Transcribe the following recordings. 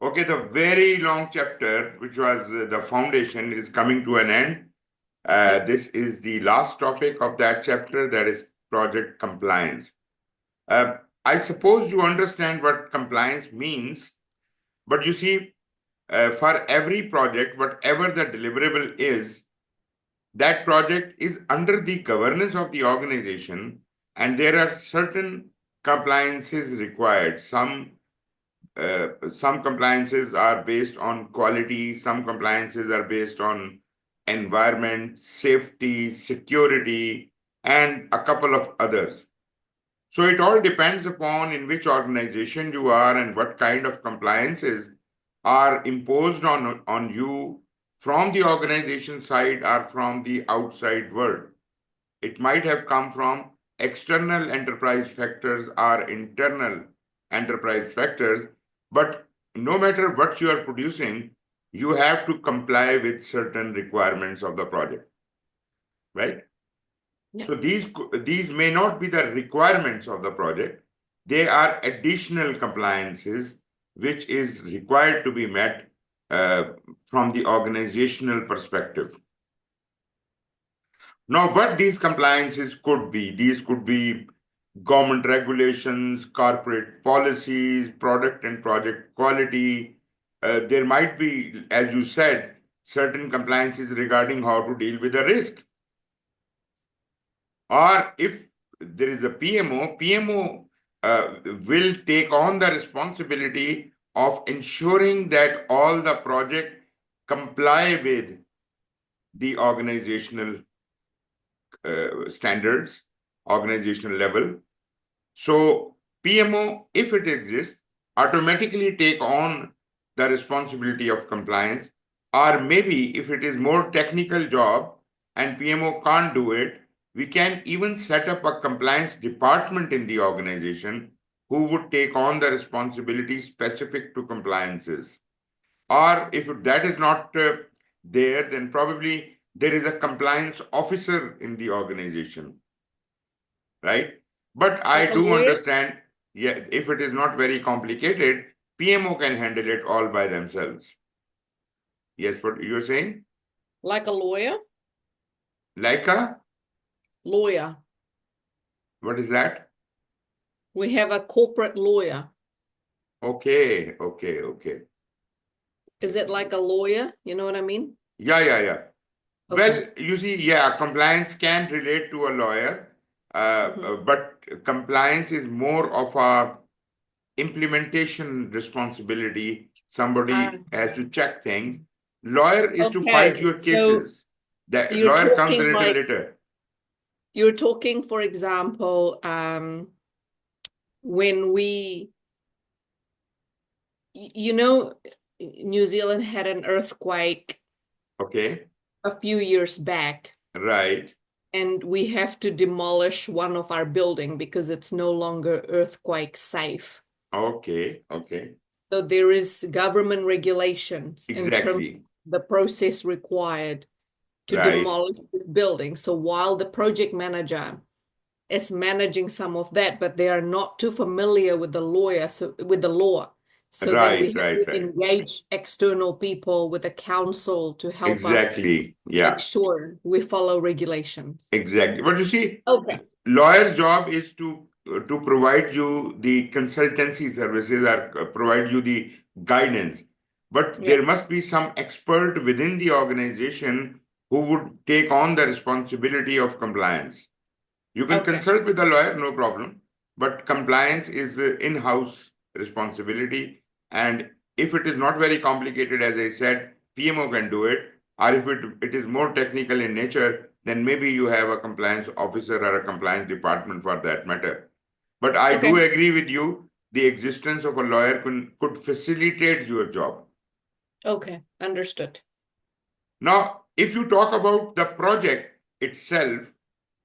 Okay, the very long chapter, which was the foundation, is coming to an end. Yep. This is the last topic of that chapter, that is project compliance. I suppose you understand what compliance means, but you see, for every project, whatever the deliverable is, that project is under the governance of the organization, and there are certain compliances required. Some compliances are based on quality, some compliances are based on environment, safety, security, and a couple of others. So it all depends upon in which organization you are and what kind of compliances are imposed on you from the organization side or from the outside world. It might have come from external enterprise factors or internal enterprise factors, but no matter what you are producing, you have to comply with certain requirements of the project, right? Yep. So these may not be the requirements of the project. They are additional compliances which is required to be met uh, from the organizational perspective. Now, what these compliances could be, these could be government regulations, corporate policies, product and project quality. There might be, as you said, certain compliances regarding how to deal with the risk. Or if there is a PMO will take on the responsibility of ensuring that all the project comply with the organizational standards, organizational level. So PMO, if it exists, automatically take on the responsibility of compliance. Or maybe if it is more technical job and PMO can't do it, we can even set up a compliance department in the organization who would take on the responsibility specific to compliances. Or if that is not there, then probably there is a compliance officer in the organization, right? But I Like a do lawyer? understand, yeah, if it is not very complicated, PMO can handle it all by themselves. Yes, what you're saying? Like a lawyer? Like a, Lawyer. what is that? We have a corporate lawyer. Okay, okay, okay. Is it like a lawyer? You know what I mean? Yeah, yeah, yeah. Okay. Well, you see, yeah, compliance can relate to a lawyer, Mhm. but compliance is more of a implementation responsibility. Ah, Somebody has to check things. Lawyer is to fight okay. your So cases. The you're lawyer comes a talking little like later. you're talking, for example, when you know, New Zealand had an earthquake Okay, a few years back, right. and we have to demolish one of our building because it's no longer earthquake safe. Okay, okay. So there is government regulations in terms of Exactly. the process required to Right, demolish the building. So while the project manager is managing some of that, but they are not too familiar with the lawyer, so with the law. So then we right, have to right. engage external people with the council to help us Exactly. make Yeah, sure we follow regulations. exactly. But you see, Okay. lawyer's job is to provide you the consultancy services or provide you the guidance. But Yeah. there must be some expert within the organization who would take on the responsibility of compliance. You can Okay. consult with a lawyer, no problem, but compliance is in-house responsibility. And if it is not very complicated, as I said, PMO can do it. Or if it is more technical in nature, then maybe you have a compliance officer or a compliance department for that matter. But I do Okay. agree with you, the existence of a lawyer could facilitate your job. Okay. Understood. Now, if you talk about the project itself,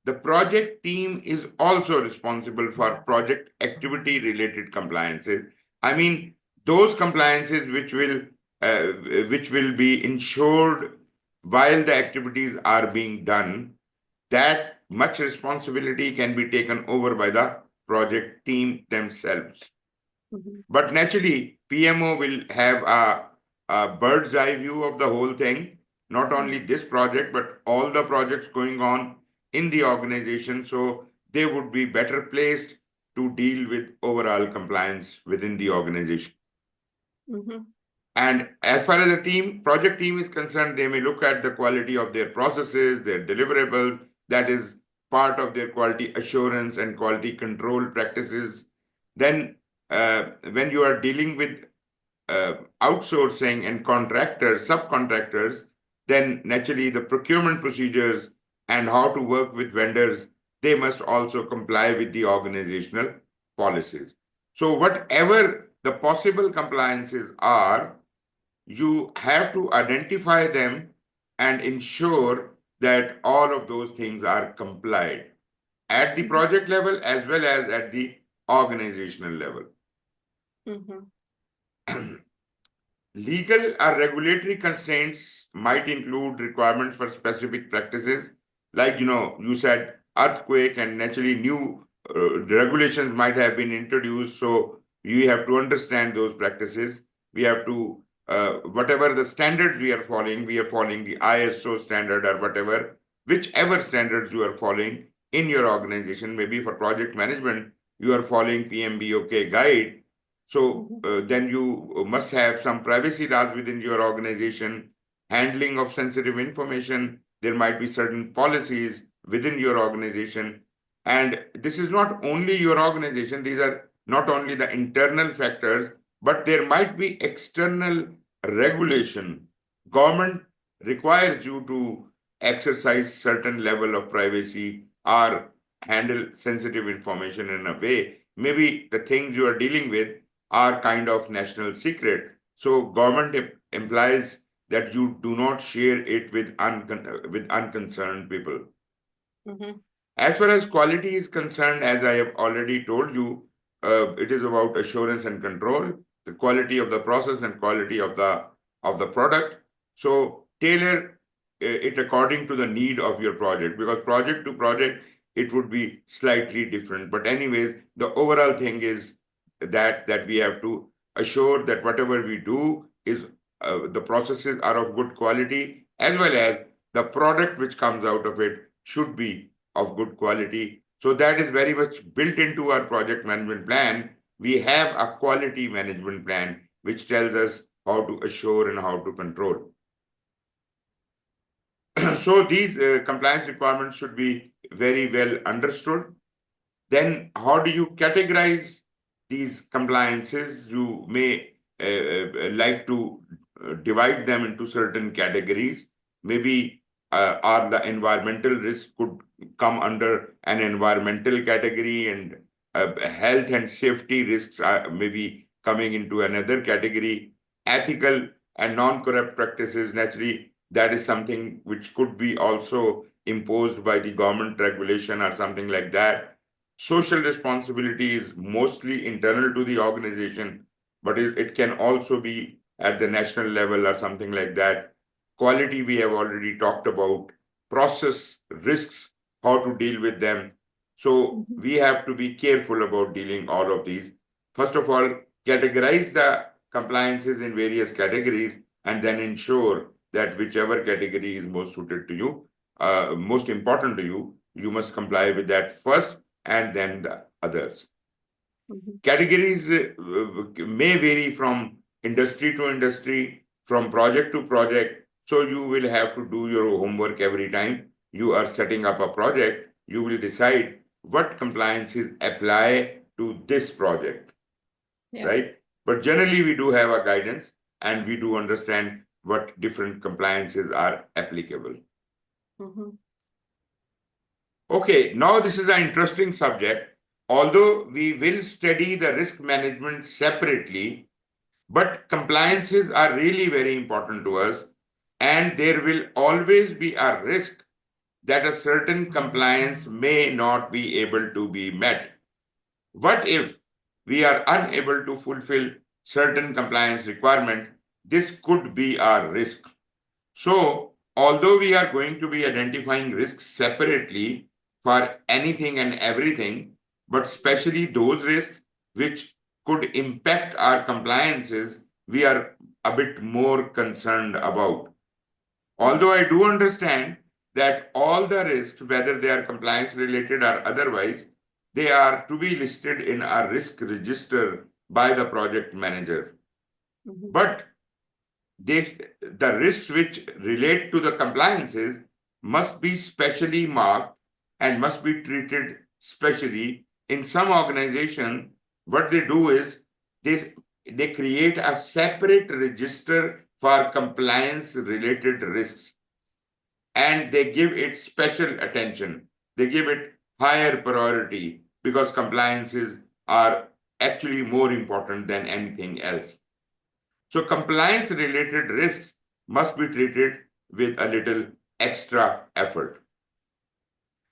the project team is also responsible for project activity related compliances. I mean, those compliances uh, which will be ensured while the activities are being done, that much responsibility can be taken over by the project team themselves. Mhm. But naturally, PMO will have a bird's eye view of the whole thing, not only Mhm. this project, but all the projects going on in the organization. So they would be better placed to deal with overall compliance within the organization. Mhm. And as far as the project team is concerned, they may look at the quality of their processes, their deliverables, that is part of their quality assurance and quality control practices. Then, when you are dealing with outsourcing and contractors, subcontractors, then naturally the procurement procedures and how to work with vendors, they must also comply with the organizational policies. So, whatever the possible compliances are, you have to identify them and ensure that all of those things are complied at the Mhm. project level as well as at the organizational level. Mhm. Legal or regulatory constraints might include requirements for specific practices, like you said earthquake, and naturally new regulations might have been introduced. So we have to understand those practices. We have to whatever the standards we are following the ISO standard or whatever, whichever standards you are following in your organization. Maybe for project management, you are following PMBOK guide, so Mhm. then you must have some privacy laws within your organization, handling of sensitive information. There might be certain policies within your organization. And this is not only your organization, these are not only the internal factors, but there might be external regulation. Government requires you to exercise certain level of privacy or handle sensitive information in a way. Maybe the things you are dealing with are kind of national secret. So government implies that you do not share it with with unconcerned people. Mhm. As far as quality is concerned, as I have already told you, it is about assurance and control, the quality of the process and quality of the product. So tailor it according to the need of your project, because project to project it would be slightly different. But anyways, the overall thing is that we have to assure that whatever we do is the processes are of good quality, as well as the product which comes out of it should be of good quality. So that is very much built into our project management plan. We have a quality management plan which tells us how to assure and how to control. So these compliance requirements should be very well understood. Then how do you categorize these compliances? You may like to divide them into certain categories. Maybe or the environmental risk could come under an environmental category, and health and safety risks are maybe coming into another category. Ethical and non-corrupt practices, naturally, that is something which could be also imposed by the government regulation or something like that. Social responsibility is mostly internal to the organization, but it can also be at the national level or something like that. Quality, we have already talked about. Process risks, how to deal with them. So Mhm. we have to be careful about dealing all of these. First of all, categorize the compliances in various categories and then ensure that whichever category is most suited to you, most important to you, you must comply with that first and then the others. Mhm. Categories may vary from industry to industry, from project to project. So you will have to do your homework every time you are setting up a project. You will decide what compliances apply to this project, Yeah. right? But generally, we do have a guidance and we do understand what different compliances are applicable. Mhm. Okay, now this is an interesting subject. Although we will study the risk management separately, but compliances are really very important to us, and there will always be a risk that a certain compliance may not be able to be met. What if we are unable to fulfill certain compliance requirements? This could be our risk. So, although we are going to be identifying risks separately for anything and everything, but especially those risks which could impact our compliances, we are a bit more concerned about. Although I do understand that all the risks, whether they are compliance related or otherwise, they are to be listed in our risk register by the project manager. But the risks which relate to the compliances must be specially marked and must be treated specially. In some organization, what they do is they create a separate register for compliance related risks and they give it special attention. They give it higher priority because compliances are actually more important than anything else. So compliance related risks must be treated with a little extra effort.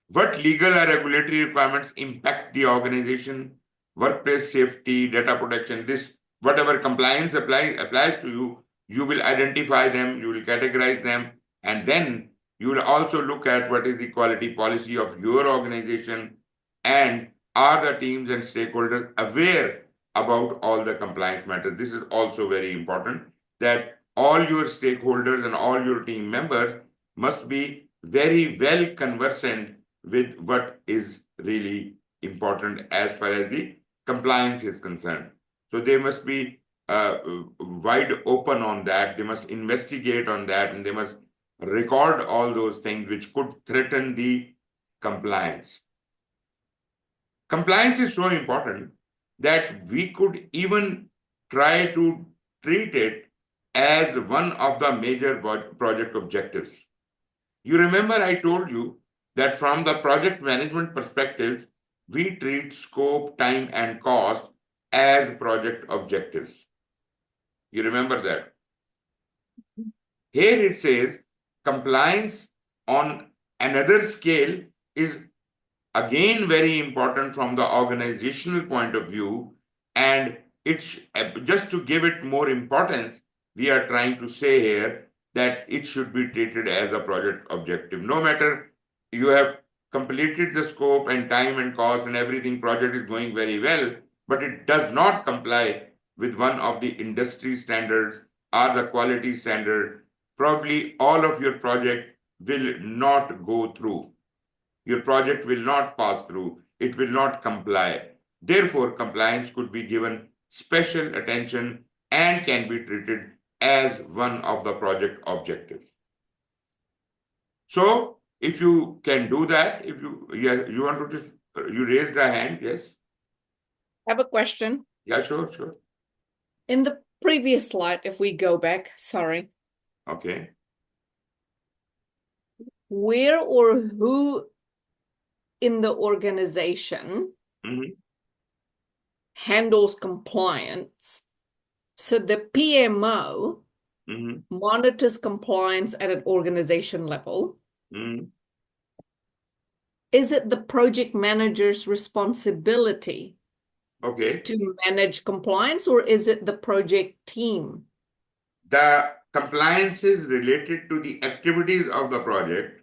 What legal or regulatory requirements impact the organization? Workplace safety, data protection, this whatever compliance applies to you, you will identify them, you will categorize them, and then you will also look at what is the quality policy of your organization and are the teams and stakeholders aware about all the compliance matters. This is also very important that all your stakeholders and all your team members must be very well conversant with what is really important as far as the compliance is concerned. So they must be wide open on that. They must investigate on that and they must record all those things which could threaten the compliance. Compliance is so important that we could even try to treat it as one of the major project objectives. You remember I told you that from the project management perspective, we treat scope, time, and cost as project objectives. You remember that? Here it says compliance on another scale is again very important from the organizational point of view, and it's just to give it more importance, we are trying to say here that it should be treated as a project objective. No matter you have completed the scope and time and cost and everything, project is going very well, but it does not comply with one of the industry standards or the quality standard, probably all of your project will not go through. Your project will not pass through. It will not comply. Therefore, compliance could be given special attention and can be treated as one of the project objectives. So, if you can do that, if you want to, you raised a hand, yes? I have a question. Yeah, sure. In the previous slide, if we go back, sorry. Okay. Where or who in the organization handles compliance? So the PMO monitors compliance at an organization level. Is it the project manager's responsibility to manage compliance, or is it the project team? The compliances related to the activities of the project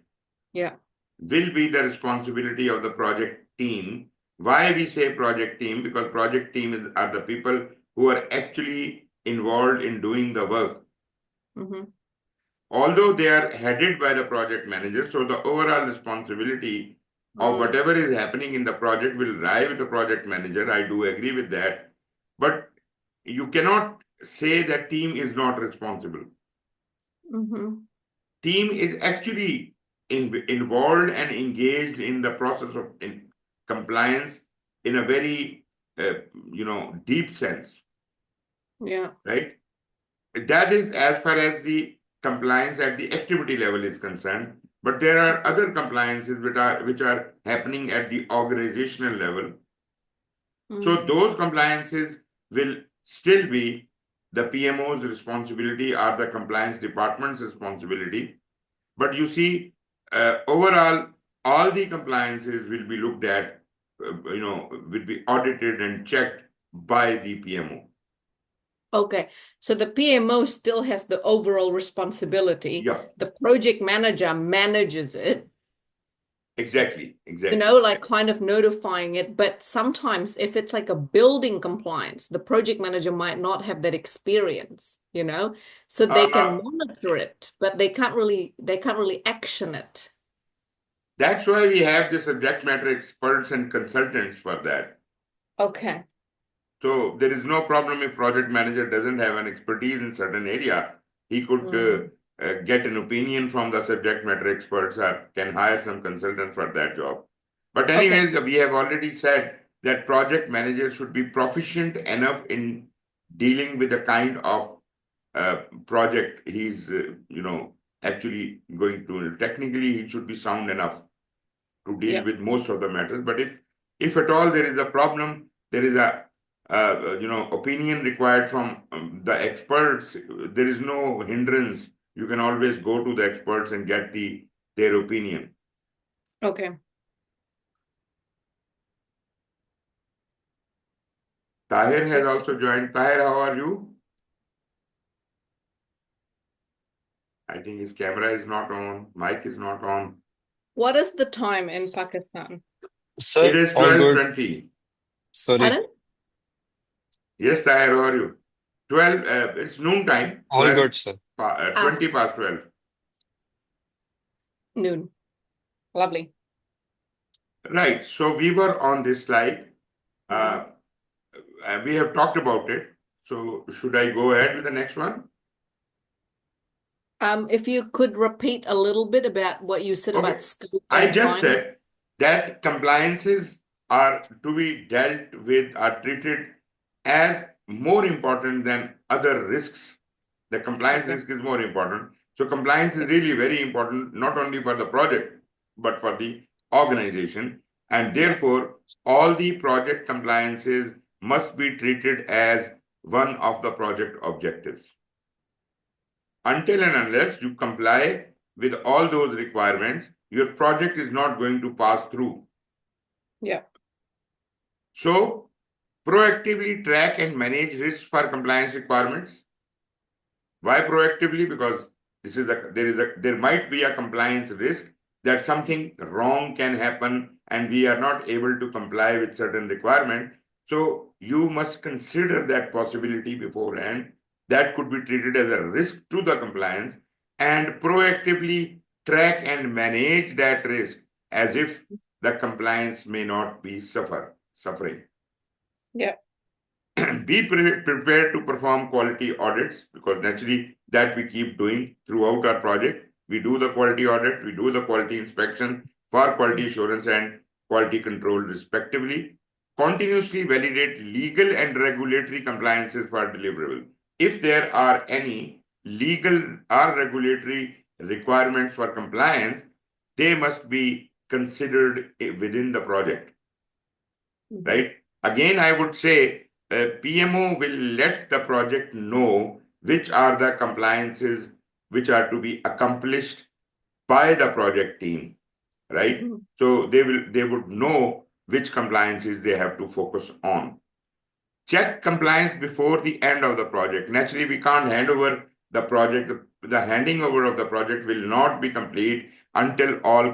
will be the responsibility of the project team. Why we say project team? Because project team are the people who are actually involved in doing the work. Although they are headed by the project manager, so the overall responsibility of whatever is happening in the project will lie with the project manager. I do agree with that. But you cannot say that team is not responsible. Team is actually involved and engaged in the process of compliance in a very deep sense. Right? That is as far as the compliance at the activity level is concerned. But there are other compliances which are happening at the organizational level. So those compliances will still be the PMO's responsibility or the compliance department's responsibility. But you see, overall, all the compliances will be looked at, will be audited and checked by the PMO. Okay, so the PMO still has the overall responsibility. The project manager manages it. Exactly, You exactly. know, like kind of notifying it. But sometimes if it's like a building compliance, the project manager might not have that experience, you know, so they can Uh, monitor it, but they can't really action it. that's why we have the subject matter experts and consultants for that. Okay. So there is no problem if project manager doesn't have an expertise in certain area. He could Mm, get an opinion from the subject matter experts or can hire some consultants for that job. But okay. anyways, we have already said that project manager should be proficient enough in dealing with the kind of project he's, actually going to. Technically, he should be sound enough to deal Yep. with most of the matters. But if at all there is a problem, there is a opinion required from the experts. There is no hindrance. You can always go to the experts and get their opinion. Okay. Tahir has also joined. Tahir, how are you? I think his camera is not on, mic is not on. What is the time in Pakistan? It Sir, is all good. 12:20. Sorry, Pardon? Yes, Tahir, how are you? 12, it's noon time, all good, sir. 20 past 12. Noon. Lovely. Right. So we were on this slide. Mhm. Uh, we have talked about it. So should I go ahead with the next one? If you could repeat a little bit about what you said Okay. about scope I and just time. said that compliances are to be dealt with, are treated as more important than other risks. The compliance Okay. risk is more important. So compliance is Yeah. really very important, not only for the project, but for the organization. And Yeah. therefore, all the project compliances must be treated as one of the project objectives. Until and unless you comply with all those requirements, your project is not going to pass through. Yeah. So, proactively track and manage risks for compliance requirements. Why proactively? Because there might be a compliance risk that something wrong can happen and we are not able to comply with certain requirement. So you must consider that possibility beforehand. That could be treated as a risk to the compliance and proactively track and manage that risk as if the compliance may not be suffering. Yeah. Be prepared to perform quality audits because naturally that we keep doing throughout our project. We do the quality audit, we do the quality inspection for quality assurance and quality control respectively. Continuously validate legal and regulatory compliances for deliverable. If there are any legal or regulatory requirements for compliance, they must be considered within the project, Mhm. right? Again, I would say PMO will let the project know which are the compliances which are to be accomplished by the project team, right? Mhm. So they would know which compliances they have to focus on. Check compliance before the end of the project. Naturally, we can't hand over the project. The handing over of the project will not be complete until all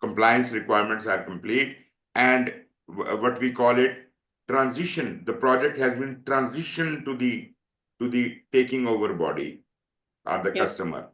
compliance requirements are complete and what we call it transition. The project has been transitioned to the taking over body or the Yeah. customer.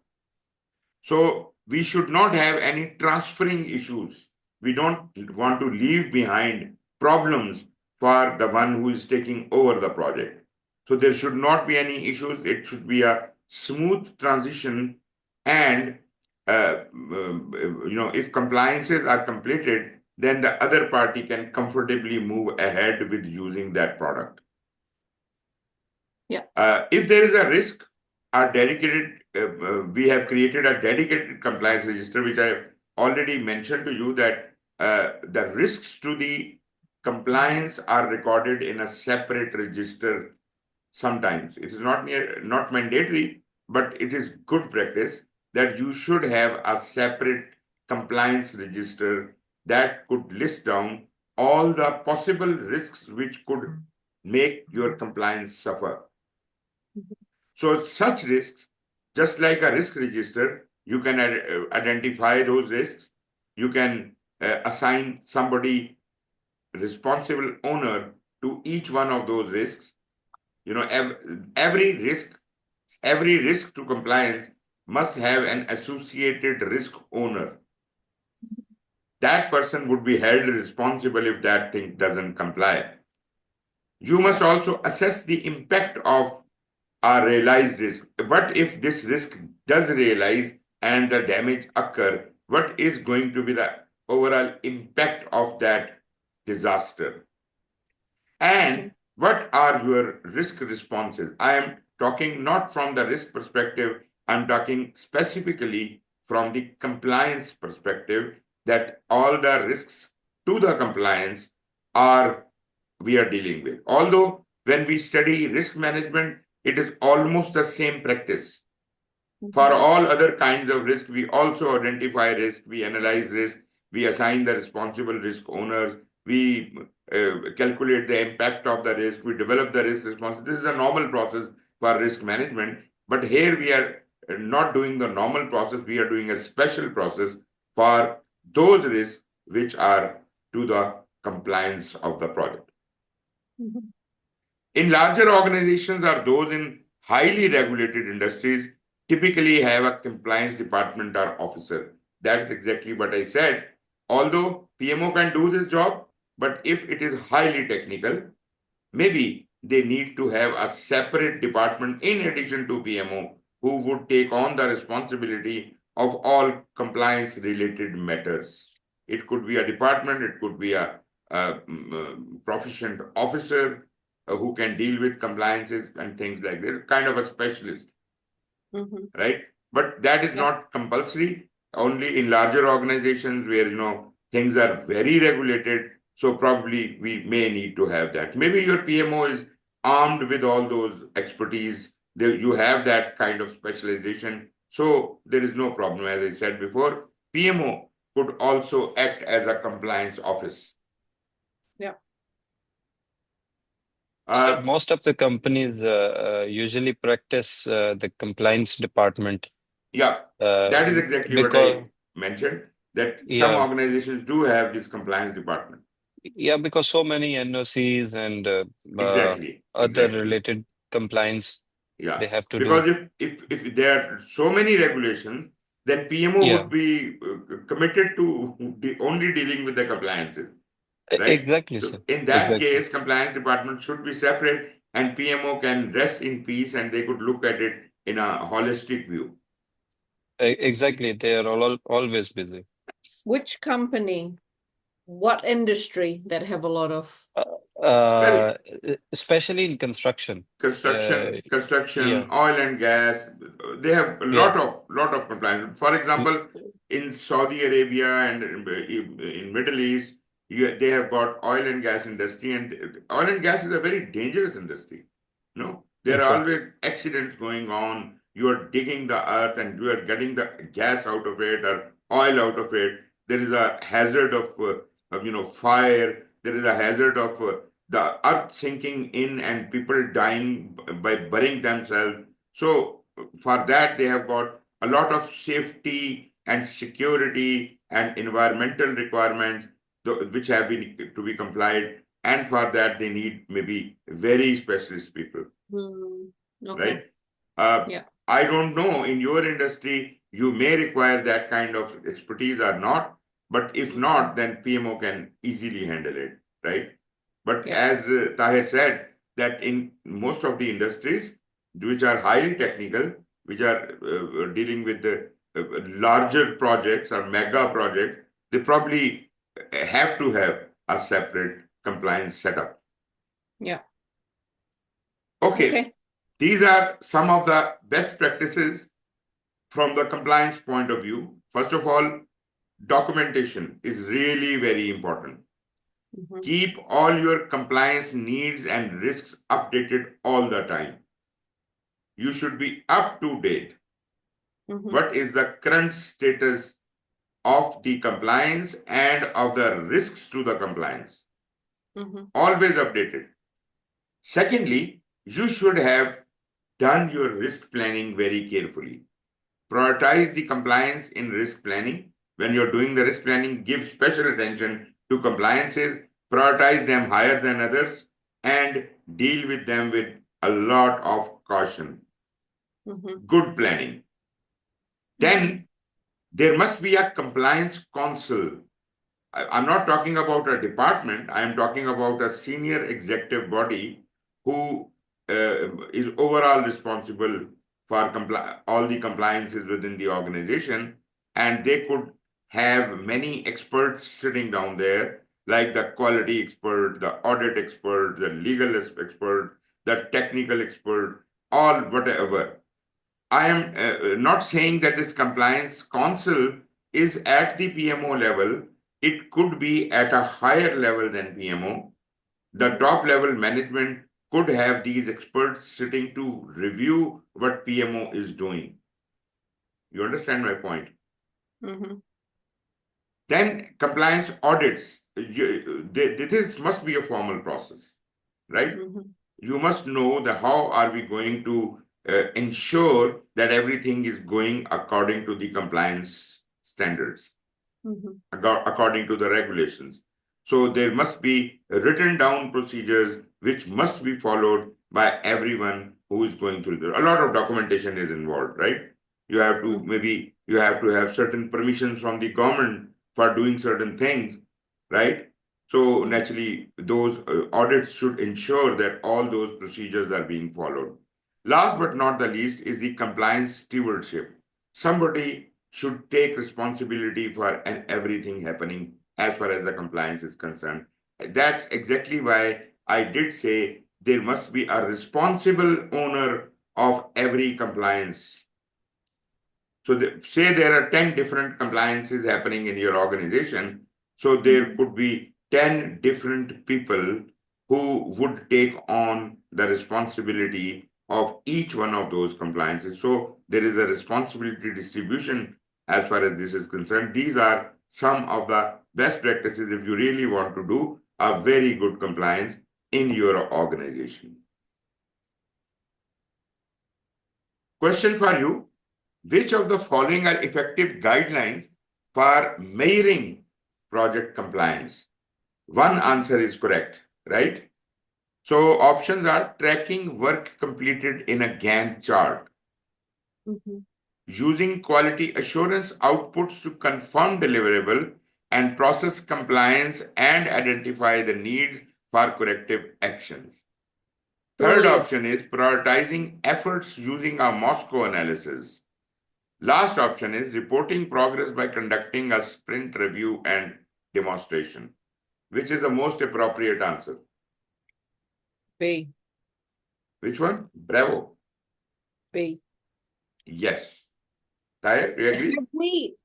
So we should not have any transferring issues. We don't want to leave behind problems for the one who is taking over the project. So there should not be any issues. It should be a smooth transition. And if compliances are completed, then the other party can comfortably move ahead with using that product. Yeah. If there is a risk, we have created a dedicated compliance register, which I have already mentioned to you that the risks to the compliance are recorded in a separate register sometimes. It is not mandatory, but it is good practice that you should have a separate compliance register that could list down all the possible risks which could make your compliance suffer. So such risks, just like a risk register, you can identify those risks. You can assign somebody responsible owner to each one of those risks. Every risk to compliance must have an associated risk owner. That person would be held responsible if that thing doesn't comply. You must also assess the impact of a realized risk. What if this risk does realize and the damage occur? What is going to be the overall impact of that disaster? And what are your risk responses? I am talking not from the risk perspective, I'm talking specifically from the compliance perspective, that all the risks to the compliance we are dealing with. Although when we study risk management, it is almost the same practice. For all other kinds of risk, we also identify risk, we analyze risk, we assign the responsible risk owners, we calculate the impact of the risk, we develop the risk response. This is a normal process for risk management. But here we are not doing the normal process, we are doing a special process for those risks which are to the compliance of the project. In larger organizations or those in highly regulated industries, typically have a compliance department or officer. That's exactly what I said. Although PMO can do this job, but if it is highly technical, maybe they need to have a separate department in addition to PMO who would take on the responsibility of all compliance related matters. It could be a department, it could be a proficient officer who can deal with compliances and things like that, kind of a specialist, right? But that is not compulsory. Only in larger organizations where things are very regulated, so probably we may need to have that. Maybe your PMO is armed with all those expertise. You have that kind of specialization, so there is no problem. As I said before, PMO could also act as a compliance office. Yeah. So most of the companies usually practice the compliance department. Yeah, that is exactly what I mentioned, that some organizations do have this compliance department. Yeah, because so many NOCs and Exactly. other related compliance they have to Because do. if there are so many regulations, then PMO would be committed to only dealing with the compliances, right? Exactly, So sir. in that Exactly. case, compliance department should be separate, and PMO can rest in peace, and they could look at it in a holistic view. Exactly. They are always busy. Which company, what industry that have a lot of Well, especially in construction. Construction, oil and gas, they have a lot of compliance. For example, in Saudi Arabia and in Middle East, they have got oil and gas industry, and oil and gas is a very dangerous industry. There are always accidents going on. You are digging the earth and you are getting the gas out of it or oil out of it. There is a hazard of fire. There is a hazard of the earth sinking in and people dying by burying themselves. So for that, they have got a lot of safety and security and environmental requirements which have been to be complied. And for that, they need maybe very specialist people. Okay. Right? I don't know, in your industry, you may require that kind of expertise or not. But if not, then PMO can easily handle it, right? But as Tahir said, that in most of the industries which are highly technical, which are dealing with the larger projects or mega projects, they probably have to have a separate compliance setup. Yeah. Okay. These are some of the best practices from the compliance point of view. First of all, documentation is really very important. Keep all your compliance needs and risks updated all the time. You should be up to date. What is the current status of the compliance and of the risks to the compliance? Always updated. Secondly, you should have done your risk planning very carefully. Prioritize the compliance in risk planning when you're doing the risk planning, give special attention to compliances, prioritize them higher than others, and deal with them with a lot of caution. Good planning. Then there must be a compliance council. I'm not talking about a department. I'm talking about a senior executive body who is overall responsible for all the compliances within the organization. And they could have many experts sitting down there, like the quality expert, the audit expert, the legal expert, the technical expert, all whatever. I am not saying that this compliance council is at the PMO level. It could be at a higher level than PMO. The top level management could have these experts sitting to review what PMO is doing. You understand my point? Then compliance audits. This must be a formal process, right? You must know that how are we going to ensure that everything is going according to the compliance standards, according to the regulations. So there must be written down procedures which must be followed by everyone who is going through there. A lot of documentation is involved, right? You have to maybe you have to have certain permissions from the government for doing certain things, right? So naturally, those audits should ensure that all those procedures are being followed. Last but not the least is the compliance stewardship. Somebody should take responsibility for everything happening as far as the compliance is concerned. That's exactly why I did say there must be a responsible owner of every compliance. So say there are 10 different compliances happening in your organization. So there could be 10 different people who would take on the responsibility of each one of those compliances. So there is a responsibility distribution as far as this is concerned. These are some of the best practices if you really want to do a very good compliance in your organization. Question for you. Which of the following are effective guidelines for measuring project compliance? One answer is correct, right? So options are tracking work completed in a Gantt chart, using quality assurance outputs to confirm deliverable and process compliance and identify the needs for corrective actions. Third option is prioritizing efforts using a Moscow analysis. Last option is reporting progress by conducting a sprint review and demonstration. Which is the most appropriate answer? B. Which one? Bravo. B. Yes. Tahir, you agree?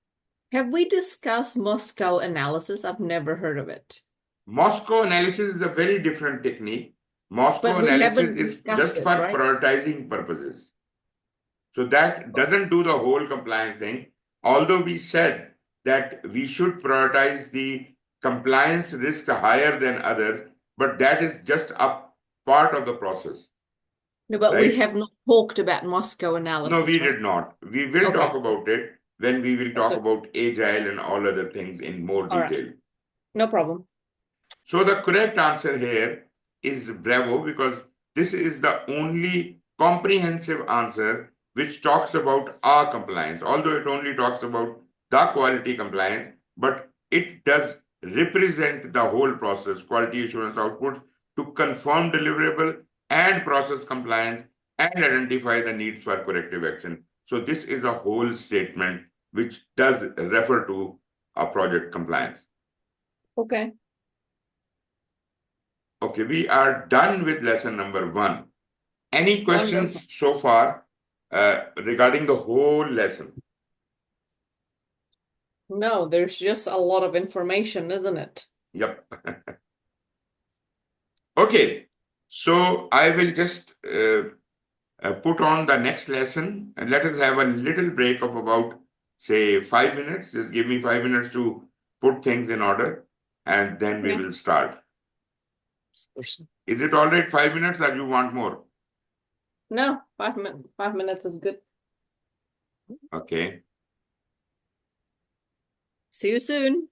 Have we discussed Moscow analysis? I've never heard of it. Moscow analysis is a very different technique. Moscow But we analysis haven't is discussed just it, for right? prioritizing purposes. So that doesn't do the whole compliance thing. Although we said that we should prioritize the compliance risk higher than others, but that is just a part of the process. No, but right? we have not talked about Moscow analysis. No, we right? did not. We will Okay. talk about it when we will talk okay. about agile and all other things in more All right. detail. No problem. So the correct answer here is Bravo, because this is the only comprehensive answer which talks about our compliance, although it only talks about the quality compliance, but it does represent the whole process, quality assurance outputs to confirm deliverable and process compliance and identify the needs for corrective action. So this is a whole statement which does refer to a project compliance. Okay. Okay, we are done with lesson number 1. Any questions Wonderful. so far regarding the whole lesson? No, there's just a lot of information, isn't it? Yep. Okay, so I will just put on the next lesson and let us have a little break of about, say, 5 minutes. Just give me 5 minutes to put things in order and then we will start. Is it all right, 5 minutes, or you want more? No, 5 minutes is good. Okay. See you soon.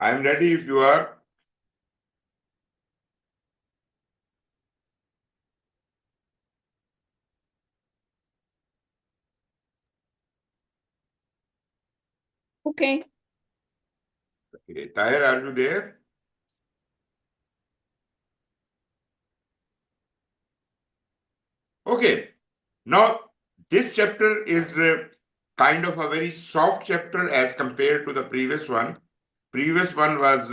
I'm ready if you are. Okay. Okay. Tahir, are you there? Okay. Now, this chapter is kind of a very soft chapter as compared to the previous one. Previous one was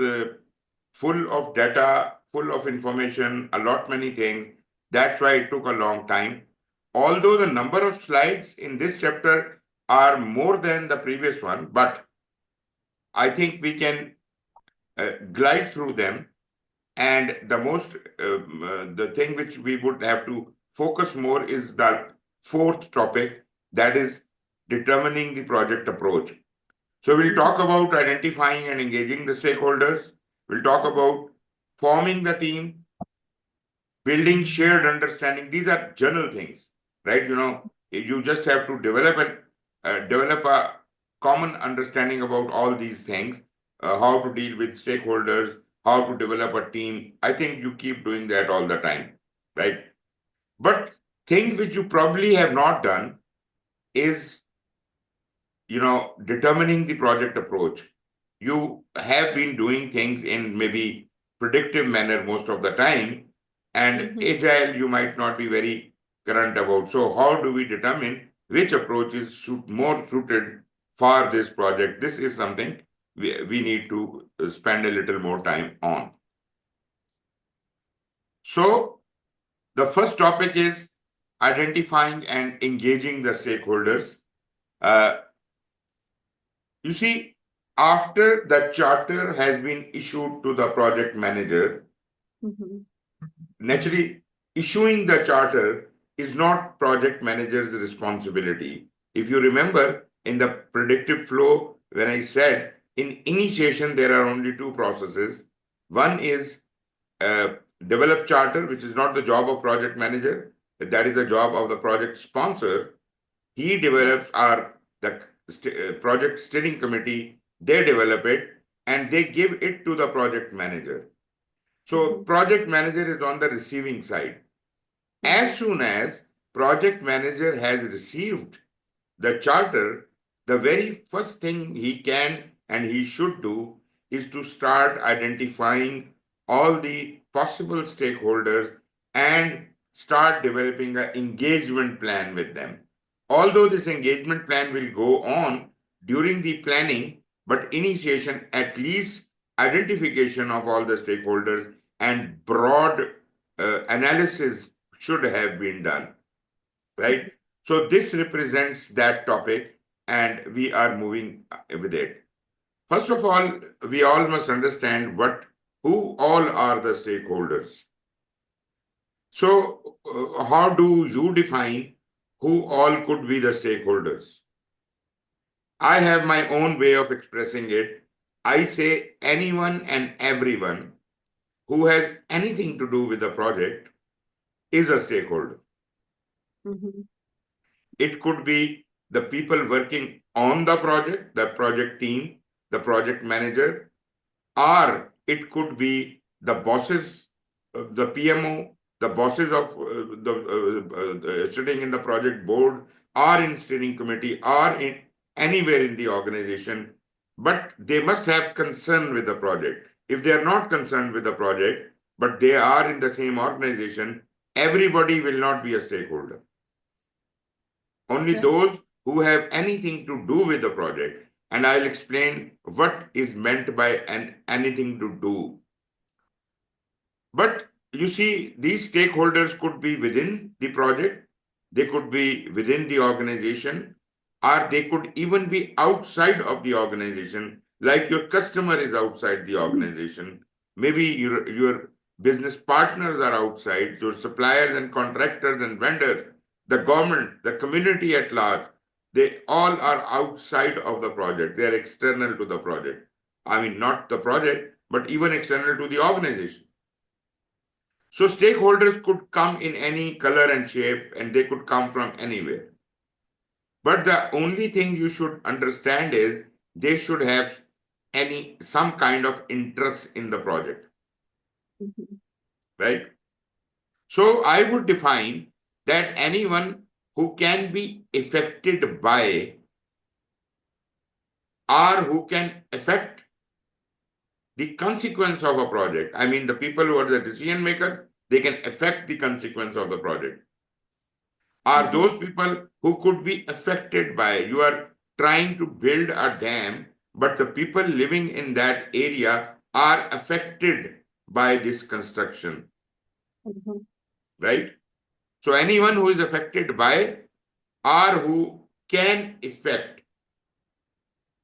full of data, full of information, a lot many things. That's why it took a long time. Although the number of slides in this chapter are more than the previous one, but I think we can glide through them. And the thing which we would have to focus more is the fourth topic, that is determining the project approach. So we'll talk about identifying and engaging the stakeholders. We'll talk about forming the team, building shared understanding. These are general things, right? You just have to develop a common understanding about all these things, how to deal with stakeholders, how to develop a team. I think you keep doing that all the time, right? But thing which you probably have not done is, determining the project approach. You have been doing things in maybe predictive manner most of the time, and agile you might not be very current about. So how do we determine which approach is more suited for this project? This is something we need to spend a little more time on. So the first topic is identifying and engaging the stakeholders. You see, after the charter has been issued to the project manager, naturally, issuing the charter is not project manager's responsibility. If you remember in the predictive flow, when I said in initiation there are only two processes. One is develop charter, which is not the job of project manager. That is the job of the project sponsor. He develops the project steering committee. They develop it and they give it to the project manager. So project manager is on the receiving side. As soon as project manager has received the charter, the very first thing he can and he should do is to start identifying all the possible stakeholders and start developing an engagement plan with them. Although this engagement plan will go on during the planning, but initiation, at least identification of all the stakeholders and broad analysis should have been done, right? So this represents that topic and we are moving with it. First of all, we all must understand who all are the stakeholders. So how do you define who all could be the stakeholders? I have my own way of expressing it. I say anyone and everyone who has anything to do with the project is a stakeholder. It could be the people working on the project team, the project manager, or it could be the bosses, the PMO, the bosses of sitting in the project board or in steering committee or in anywhere in the organization, but they must have concern with the project. If they are not concerned with the project, but they are in the same organization, everybody will not be a stakeholder. Only those who have anything to do with the project. And I'll explain what is meant by anything to do. But you see, these stakeholders could be within the project, they could be within the organization, or they could even be outside of the organization, like your customer is outside the organization. Maybe your business partners are outside, your suppliers and contractors and vendors, the government, the community at large, they all are outside of the project. They are external to the project. I mean, not the project, but even external to the organization. So stakeholders could come in any color and shape, and they could come from anywhere. But the only thing you should understand is they should have some kind of interest in the project. Right? So I would define that anyone who can be affected by or who can affect the consequence of a project. I mean, the people who are the decision makers, they can affect the consequence of the project. Are those people who could be affected by, you are trying to build a dam, but the people living in that area are affected by this construction. Right? So anyone who is affected by or who can affect,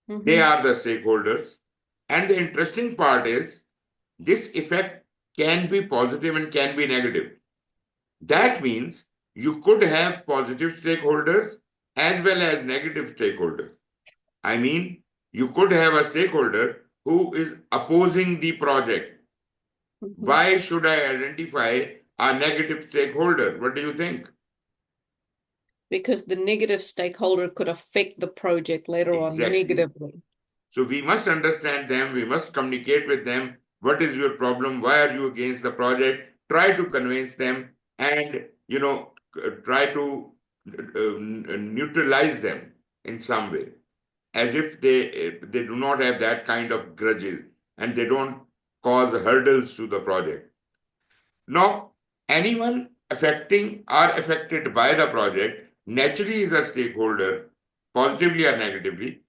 they are the stakeholders. And the interesting part is this effect can be positive and can be negative. That means you could have positive stakeholders as well as negative stakeholders. I mean, you could have a stakeholder who is opposing the project. Why should I identify a negative stakeholder? What do you think? Because the negative stakeholder could affect the project later on Exactly. negatively. So we must understand them, we must communicate with them. What is your problem? Why are you against the project? Try to convince them and, try to neutralize them in some way, as if they do not have that kind of grudges and they don't cause hurdles to the project. Now, anyone affecting or affected by the project naturally is a stakeholder, positively or negatively.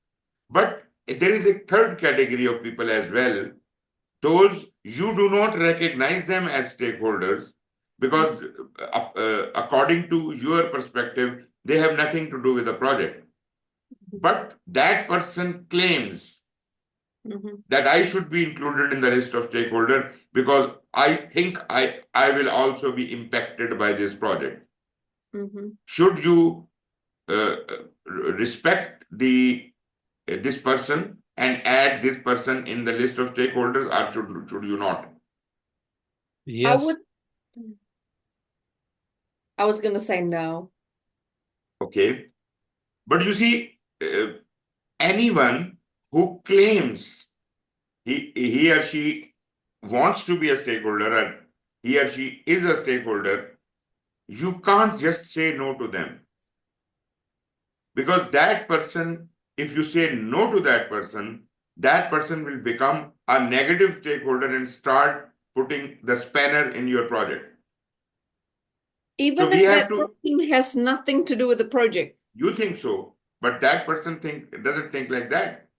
But there is a third category of people as well. Those you do not recognize them as stakeholders because, according to your perspective, they have nothing to do with the project. But that person claims that I should be included in the list of stakeholder because I think I will also be impacted by this project. Should you respect this person and add this person in the list of stakeholders, or should you not? Yes. I was going to say no. Okay. But you see, anyone who claims he or she wants to be a stakeholder and he or she is a stakeholder, you can't just say no to them. Because that person, if you say no to that person will become a negative stakeholder and start putting the spanner in your project. Even we if have that person has nothing to do with the project. You think so, but that person doesn't think like that.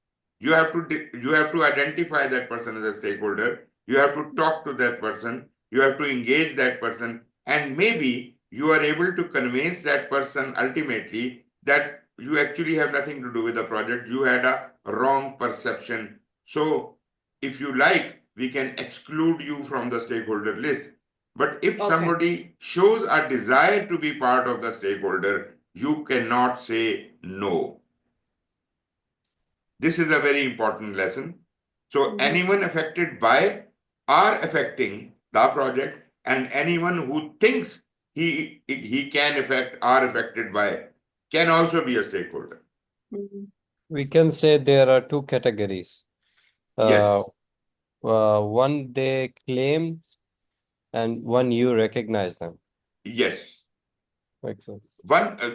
You have to identify that person as a stakeholder. You have to talk to that person. You have to engage that person, and maybe you are able to convince that person ultimately that you actually have nothing to do with the project. You had a wrong perception. So, if you like, we can exclude you from the stakeholder list. But if somebody shows a desire to be part of the stakeholder, you cannot say no. This is a very important lesson. So anyone affected by or affecting the project, and anyone who thinks he can affect or affected by can also be a stakeholder. We can say there are two categories. Yes. One they claim and one you recognize them. Yes. Excellent.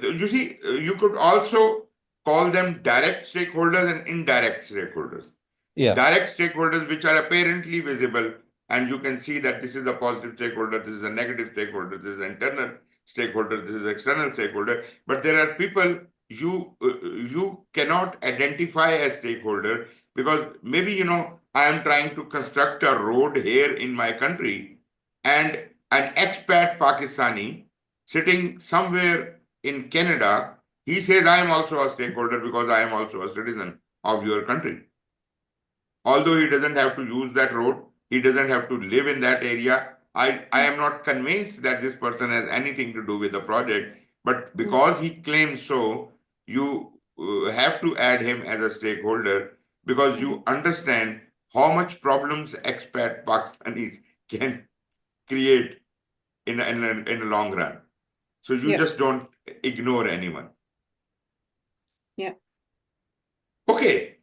You see, you could also call them direct stakeholders and indirect stakeholders. Yeah. Direct stakeholders, which are apparently visible, and you can see that this is a positive stakeholder, this is a negative stakeholder, this is an internal stakeholder, this is external stakeholder. But there are people you cannot identify as stakeholder because maybe I am trying to construct a road here in my country, and an expat Pakistani sitting somewhere in Canada, he says I am also a stakeholder because I am also a citizen of your country. Although he doesn't have to use that road, he doesn't have to live in that area. I am not convinced that this person has anything to do with the project, but because he claims so, you have to add him as a stakeholder because you understand how much problems expat Pakistanis can create in a long run. So you just don't ignore anyone. Yeah. Okay.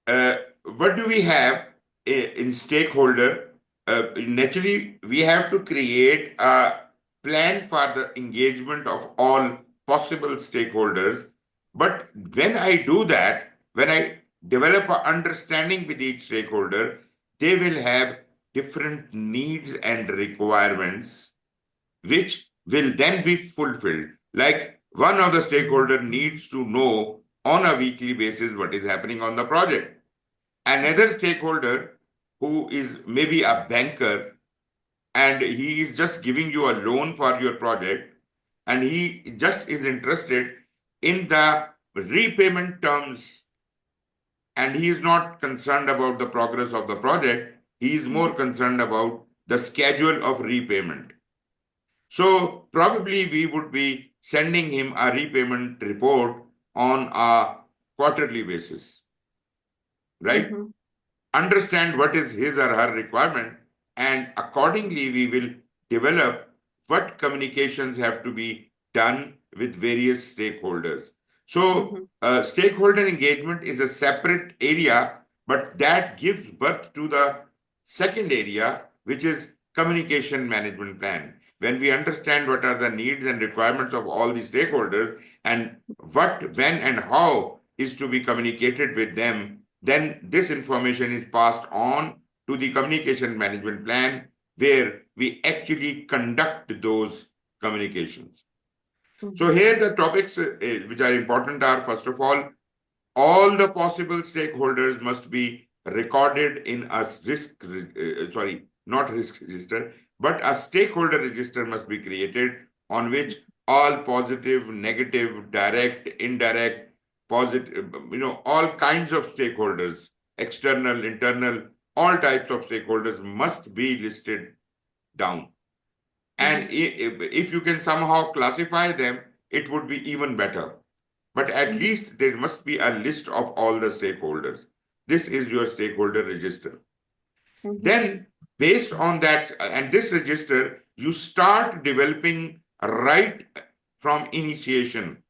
What do we have in stakeholder? Naturally, we have to create a plan for the engagement of all possible stakeholders. But when I do that, when I develop an understanding with each stakeholder, they will have different needs and requirements, which will then be fulfilled. Like one of the stakeholder needs to know on a weekly basis what is happening on the project. Another stakeholder who is maybe a banker and he is just giving you a loan for your project and he just is interested in the repayment terms and he is not concerned about the progress of the project. He is more concerned about the schedule of repayment. So probably we would be sending him a repayment report on a quarterly basis, right? Understand what is his or her requirement, and accordingly we will develop what communications have to be done with various stakeholders. So Mm-hmm. stakeholder engagement is a separate area, but that gives birth to the second area, which is communication management plan. When we understand what are the needs and requirements of all the stakeholders and what, when, and how is to be communicated with them, then this information is passed on to the communication management plan, where we actually conduct those communications. So Mm-hmm. here the topics which are important are, first of all the possible stakeholders must be recorded in a not risk register, but a stakeholder register must be created on which all positive, negative, direct, indirect, positive, all kinds of stakeholders, external, internal, all types of stakeholders must be listed down. And if you can somehow classify them, it would be even better. But at least there must be a list of all the stakeholders. This is your stakeholder register. Then, based on that, and this register, you start developing right from initiation.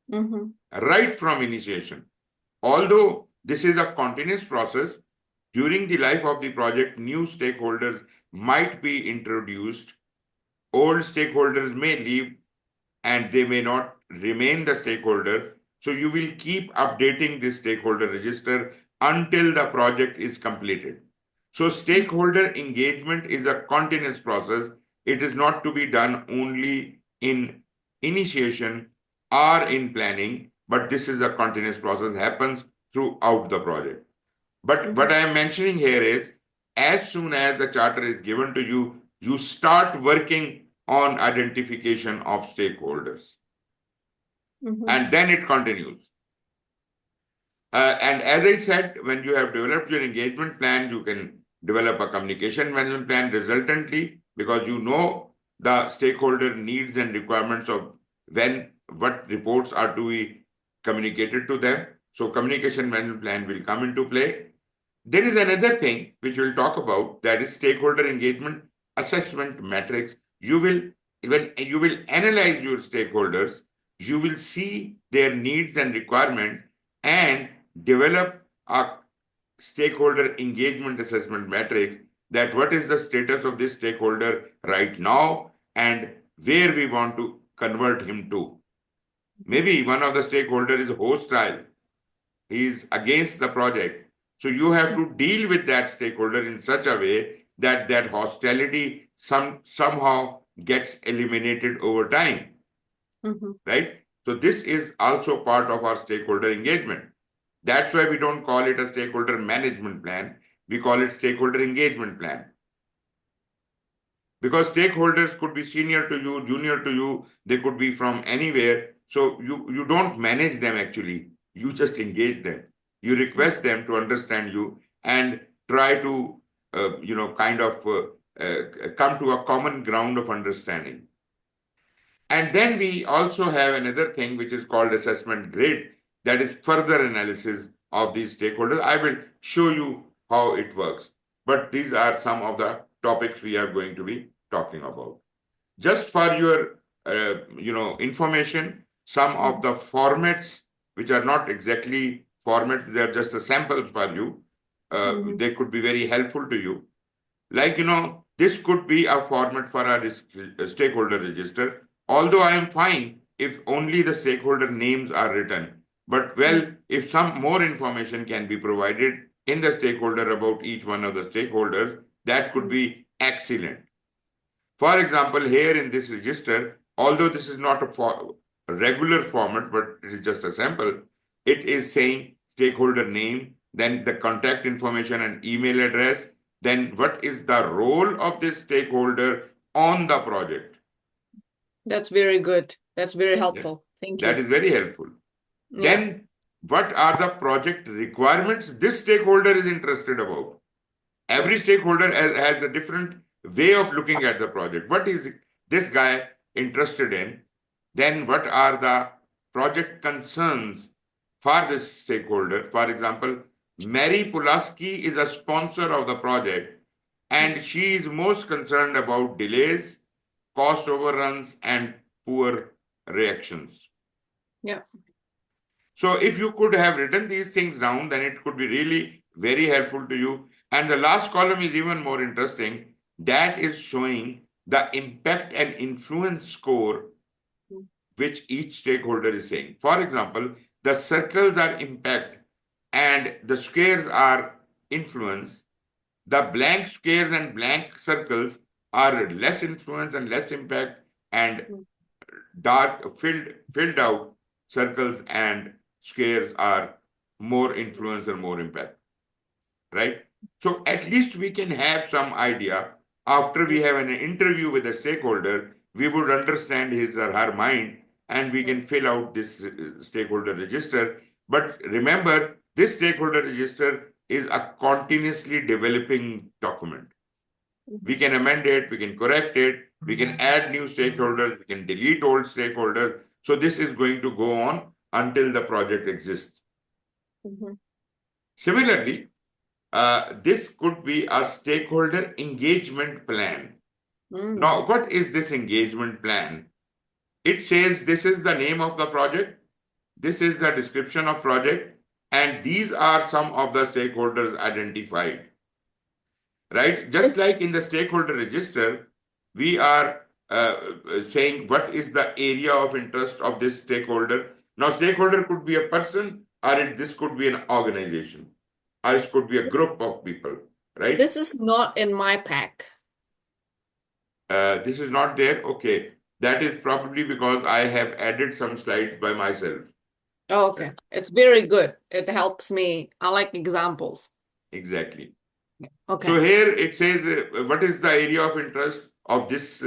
Right from initiation. Although this is a continuous process, during the life of the project, new stakeholders might be introduced. Old stakeholders may leave and they may not remain the stakeholder. So you will keep updating this stakeholder register until the project is completed. So stakeholder engagement is a continuous process. It is not to be done only in initiation or in planning, but this is a continuous process, happens throughout the project. But what I am mentioning here is, as soon as the charter is given to you, you start working on identification of stakeholders. And then it continues. And as I said, when you have developed your engagement plan, you can develop a communication management plan resultantly, because you know the stakeholder needs and requirements of what reports are to be communicated to them. So communication management plan will come into play. There is another thing which we'll talk about, that is stakeholder engagement assessment matrix. When you will analyze your stakeholders, you will see their needs and requirements and develop a stakeholder engagement assessment matrix, that what is the status of this stakeholder right now and where we want to convert him to. Maybe one of the stakeholders is hostile. He is against the project. So you have to deal with that stakeholder in such a way that that hostility somehow gets eliminated over time. Right? So this is also part of our stakeholder engagement. That's why we don't call it a stakeholder management plan. We call it stakeholder engagement plan. Because stakeholders could be senior to you, junior to you, they could be from anywhere. So you don't manage them actually. You just engage them. You request them to understand you and try to, come to a common ground of understanding. And then we also have another thing which is called assessment grid, that is further analysis of these stakeholders. I will show you how it works. But these are some of the topics we are going to be talking about. Just for your information, some of the formats which are not exactly formats, they are just the samples for you. They could be very helpful to you. Like, this could be a format for a stakeholder register, although I am fine if only the stakeholder names are written. But if some more information can be provided in the stakeholder about each one of the stakeholders, that could be excellent. For example, here in this register, although this is not a regular format, but it is just a sample, it is saying stakeholder name, then the contact information and email address, then what is the role of this stakeholder on the project. That's very good. That's very helpful. Thank you. That is very helpful. Then what are the project requirements this stakeholder is interested about? Every stakeholder has a different way of looking at the project. What is this guy interested in? Then what are the project concerns for this stakeholder? For example, Mary Pulaski is a sponsor of the project, and she is most concerned about delays, cost overruns, and poor reactions. Yeah. So if you could have written these things down, then it could be really very helpful to you. And the last column is even more interesting. That is showing the impact and influence score which each stakeholder is saying. For example, the circles are impact and the squares are influence. The blank squares and blank circles are less influence and less impact, and dark filled out circles and squares are more influence and more impact, right? So at least we can have some idea. After we have an interview with a stakeholder, we would understand his or her mind, and we can fill out this stakeholder register. But remember, this stakeholder register is a continuously developing document. We can amend it, we can correct it, we can add new stakeholders, we can delete old stakeholders. So this is going to go on until the project exists. Similarly, this could be a stakeholder engagement plan. Now, what is this engagement plan? It says this is the name of the project, this is the description of project, and these are some of the stakeholders identified. Right? Just like in the stakeholder register, we are saying what is the area of interest of this stakeholder. Now, stakeholder could be a person, or this could be an organization, or it could be a group of people, right? This is not in my pack. This is not there. Okay. That is probably because I have added some slides by myself. Oh, okay. It's very good. It helps me. I like examples. Exactly. Okay. So here it says what is the area of interest of this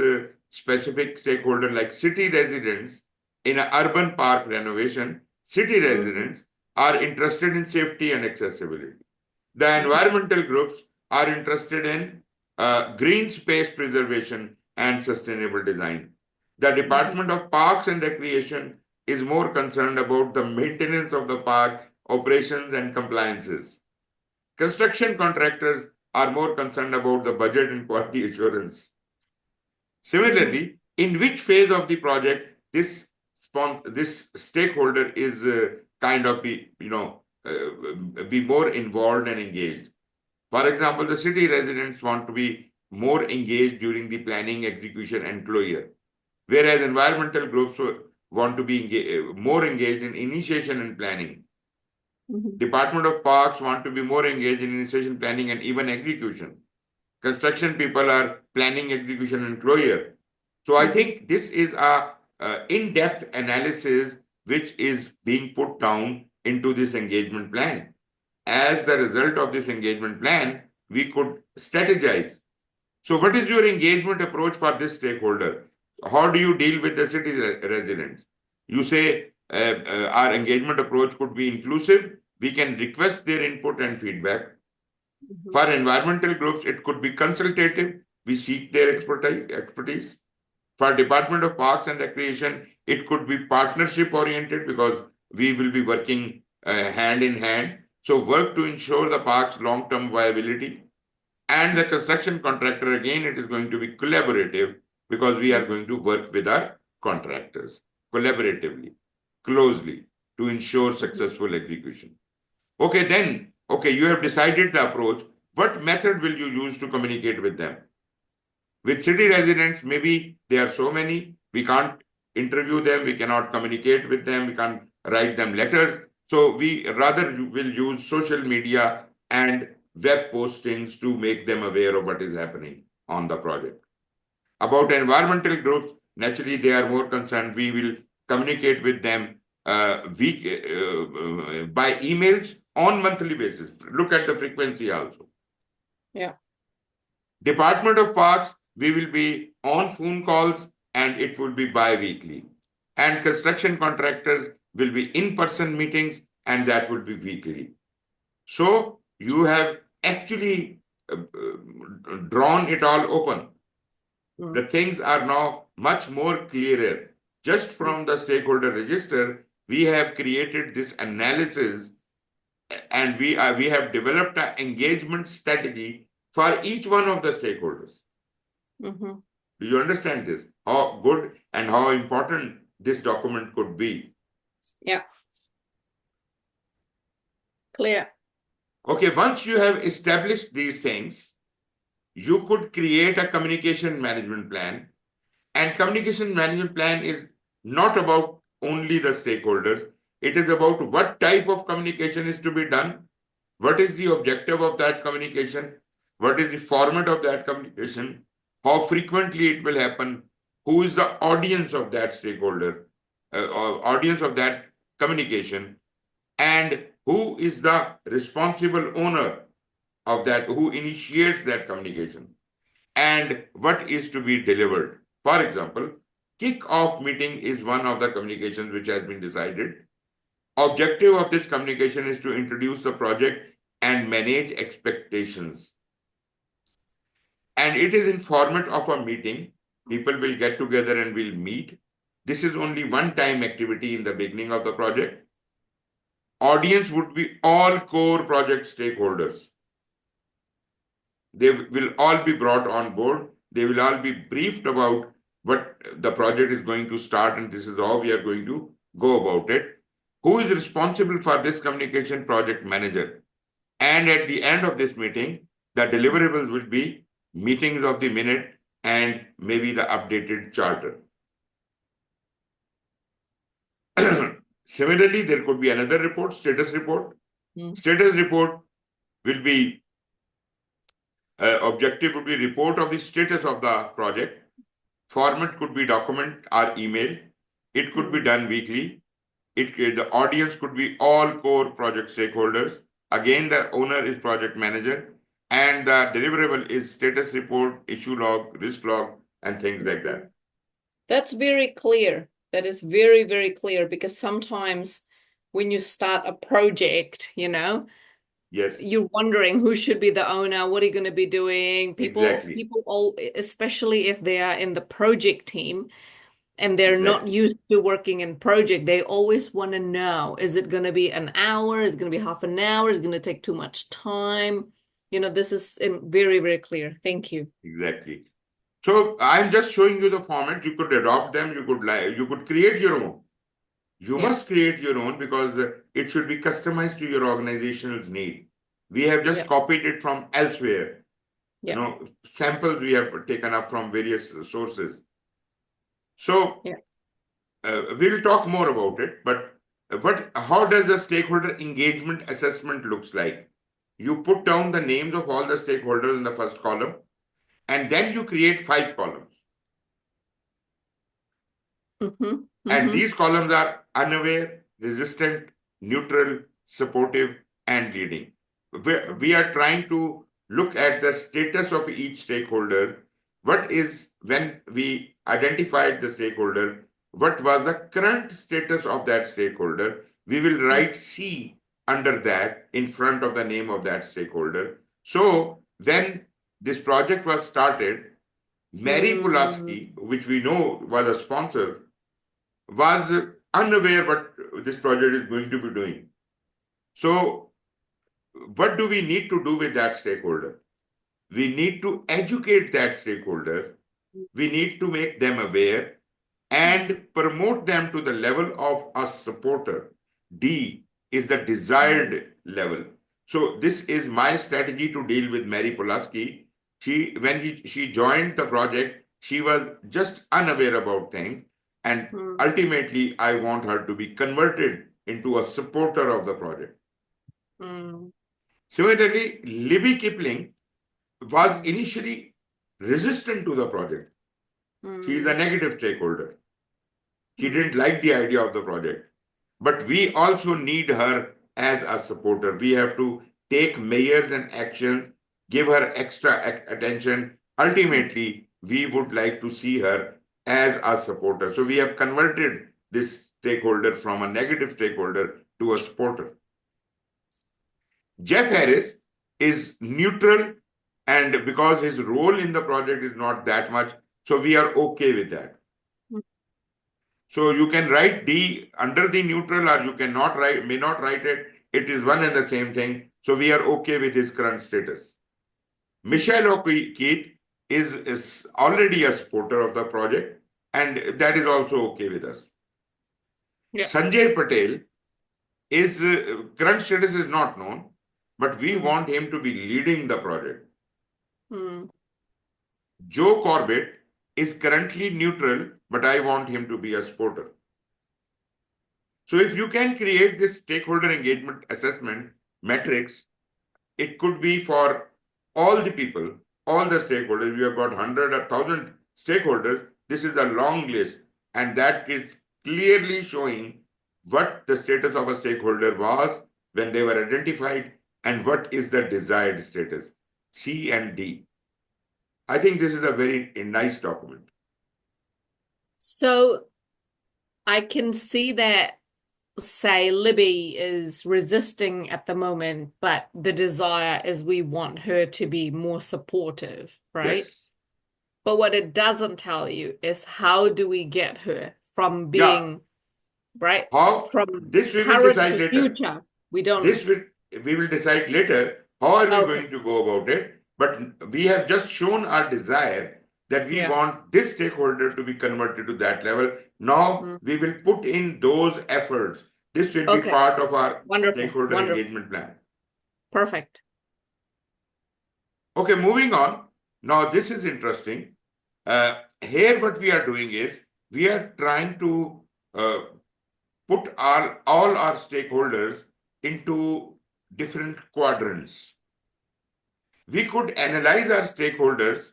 specific stakeholder, like city residents in an urban park renovation. City residents are interested in safety and accessibility. The environmental groups are interested in green space preservation and sustainable design. The Department of Parks and Recreation is more concerned about the maintenance of the park, operations and compliances. Construction contractors are more concerned about the budget and quality assurance. Similarly, in which phase of the project this stakeholder is kind of be more involved and engaged. For example, the city residents want to be more engaged during the planning, execution, and closure, whereas environmental groups want to be more engaged in initiation and planning. Department of Parks want to be more engaged in initiation, planning, and even execution. Construction people are planning, execution, and closure. So I think this is a in-depth analysis which is being put down into this engagement plan. As the result of this engagement plan, we could strategize. So what is your engagement approach for this stakeholder? How do you deal with the city residents? You say our engagement approach could be inclusive. We can request their input and feedback. For environmental groups, it could be consultative. We seek their expertise. For Department of Parks and Recreation, it could be partnership oriented because we will be working hand in hand. So work to ensure the park's long-term viability. And the construction contractor, again, it is going to be collaborative because we are going to work with our contractors collaboratively, closely to ensure successful execution. Okay, you have decided the approach. What method will you use to communicate with them? With city residents, maybe there are so many, we can't interview them, we cannot communicate with them, we can't write them letters. So we rather will use social media and web postings to make them aware of what is happening on the project. About environmental groups, naturally they are more concerned. We will communicate with them by emails on monthly basis. Look at the frequency also. Yeah. Department of Parks, we will be on phone calls and it will be bi-weekly. And construction contractors will be in-person meetings and that will be weekly. So you have actually drawn it all open. The things are now much more clearer. Just from the stakeholder register, we have created this analysis and we have developed an engagement strategy for each one of the stakeholders. Do you understand this? how good and how important this document could be. Yeah. Clear. Okay, once you have established these things, you could create a communication management plan. And communication management plan is not about only the stakeholders. It is about what type of communication is to be done, what is the objective of that communication, what is the format of that communication, how frequently it will happen, who is the audience of that stakeholder, or audience of that communication, and who is the responsible owner of that, who initiates that communication, and what is to be delivered. For example, kick-off meeting is one of the communications which has been decided. Objective of this communication is to introduce the project and manage expectations. And it is in format of a meeting. People will get together and will meet. This is only one-time activity in the beginning of the project. Audience would be all core project stakeholders. They will all be brought on board. They will all be briefed about what the project is going to start, and this is how we are going to go about it. Who is responsible for this communication? Project manager. And at the end of this meeting, the deliverables will be meetings of the minute and maybe the updated charter. Similarly, there could be another report, status report. Status report will be objective would be report of the status of the project. Format could be document or email. It could be done weekly. The audience could be all core project stakeholders. Again, the owner is project manager, and the deliverable is status report, issue log, risk log, and things like that. That's very clear. That is very, very clear, because sometimes when you start a project, Yes, you're wondering who should be the owner, what are you going to be doing? exactly. People all, especially if they are in the project team and they're not Exactly. used to working in project, they always want to know, is it going to be an hour? Is it going to be half an hour? Is it going to take too much time? This is very, very clear. Thank you. Exactly. So I'm just showing you the format. You could adopt them. You could create your own. You Yeah. must create your own because it should be customized to your organization's need. We have just Yeah. copied it from elsewhere. Yeah. Samples we have taken up from various sources. So Yeah. we'll talk more about it. But how does the stakeholder engagement assessment looks like? You put down the names of all the stakeholders in the first column, and then you create 5 columns. And these columns are unaware, resistant, neutral, supportive, and leading. We are trying to look at the status of each stakeholder. What is, when we identified the stakeholder, what was the current status of that stakeholder? We will write C under that in front of the name of that stakeholder. So when this project was started, Mary Pulaski, which we know was a sponsor, was unaware what this project is going to be doing. So what do we need to do with that stakeholder? We need to educate that stakeholder. We need to make them aware and promote them to the level of a supporter. D is the desired level. So this is my strategy to deal with Mary Pulaski. When she joined the project, she was just unaware about things. And ultimately, I want her to be converted into a supporter of the project. Similarly, Libby Kipling was initially resistant to the project. She is a negative stakeholder. She didn't like the idea of the project. But we also need her as a supporter. We have to take measures and actions, give her extra attention. Ultimately, we would like to see her as a supporter. So we have converted this stakeholder from a negative stakeholder to a supporter. Jeff Harris is neutral, and because his role in the project is not that much, so we are okay with that. So you can write D under the neutral, or you cannot write, may not write it. It is one and the same thing. So we are okay with his current status. Michelle O'Keefe is already a supporter of the project. and that is also okay with us. Yeah. Sanjay Patel is current status is not known, but we want him to be leading the project. Mm. Joe Corbett is currently neutral, but I want him to be a supporter. So if you can create this stakeholder engagement assessment metrics, it could be for all the people, all the stakeholders. We have got 100 or 1,000 stakeholders. This is a long list, and that is clearly showing what the status of a stakeholder was when they were identified and what is the desired status, C and D. I think this is a very nice document. So I can see that, say, Libby is resisting at the moment, but the desire is we want her to be more supportive, right? Yes. But what it doesn't tell you is how do we get her from Yeah. being, right, How? from This we will current decide to later. future? We don't know. We will decide later how are we Okay. going to go about it. But we have just shown our desire that we Yeah. want this stakeholder to be converted to that level. Now we will put in those efforts. This will be Okay. part of our Wonderful. stakeholder Wonderful. engagement plan. Perfect. Okay, moving on. Now this is interesting. Here what we are doing is we are trying to put all our stakeholders into different quadrants. We could analyze our stakeholders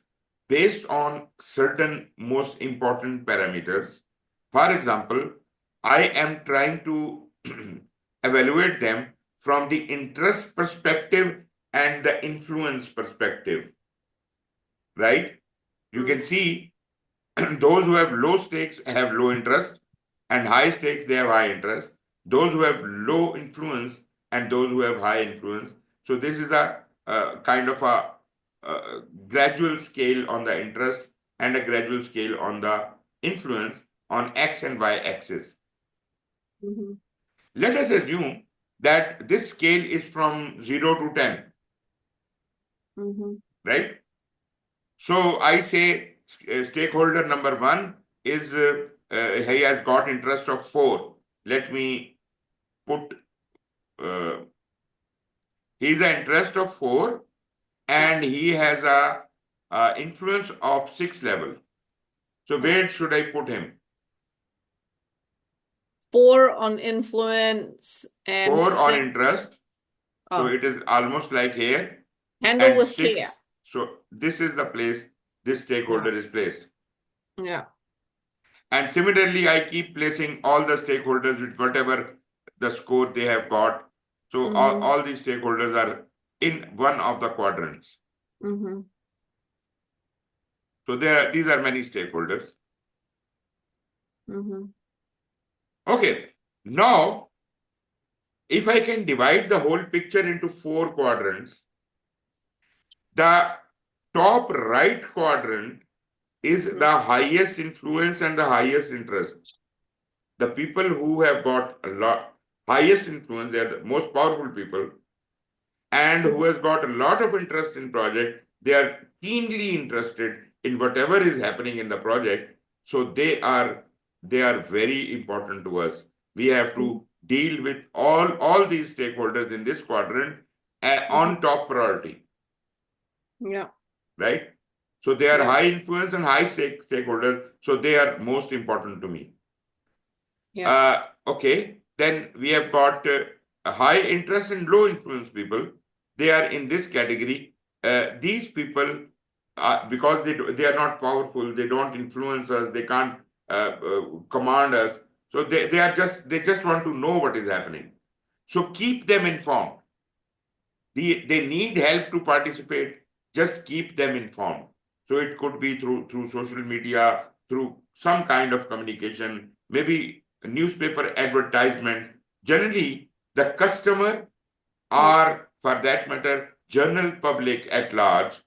based on certain most important parameters. For example, I am trying to evaluate them from the interest perspective and the influence perspective, right? You can see those who have low stakes have low interest, and high stakes they have high interest. Those who have low influence and those who have high influence. So this is a kind of a gradual scale on the interest and a gradual scale on the influence on X and Y axis. Let us assume that this scale is from 0 to 10, right? So I say stakeholder number 1 is he has got interest of 4. Let me put he's an interest of 4 and he has a influence of 6 level. So where should I put him? 4 on influence and 4 on 6. interest. So Oh. it is almost like here. Handle And with 6. care. So this is the place this stakeholder is placed. Yeah. And similarly, I keep placing all the stakeholders with whatever the score they have got. So all these stakeholders are in one of the quadrants. So these are many stakeholders. Okay, now if I can divide the whole picture into 4 quadrants, the top right quadrant is the highest influence and the highest interest. The people who have got a lot highest influence, they are the most powerful people, and who has got a lot of interest in project, they are keenly interested in whatever is happening in the project. So they are very important to us. We have to deal with all these stakeholders in this quadrant on top priority. Yeah. Right? So they are high influence and high stakeholders. So they are most important to me. Yeah. Okay. Then we have got a high interest and low influence people. They are in this category. These people, because they are not powerful, they don't influence us, they can't command us. So they just want to know what is happening. So keep them informed. They need help to participate. Just keep them informed. So it could be through social media, through some kind of communication, maybe a newspaper advertisement. Generally, the customer or, for that matter, general public at large,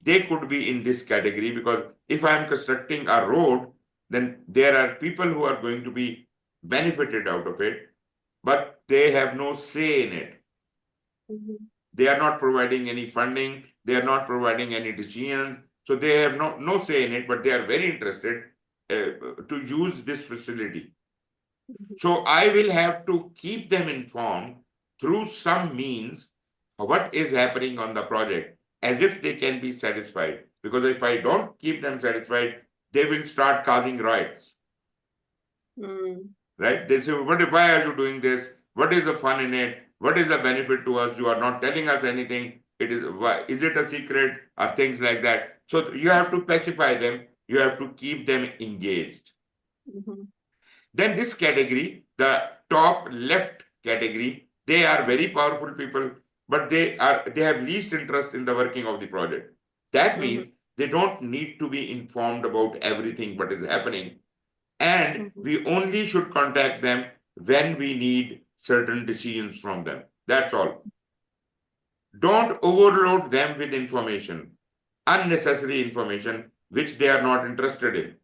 they could be in this category, because if I am constructing a road, then there are people who are going to be benefited out of it, but they have no say in it. They are not providing any funding. They are not providing any decisions. So they have no say in it, but they are very interested. to use this facility. So I will have to keep them informed through some means of what is happening on the project, as if they can be satisfied. Because if I don't keep them satisfied, they will start causing riots. Right? They say, why are you doing this? What is the fun in it? What is the benefit to us? You are not telling us anything. Is it a secret or things like that? So you have to pacify them. You have to keep them engaged. Then this category, the top left category, they are very powerful people, but they have least interest in the working of the project. That means they don't need to be informed about everything what is happening. And we only should contact them when we need certain decisions from them. That's all. Don't overload them with information, unnecessary information, which they are not interested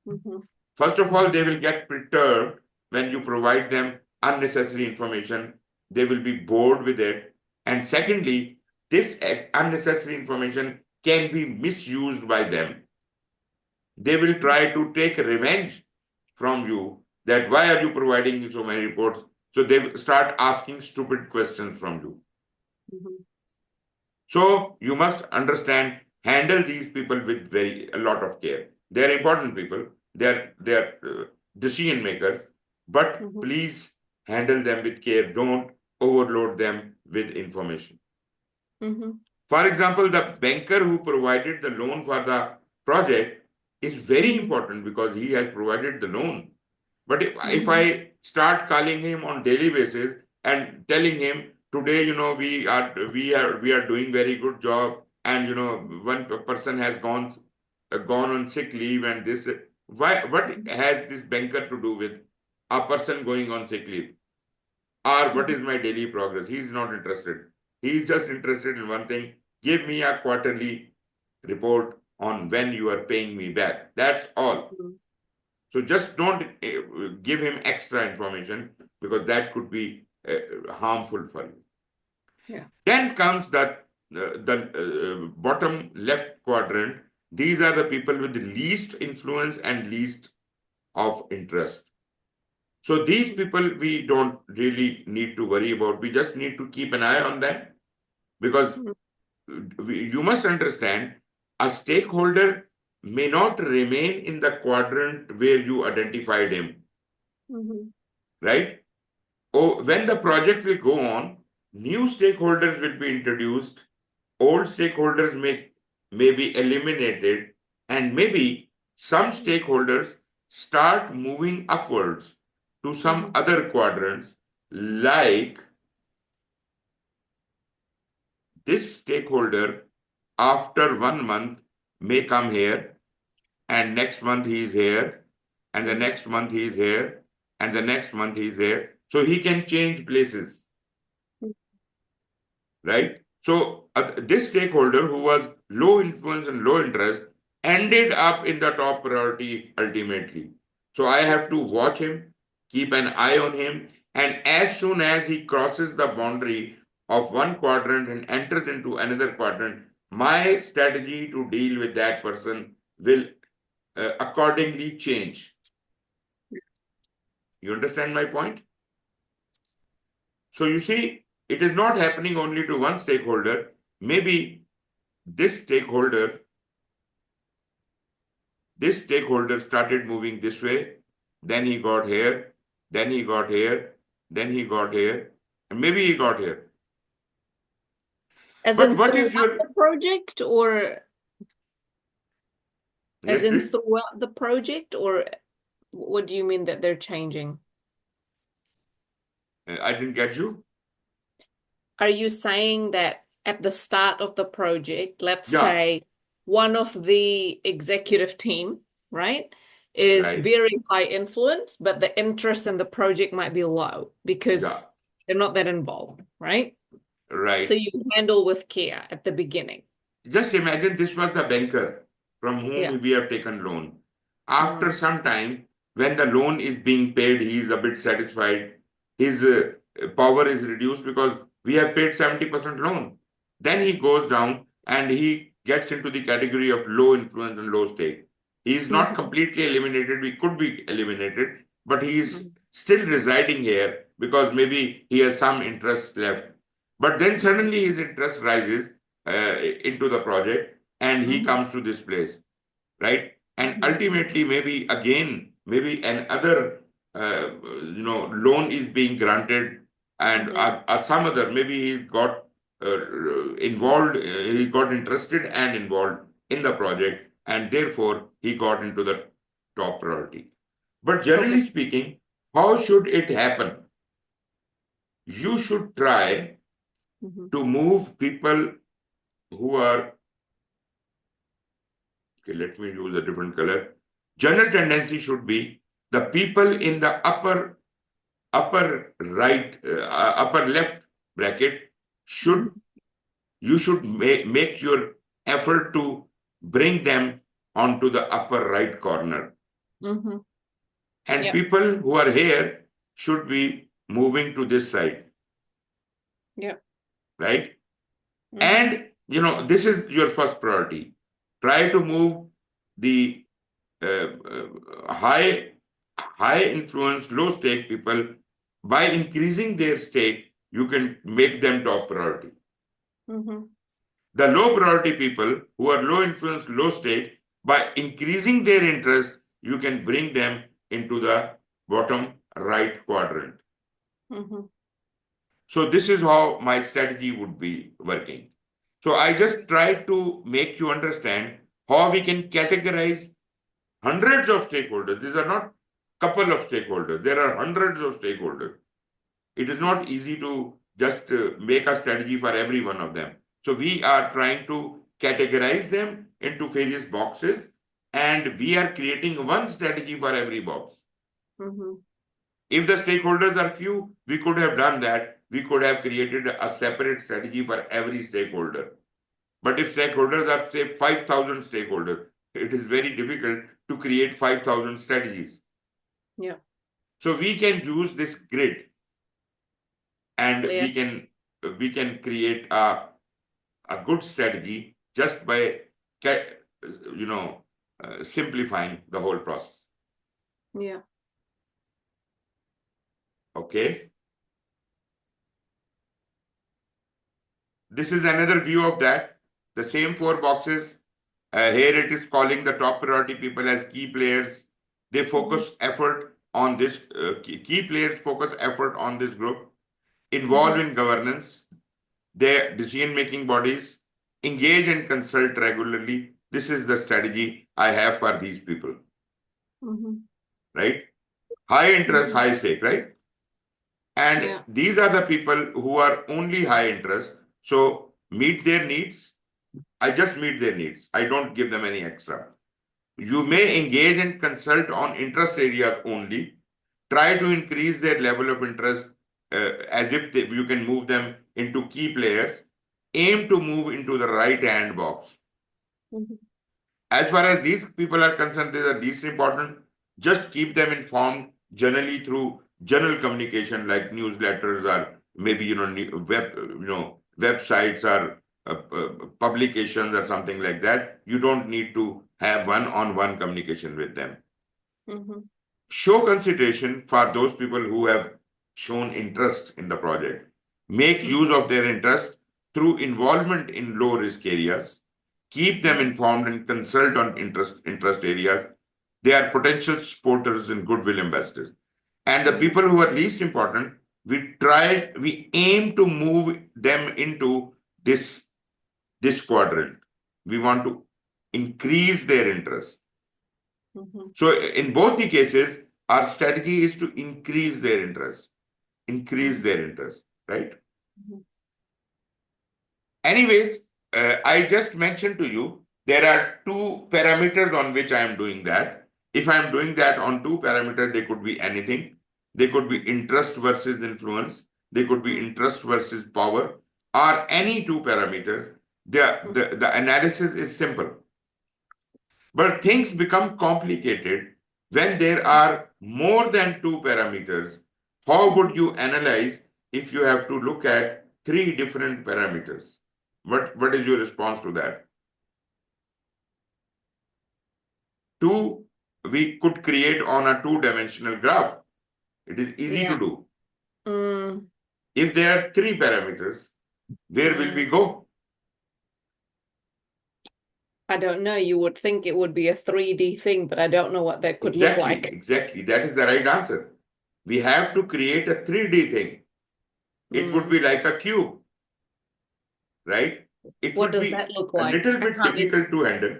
in. First of all, they will get perturbed when you provide them unnecessary information. They will be bored with it. And secondly, this unnecessary information can be misused by them. They will try to take revenge from you that why are you providing so many reports? So they will start asking stupid questions from you. So you must understand, handle these people with a lot of care. They are important people. They are decision makers, but please handle them with care. Don't overload them with information. For example, the banker who provided the loan for the project is very important because he has provided the loan. But if I start calling him on daily basis and telling him today, we are doing very good job, and one person has gone on sick leave, and this, what has this banker to do with a person going on sick leave? Or what is my daily progress? He is not interested. He is just interested in one thing: give me a quarterly report on when you are paying me back. That's all. So just don't give him extra information, because that could be harmful for you. Yeah. Then comes the bottom left quadrant. These are the people with the least influence and least of interest. So these people we don't really need to worry about. We just need to keep an eye on them, because you must understand, a stakeholder may not remain in the quadrant where you identified him. Right? When the project will go on, new stakeholders will be introduced, old stakeholders may be eliminated, and maybe some stakeholders start moving upwards to some other quadrants, like this stakeholder after 1 month may come here, and next month he is here, and the next month he is here, and the next month he is here. So he can change places. Right? So this stakeholder, who was low influence and low interest, ended up in the top priority ultimately. So I have to watch him, keep an eye on him, and as soon as he crosses the boundary of one quadrant and enters into another quadrant, my strategy to deal with that person will accordingly change. You understand my point? So you see, it is not happening only to one stakeholder. Maybe this stakeholder started moving this way, then he got here, then he got here, then he got here, and maybe he got here. As But in what is throughout your... the project, or as Yes, in please? throughout the project, or what do you mean that they're changing? I didn't get you. Are you saying that at the start of the project, let's Yeah. say one of the executive team, right, is Right. very high influence, but the interest in the project might be low because Yeah. they're not that involved, right? Right. So you handle with care at the beginning. Just imagine this was the banker from whom Yeah. we have taken loan. After some time, when the loan is being paid, he is a bit satisfied. His power is reduced because we have paid 70% loan. Then he goes down and he gets into the category of low influence and low stake. He is not completely eliminated. He could be eliminated, but he is still residing here because maybe he has some interest left. But then suddenly his interest rises into the project and he comes to this place, right? And ultimately, maybe again, maybe another loan is being granted, and or some other, maybe he got involved, he got interested and involved in the project, and therefore he got into the top priority. But generally speaking, how should it happen? You should try to move people who are, okay, let me use a different color. General tendency should be the people in the upper right, upper left bracket should, you should make your effort to bring them onto the upper right corner. And people who are here should be moving to this side. Right? And, this is your first priority. Try to move the high influence, low stake people. By increasing their stake, you can make them top priority. The low priority people who are low influence, low stake, by increasing their interest, you can bring them into the bottom right quadrant. So this is how my strategy would be working. So I just try to make you understand how we can categorize hundreds of stakeholders. These are not couple of stakeholders. There are hundreds of stakeholders. It is not easy to just make a strategy for every one of them. So we are trying to categorize them into various boxes, and we are creating one strategy for every box. If the stakeholders are few, we could have done that. We could have created a separate strategy for every stakeholder. But if stakeholders are, say, 5,000 stakeholders, it is very difficult to create 5,000 strategies. So we can use this grid, and we can create a good strategy just by simplifying the whole process. Okay. This is another view of that. The same 4 boxes. Here it is calling the top priority people as key players. They focus effort on this. Key players focus effort on this group. Involve in governance. Their decision-making bodies. Engage and consult regularly. This is the strategy I have for these people. Right? High interest, high stake, right? And these are the people who are only high interest. So meet their needs. I just meet their needs. I don't give them any extra. You may engage and consult on interest areas only. Try to increase their level of interest as if you can move them into key players. Aim to move into the right-hand box. As far as these people are concerned, they are least important. Just keep them informed, generally through general communication like newsletters or maybe websites or publications or something like that. You don't need to have one-on-one communication with them. Show consideration for those people who have shown interest in the project. Make use of their interest through involvement in low-risk areas. Keep them informed and consult on interest areas. They are potential supporters and goodwill ambassadors. And the people who are least important, we aim to move them into this quadrant. We want to increase their interest. So in both the cases, our strategy is to increase their interest. Right? Anyways, I just mentioned to you, there are 2 parameters on which I am doing that. If I am doing that on 2 parameters, they could be anything. They could be interest versus influence. They could be interest versus power, or any 2 parameters. The analysis is simple. But things become complicated when there are more than 2 parameters. How would you analyze if you have to look at 3 different parameters? What is your response to that? two we could create on a two-dimensional graph. It is easy to Yeah. do. Mm, If there are three parameters, where will we go? I don't know. You would think it would be a 3D thing, but I don't know what that could look like. Exactly. That is the right answer. We have to create a 3D thing. It would be like a cube, right? It What would does be that look a like? little I bit can't even. difficult to handle.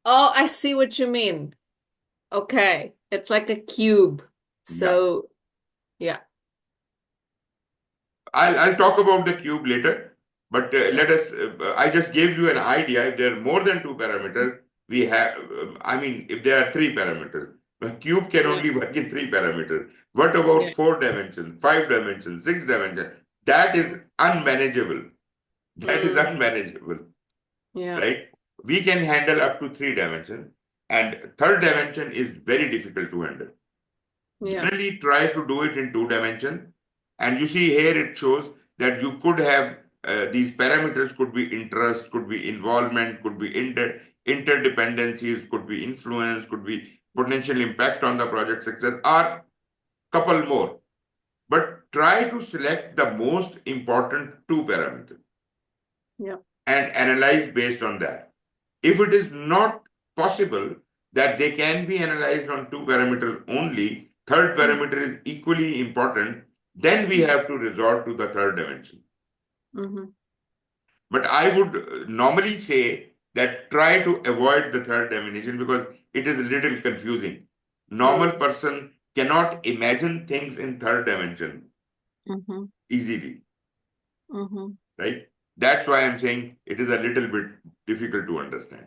Oh, I see what you mean. Okay. It's like a cube. Yeah. So, yeah. I'll talk about the cube later, but Yeah. let us, I just gave you an idea. If there are more than two parameters, we have, if there are three parameters, a cube can Yeah. only work in three parameters. What Yeah. about 4 dimensions, 5 dimensions, 6 dimensions? That is unmanageable. That is unmanageable, Yeah. right? We can handle up to 3 dimensions, and third dimension is very difficult to handle. Yeah. Generally, try to do it in 2 dimensions. And you see here it shows that you could have these parameters could be interest, could be involvement, could be interdependencies, could be influence, could be potential impact on the project success, or couple more. But try to select the most important two parameters Yeah. and analyze based on that. If it is not possible that they can be analyzed on two parameters only, third parameter is equally important, then we have to resort to the third dimension. Mm-hmm. But I would normally say that try to avoid the third dimension because it is a little confusing. Normal person cannot imagine things in third dimension Mm-hmm. easily, Mm-hmm. right? That's why I'm saying it is a little bit difficult to understand.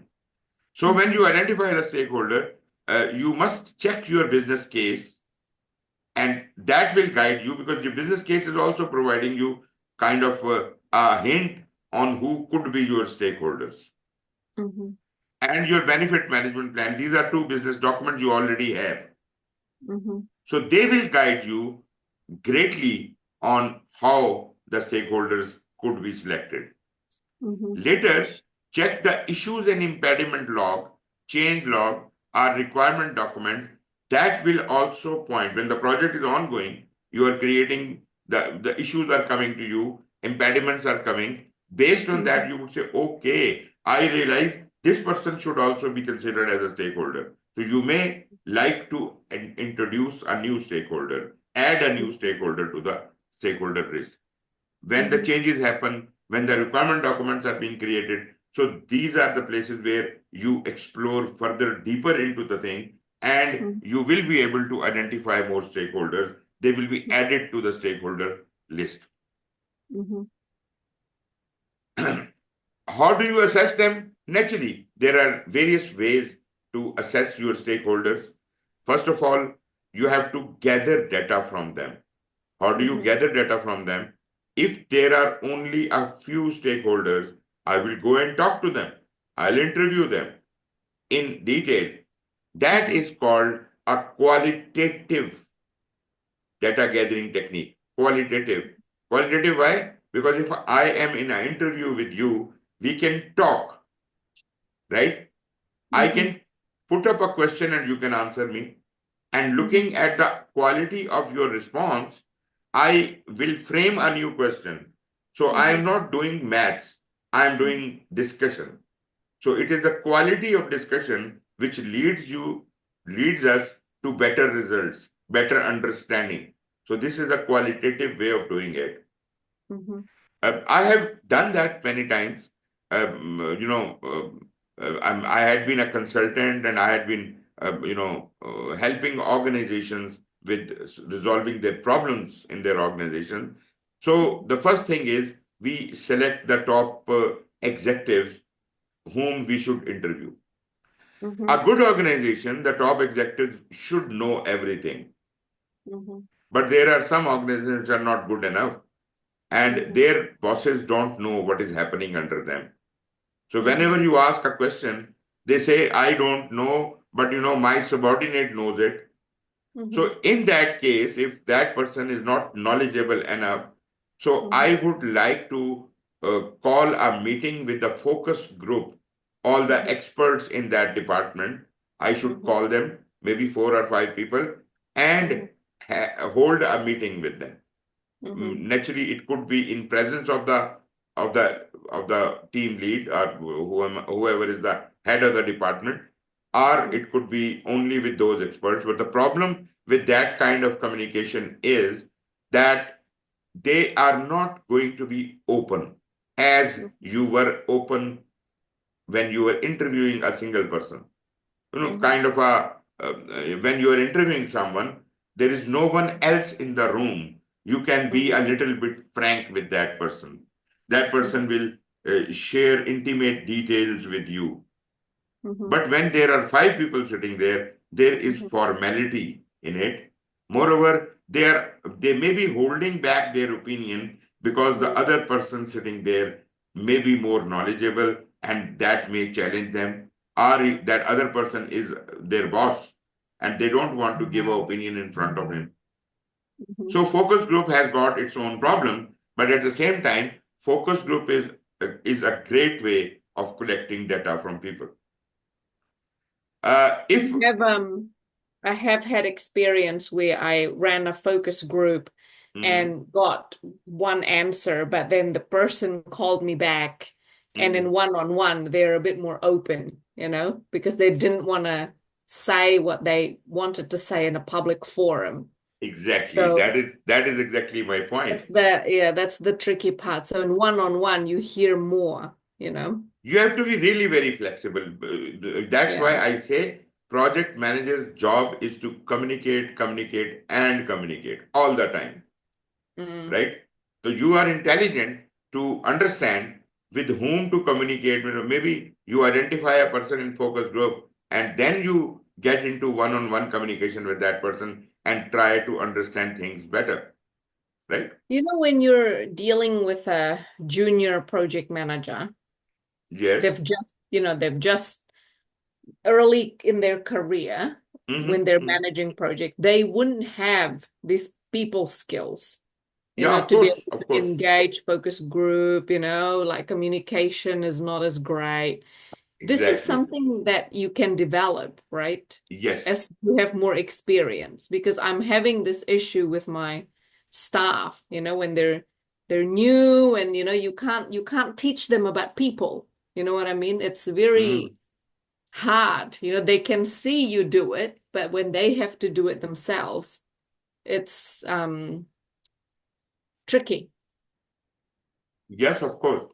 So when you identify the stakeholder, you must check your business case, and that will guide you because your business case is also providing you kind of a hint on who could be your stakeholders. Mm-hmm. And your benefit management plan, these are two business documents you already have. Mm-hmm. So they will guide you greatly on how the stakeholders could be selected. Mm-hmm. Later, check the issues and impediment log, change log, or requirement documents. That will also point when the project is ongoing, you are creating the issues are coming to you, impediments are coming. Based on that, you would say, okay, I realize this person should also be considered as a stakeholder. So you may like to introduce a new stakeholder, add a new stakeholder to the stakeholder list. When the changes happen, when the requirement documents are being created. So these are the places where you explore further deeper into the thing, and you will be able to identify more stakeholders. They will be added to the stakeholder list. Mm-hmm. How do you assess them? Naturally, there are various ways to assess your stakeholders. First of all, you have to gather data from them. How do you gather data from them? If there are only a few stakeholders, I will go and talk to them. I'll interview them in detail. That is called a qualitative data gathering technique. Qualitative. Qualitative, why? Because if I am in an interview with you, we can talk, right? I can put up a question and you can answer me. And looking at the quality of your response, I will frame a new question. So I am not doing maths, I am doing discussion. So it is the quality of discussion which leads us to better results, better understanding. So this is a qualitative way of doing it. I have done that many times. I had been a consultant and I had been, helping organizations with resolving their problems in their organization. So the first thing is we select the top executives whom we should interview. A good organization, the top executives should know everything. But there are some organizations that are not good enough and their bosses don't know what is happening under them. So whenever you ask a question, they say, I don't know, but my subordinate knows it. So in that case, if that person is not knowledgeable enough, so I would like to call a meeting with the focus group, all the experts in that department, I should call them, maybe 4 or 5 people, and hold a meeting with them. Naturally, it could be in presence of the team lead or whoever is the head of the department, or it could be only with those experts. But the problem with that kind of communication is that they are not going to be open as you were open when you were interviewing a single person. Kind of when you are interviewing someone, there is no one else in the room. You can be a little bit frank with that person. That person will share intimate details with you. But when there are 5 people sitting there is formality in it. Moreover, they may be holding back their opinion because the other person sitting there may be more knowledgeable and that may challenge them, or that other person is their boss and they don't want to give an opinion in front of him. So focus group has got its own problem, but at the same time, focus group is a great way of collecting data from people. If I have had experience where I ran a focus group and got one answer, but then the person called me back, and in one-on-one, they're a bit more open, because they didn't want to say what they wanted to say in a public forum. Exactly. So that is exactly my point. that's the tricky part. So in one-on-one, you hear more, You have to be really very flexible. That's why I say project manager's job is to communicate, communicate, and communicate all the time. Right? So you are intelligent to understand with whom to communicate. Maybe you identify a person in focus group and then you get into one-on-one communication with that person and try to understand things better. Right? When you're dealing with a junior project manager, Yes. they've just early in their career, when they're managing project, they wouldn't have these people skills, of to be course, able to engage focus group, like communication is not as great. This is Exactly. something that you can develop, right? Yes. As you have more experience, because I'm having this issue with my staff, when they're new and you can't teach them about people. You know what I mean? It's very hard. They can see you do it, but when they have to do it themselves, it's tricky. Yes, of course.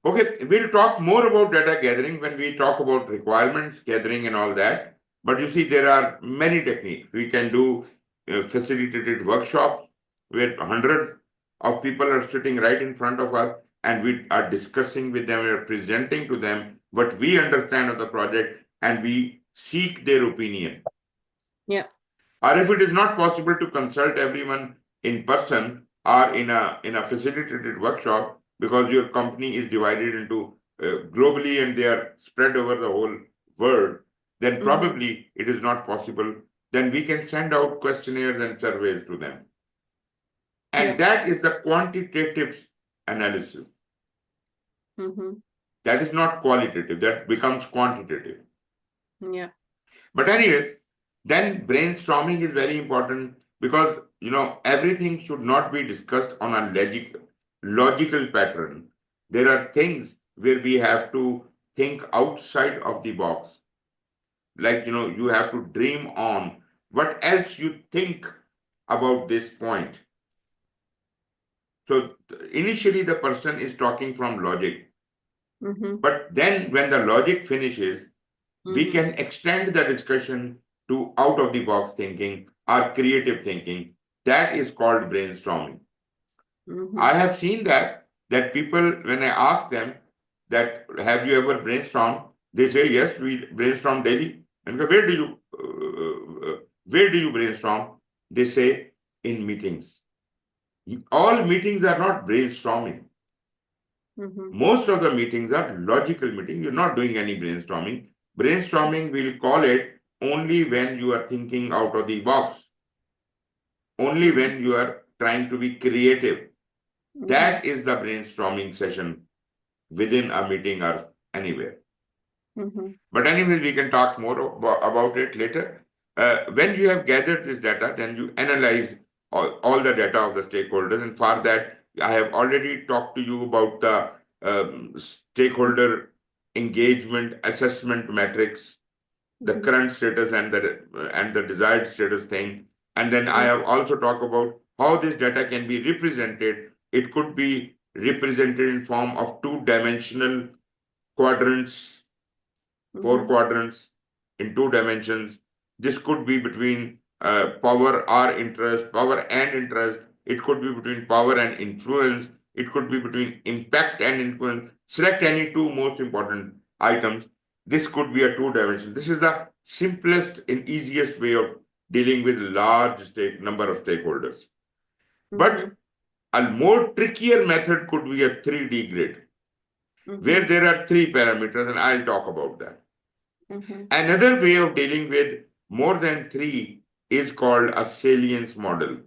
Okay, we'll talk more about data gathering when we talk about requirements gathering and all that. But you see, there are many techniques. We can do facilitated workshops where hundreds of people are sitting right in front of us and we are discussing with them, we are presenting to them what we understand of the project and we seek their opinion. Yeah. Or if it is not possible to consult everyone in person or in a facilitated workshop because your company is divided into globally and they are spread over the whole world, then probably it is not possible. Then we can send out questionnaires and surveys to them. And that is the quantitative analysis. That is not qualitative, that becomes quantitative. Yeah. But anyways, then brainstorming is very important because everything should not be discussed on a logical pattern. There are things where we have to think outside of the box. Like you have to dream on what else you think about this point. So initially the person is talking from logic. But then when the logic finishes, we can extend the discussion to out of the box thinking or creative thinking. That is called brainstorming. I have seen that people, when I ask them that have you ever brainstormed, they say yes, we brainstorm daily. And where do you brainstorm? They say in meetings. All meetings are not brainstorming. Most of the meetings are logical meetings. You're not doing any brainstorming. Brainstorming, we'll call it only when you are thinking out of the box. Only when you are trying to be creative. That is the brainstorming session within a meeting or anywhere. Mm-hmm. But anyways, we can talk more about it later. When you have gathered this data, then you analyze all the data of the stakeholders. And for that, I have already talked to you about the stakeholder engagement assessment metrics, the Mm-hmm. current status and the desired status thing. And then I have also talked about how this data can be represented. It could be represented in form of two-dimensional quadrants, four Mm-hmm. quadrants in two dimensions. This could be between power and interest. It could be between power and influence. It could be between impact and influence. Select any two most important items. This could be a two dimension. This is the simplest and easiest way of dealing with large number of stakeholders. Mm-hmm. But a more trickier method could be a 3D grid, where Mm-hmm. there are three parameters, and I'll talk about that. Mm-hmm. Another way of dealing with more than three is called a salience model.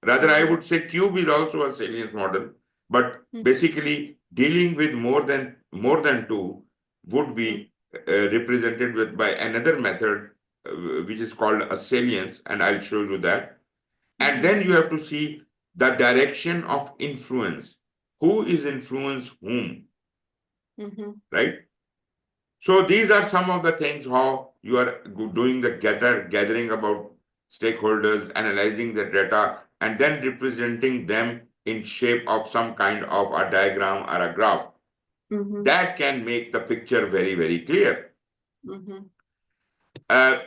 Rather, I Mm-hmm. would say cube is also a salience model, but basically dealing with more than two would be represented with by another method, which is called a salience, and I'll show you that. And Mm-hmm. then you have to see the direction of influence. Who is influence whom, Mm-hmm. right? So these are some of the things how you are doing the gathering about stakeholders, analyzing the data, and then representing them in shape of some kind of a diagram or a graph. Mm-hmm. That can make the picture very, very clear. Mm-hmm. Uh,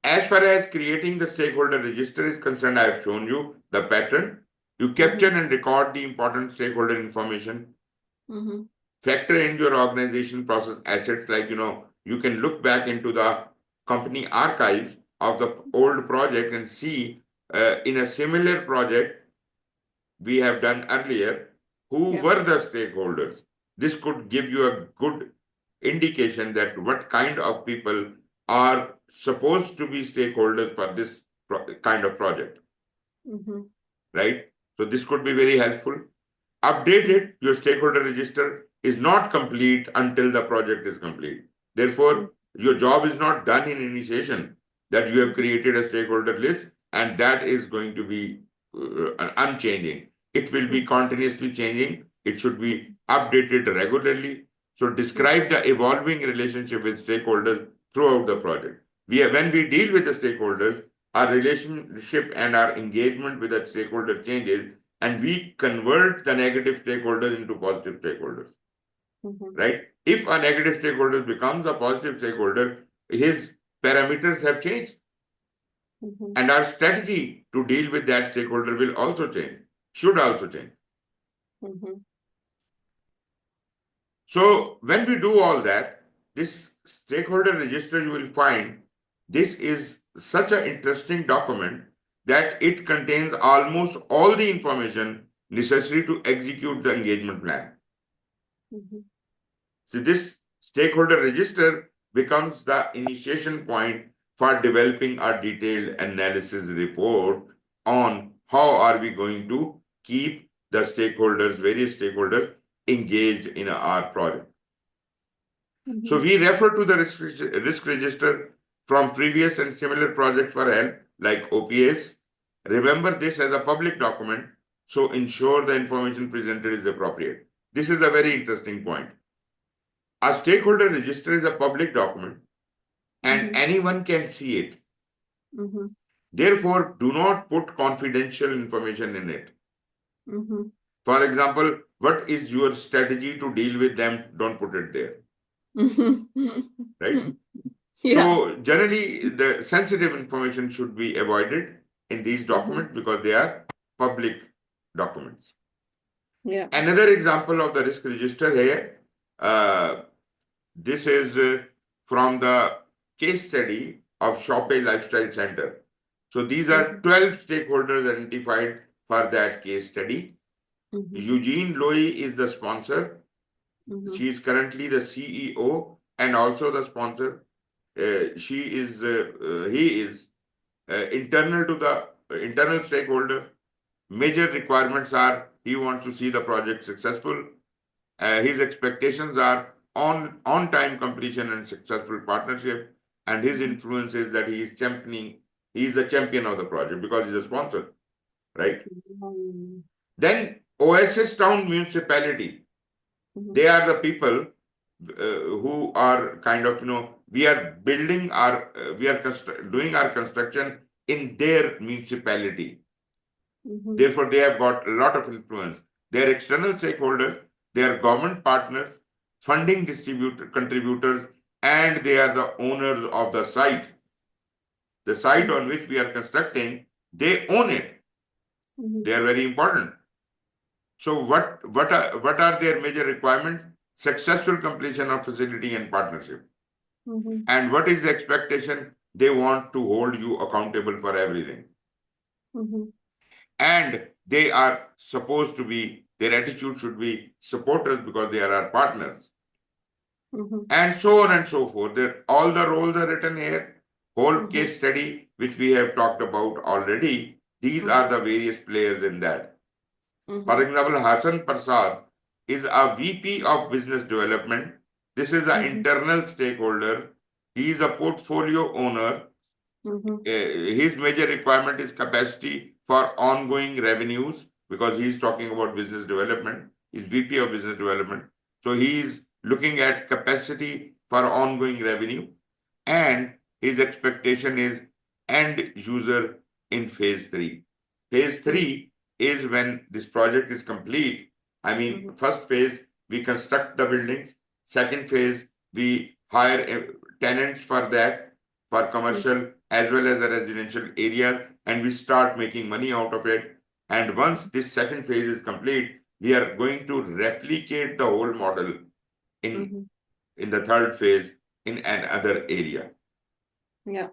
as far as creating the stakeholder register is concerned, I have shown you the pattern. You capture Mm-hmm. and record the important stakeholder information. Mm-hmm. Factor in your organization process assets, like you can look back into the company archives of the old project and see in a similar project we have done earlier who Yeah. were the stakeholders. This could give you a good indication that what kind of people are supposed to be stakeholders for this kind of project, Mm-hmm. right? So this could be very helpful. Update it. Your stakeholder register is not complete until the project is complete. Mm-hmm. Therefore, your job is not done in initiation, that you have created a stakeholder list and that is going to be unchanging. It will be continuously changing. It should be updated regularly. So describe the evolving relationship with stakeholders throughout the project. When we deal with the stakeholders, our relationship and our engagement with that stakeholder changes, and we convert the negative stakeholders into positive stakeholders, Mm-hmm. right? If a negative stakeholder becomes a positive stakeholder, his parameters have changed, Mm-hmm. and our strategy to deal with that stakeholder will also change, should also change. Mm-hmm. So when we do all that, this stakeholder register, you will find this is such an interesting document that it contains almost all the information necessary to execute the engagement plan. Mm-hmm. So this stakeholder register becomes the initiation point for developing a detailed analysis report on how are we going to keep the stakeholders, various stakeholders engaged in our project. Mm-hmm. So we refer to the risk register from previous and similar projects for help, like OPS. Remember this as a public document, so ensure the information presented is appropriate. This is a very interesting point. A stakeholder register is a public document and Mm-hmm. anyone can see it. Mm-hmm. Therefore, do not put confidential information in it. Mm-hmm. For example, what is your strategy to deal with them? Don't put it there, right? Yeah. So generally, the sensitive information should be avoided in these Mm-hmm. documents because they are public documents. Yeah. Another example of the risk register here, uh, this is from the case study of Shoppe Lifestyle Center. So these are Mm-hmm. 12 stakeholders identified for that case study. Mm-hmm. Eugene Loy is the sponsor. Mm-hmm. She is currently the CEO and also the sponsor. He is internal to the internal stakeholder. Major requirements are he wants to see the project successful. His expectations are on-time completion and successful partnership, and his influence is that he is the champion of the project because he's a sponsor, right? Then OSS Town Municipality, they are the people who are kind of, we are building doing our construction in their municipality. Therefore, they have got a lot of influence. They are external stakeholders, they are government partners, funding contributors, and they are the owners of the site. The site on which we are constructing, they own it. They are very important. So what are their major requirements? Successful completion of facility and partnership. And what is the expectation? They want to hold you accountable for everything. And they are supposed to be, their attitude should be supporters because they are our partners. And so on and so forth. All the roles are written here. Whole case study, which we have talked about already, these are the various players in that. For example, Hassan Prasad is a VP of Business Development. This is an internal stakeholder. He is a portfolio owner. His major requirement is capacity for ongoing revenues because he's talking about business development. He's VP of Business Development. So he's looking at capacity for ongoing revenue, and his expectation is end user in phase 3. Phase 3 is when this project is complete. I mean, first phase, we construct the buildings. Second phase, we hire tenants for that, for commercial as well as a residential area, and we start making money out of it. And once this second phase is complete, we are going to replicate the whole model in the third phase in another area. Yeah.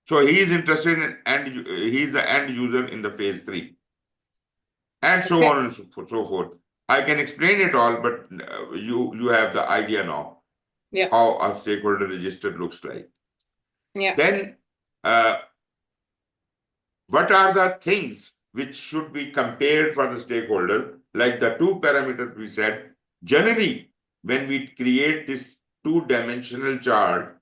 So he is interested in, and he is the end user in the phase 3. And so on and so forth. I can explain it all, but you have the idea now how a stakeholder register looks like. Then, what are the things which should be compared for the stakeholder? Like the 2 parameters we said. Generally, when we create this 2-dimensional chart,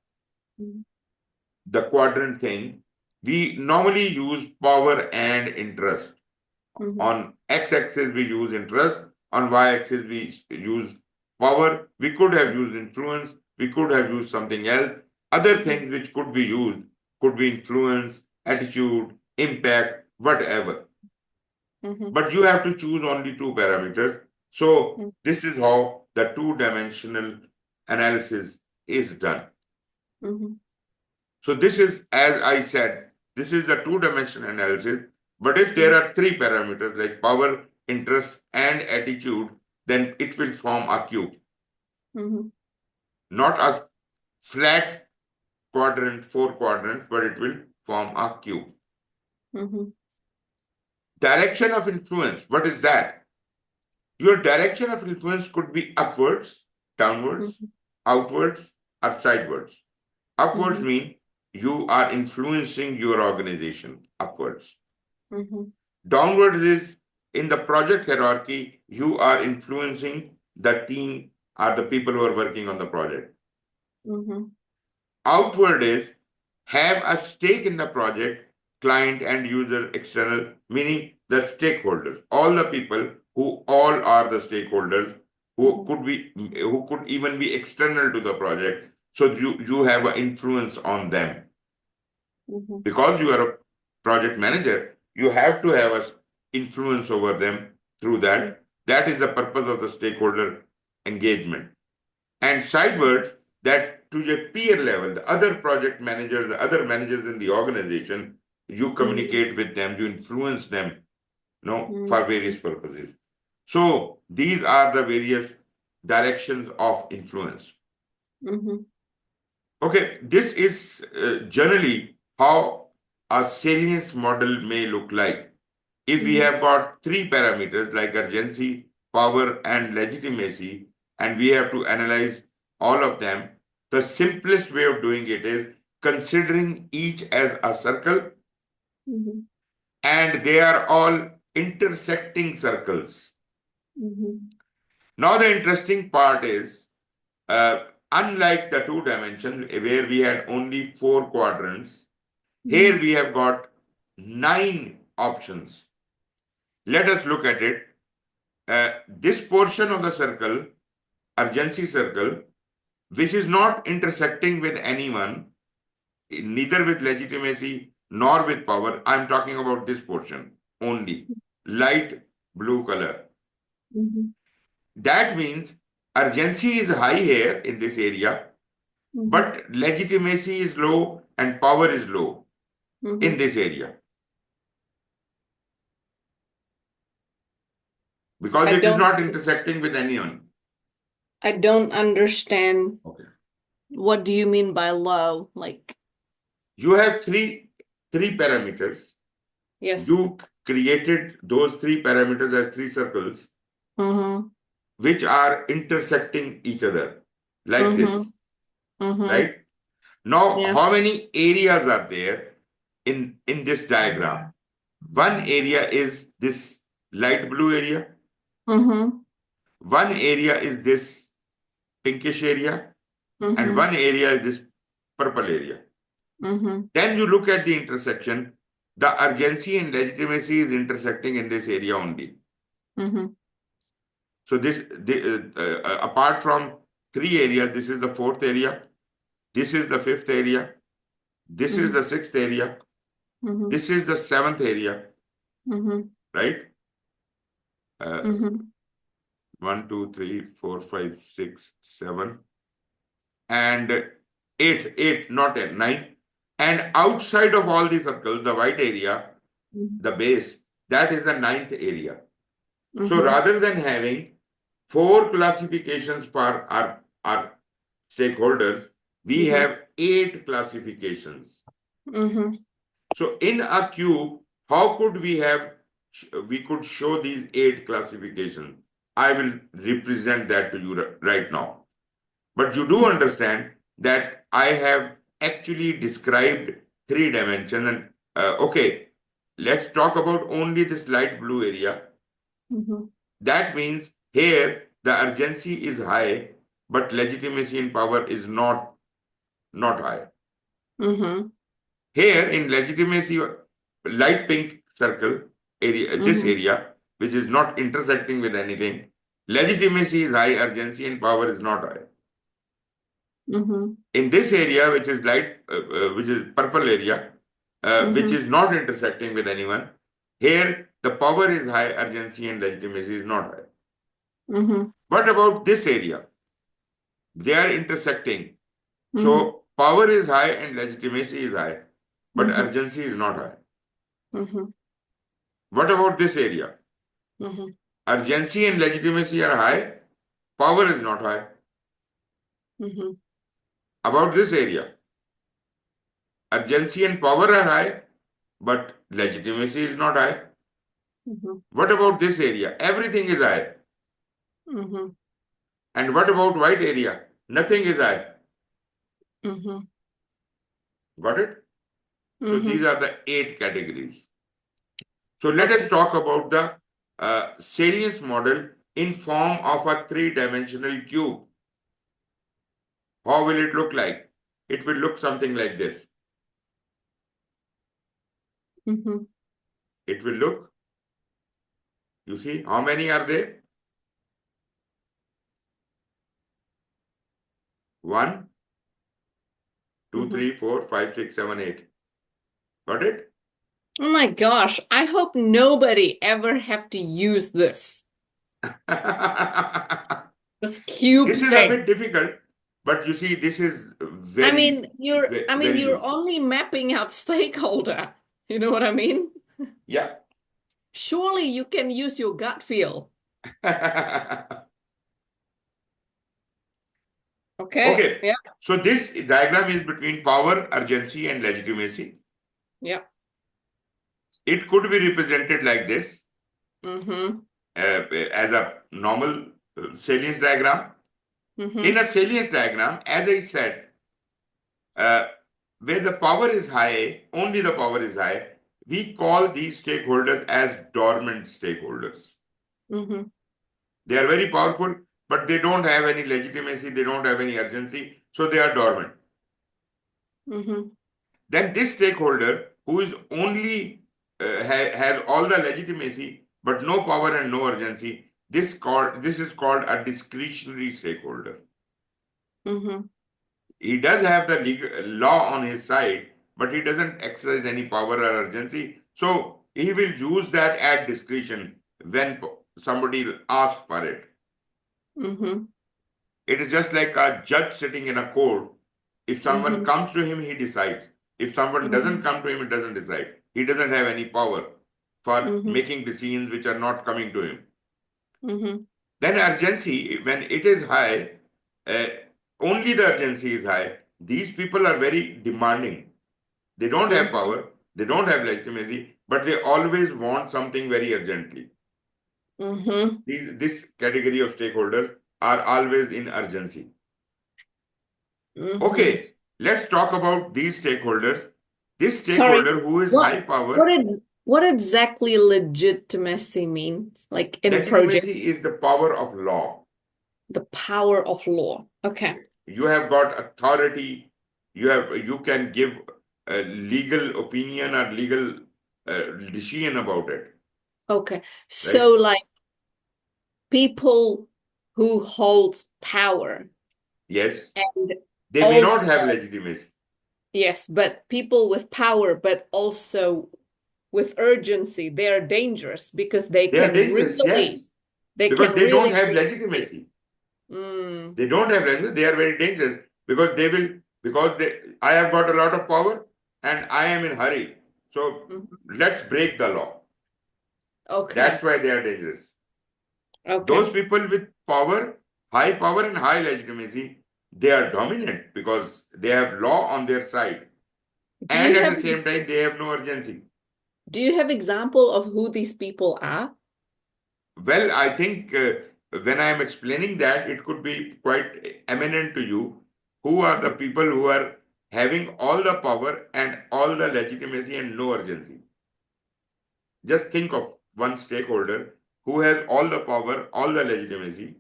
the quadrant thing, we normally use power and interest. On x-axis, we use interest. On y-axis, we use power. We could have used influence. We could have used something else. Other things which could be used could be influence, attitude, impact, whatever. But you have to choose only 2 parameters. So this is how the 2-dimensional analysis is done. So this is, as I said, this is the 2-dimensional analysis. But if there are 3 parameters like power, interest, and attitude, then it will form a cube. Not a flat quadrant, 4 quadrants, but it will form a cube. Direction of influence, what is that? Your direction of influence could be upwards, downwards, outwards, or sidewards. Upwards mean you are influencing your organization upwards. Downwards is in the project hierarchy, you are influencing the team or the people who are working on the project. Outward is have a stake in the project, client and user external, meaning the stakeholders, all the people who all are the stakeholders who could even be external to the project. So you have an influence on them. Because you are a project manager, you have to have an influence over them through that. That is the purpose of the stakeholder engagement. And sidewards, that to your peer level, the other project managers, the other managers in the organization, you communicate with them, you influence them, for various purposes. So these are the various directions of influence. Okay, this is generally how a salience model may look like. If we have got 3 parameters like urgency, power, and legitimacy, and we have to analyze all of them, the simplest way of doing it is considering each as a circle, and they are all intersecting circles. Now, the interesting part is Unlike the two dimension where we had only 4 quadrants, here we have got 9 options. Let us look at it. This portion of the circle, urgency circle, which is not intersecting with anyone, neither with legitimacy nor with power. I'm talking about this portion only, light blue color. That means urgency is high here in this area, but legitimacy is low and power is low in this area. Because it is not intersecting with anyone. I don't understand. Okay. What do you mean by low? Like, you have three parameters. yes. You created those 3 parameters as 3 circles, which are intersecting each other like this, right? Now, how many areas are there in this diagram? One area is this light blue area. One area is this pinkish area, and one area is this purple area. Then you look at the intersection. The urgency and legitimacy is intersecting in this area only. So this, apart from 3 areas, this is the 4th area. This is the 5th area. This is the 6th area. This is the 7th area. Right? 1, 2, 3, 4, 5, 6, 7, and 8, not 10, 9. And outside of all these circles, the white area, the base, that is the 9th area. So rather than having 4 classifications for our stakeholders, we have 8 classifications. So in a cube, how could we could show these 8 classifications? I will represent that to you right now. But you do understand that I have actually described 3 dimensions. And okay, let's talk about only this light blue area. That means here the urgency is high, but legitimacy and power is not high. Here in legitimacy, light pink circle area, this area, which is not intersecting with anything, legitimacy is high, urgency and power is not high. In this area, which is light, which is purple area, which is not intersecting with anyone, here the power is high, urgency and legitimacy is not high. What about this area? They are intersecting. So power is high and legitimacy is high, but urgency is not high. What about this area? Urgency and legitimacy are high, power is not high. About this area, urgency and power are high, but legitimacy is not high. What about this area? Everything is high. And what about white area? Nothing is high. Got it? So these are the 8 categories. So let us talk about the salience model in form of a 3-dimensional cube. How will it look like? It will look something like this. It will look, you see, how many are there? 1, 2, 3, 4, 5, 6, 7, 8. Got it? Oh my gosh, I hope nobody ever have to use this. This cube This is thing. a bit difficult, but you see, this is very, you're useful. only mapping out stakeholder. You know what I mean? Yeah. Surely you can use your gut feel. Okay. Yeah. So this diagram is between power, urgency, and legitimacy. Yeah. It could be represented like this, as a normal salience diagram. In a salience diagram, as I said, where the power is high, only the power is high, we call these stakeholders as dormant stakeholders. They are very powerful, but they don't have any legitimacy, they don't have any urgency, so they are dormant. Then this stakeholder who is only has all the legitimacy but no power and no urgency, this is called a discretionary stakeholder. He does have the legal law on his side, but he doesn't exercise any power or urgency. So he will use that at discretion when somebody asks for it. It is just like a judge sitting in a court. If someone comes to him, he decides. If someone doesn't come to him, he doesn't decide. He doesn't have any power for making decisions which are not coming to him. Then urgency, when it is high, only the urgency is high. These people are very demanding. They don't have power, they don't have legitimacy, but they always want something very urgently. This category of stakeholders are always in urgency. Okay, let's talk about these stakeholders. This stakeholder who is high power. What exactly legitimacy means? Like in project? Legitimacy is the power of law. The power of law. Okay. You have got authority. You can give a legal opinion or legal decision about it. Okay. So like people who hold power. Yes. And they may not have legitimacy. Yes, but people with power, but also with urgency, they are dangerous because they are dangerous, really, yes. Because they don't have legitimacy. They don't have legitimacy. They are very dangerous because I have got a lot of power and I am in hurry. So let's break the law. Okay. That's why they are dangerous. Okay. Those people with power, high power and high legitimacy, they are dominant because they have law on their side. And at the same time, they have no urgency. Do you have example of who these people are? Well, I think when I am explaining that, it could be quite eminent to you. Who are the people who are having all the power and all the legitimacy and no urgency? Just think of one stakeholder who has all the power, all the legitimacy,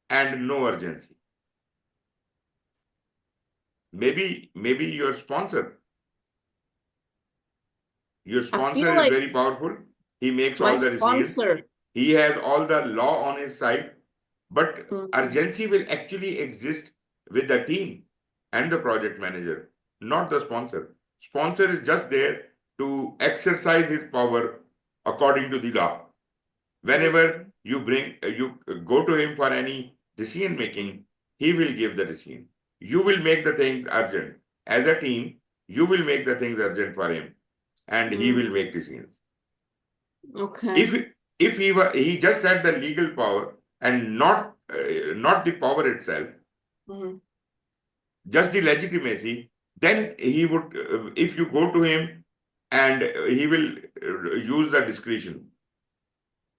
and no urgency. Maybe your sponsor. Your sponsor is very powerful. He makes all the decisions. He has all the law on his side. But urgency will actually exist with the team and the project manager, not the sponsor. Sponsor is just there to exercise his power according to the law. Whenever you go to him for any decision making, he will give the decision. You will make the things urgent. As a team, you will make the things urgent for him, and he will make decisions. Okay. If he just had the legal power and not the power itself, just the legitimacy, then he would, if you go to him, and he will use the discretion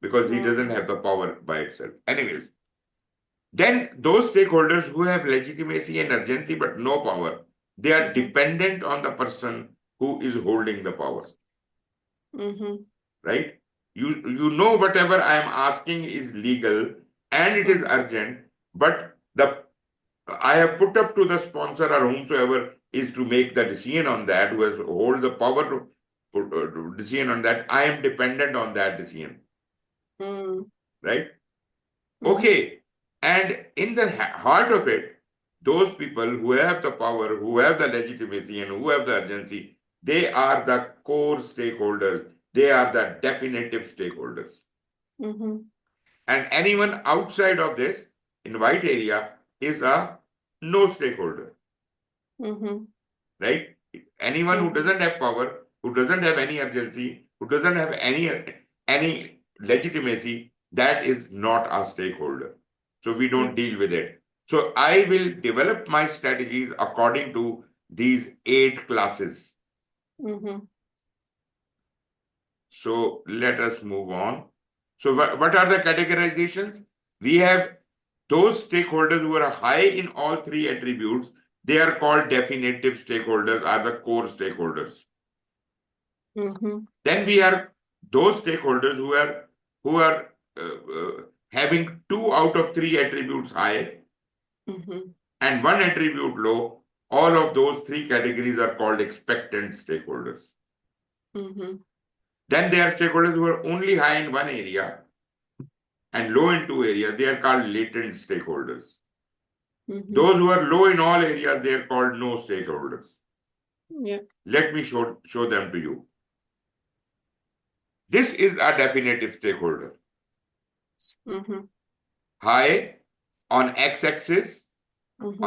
because he doesn't have the power by itself. Anyways, then those stakeholders who have legitimacy and urgency but no power, they are dependent on the person who is holding the power. Right? You know whatever I am asking is legal and it is urgent, but I have put up to the sponsor or whomsoever is to make the decision on that, who has hold the power to put decision on that. I am dependent on that decision. Right? Okay. And in the heart of it, those people who have the power, who have the legitimacy, and who have the urgency, they are the core stakeholders. They are the definitive stakeholders. And anyone outside of this in white area is a no stakeholder. Right? Anyone who doesn't have power, who doesn't have any urgency, who doesn't have any legitimacy, that is not a stakeholder. So we don't deal with it. So I will develop my strategies according to these 8 classes. So let us move on. So what are the categorizations? We have those stakeholders who are high in all 3 attributes. They are called definitive stakeholders, are the core stakeholders. Then we are those stakeholders who are having 2 out of 3 attributes high Mm-hmm. and 1 attribute low, all of those 3 categories are called expectant stakeholders. Mm-hmm. Then there are stakeholders who are only high in one area and low in 2 areas. They are called latent stakeholders. Mm-hmm. Those who are low in all areas, they are called no stakeholders. Yeah. Let me show them to you. This is a definitive stakeholder. Mm-hmm. High on x-axis, Mm-hmm.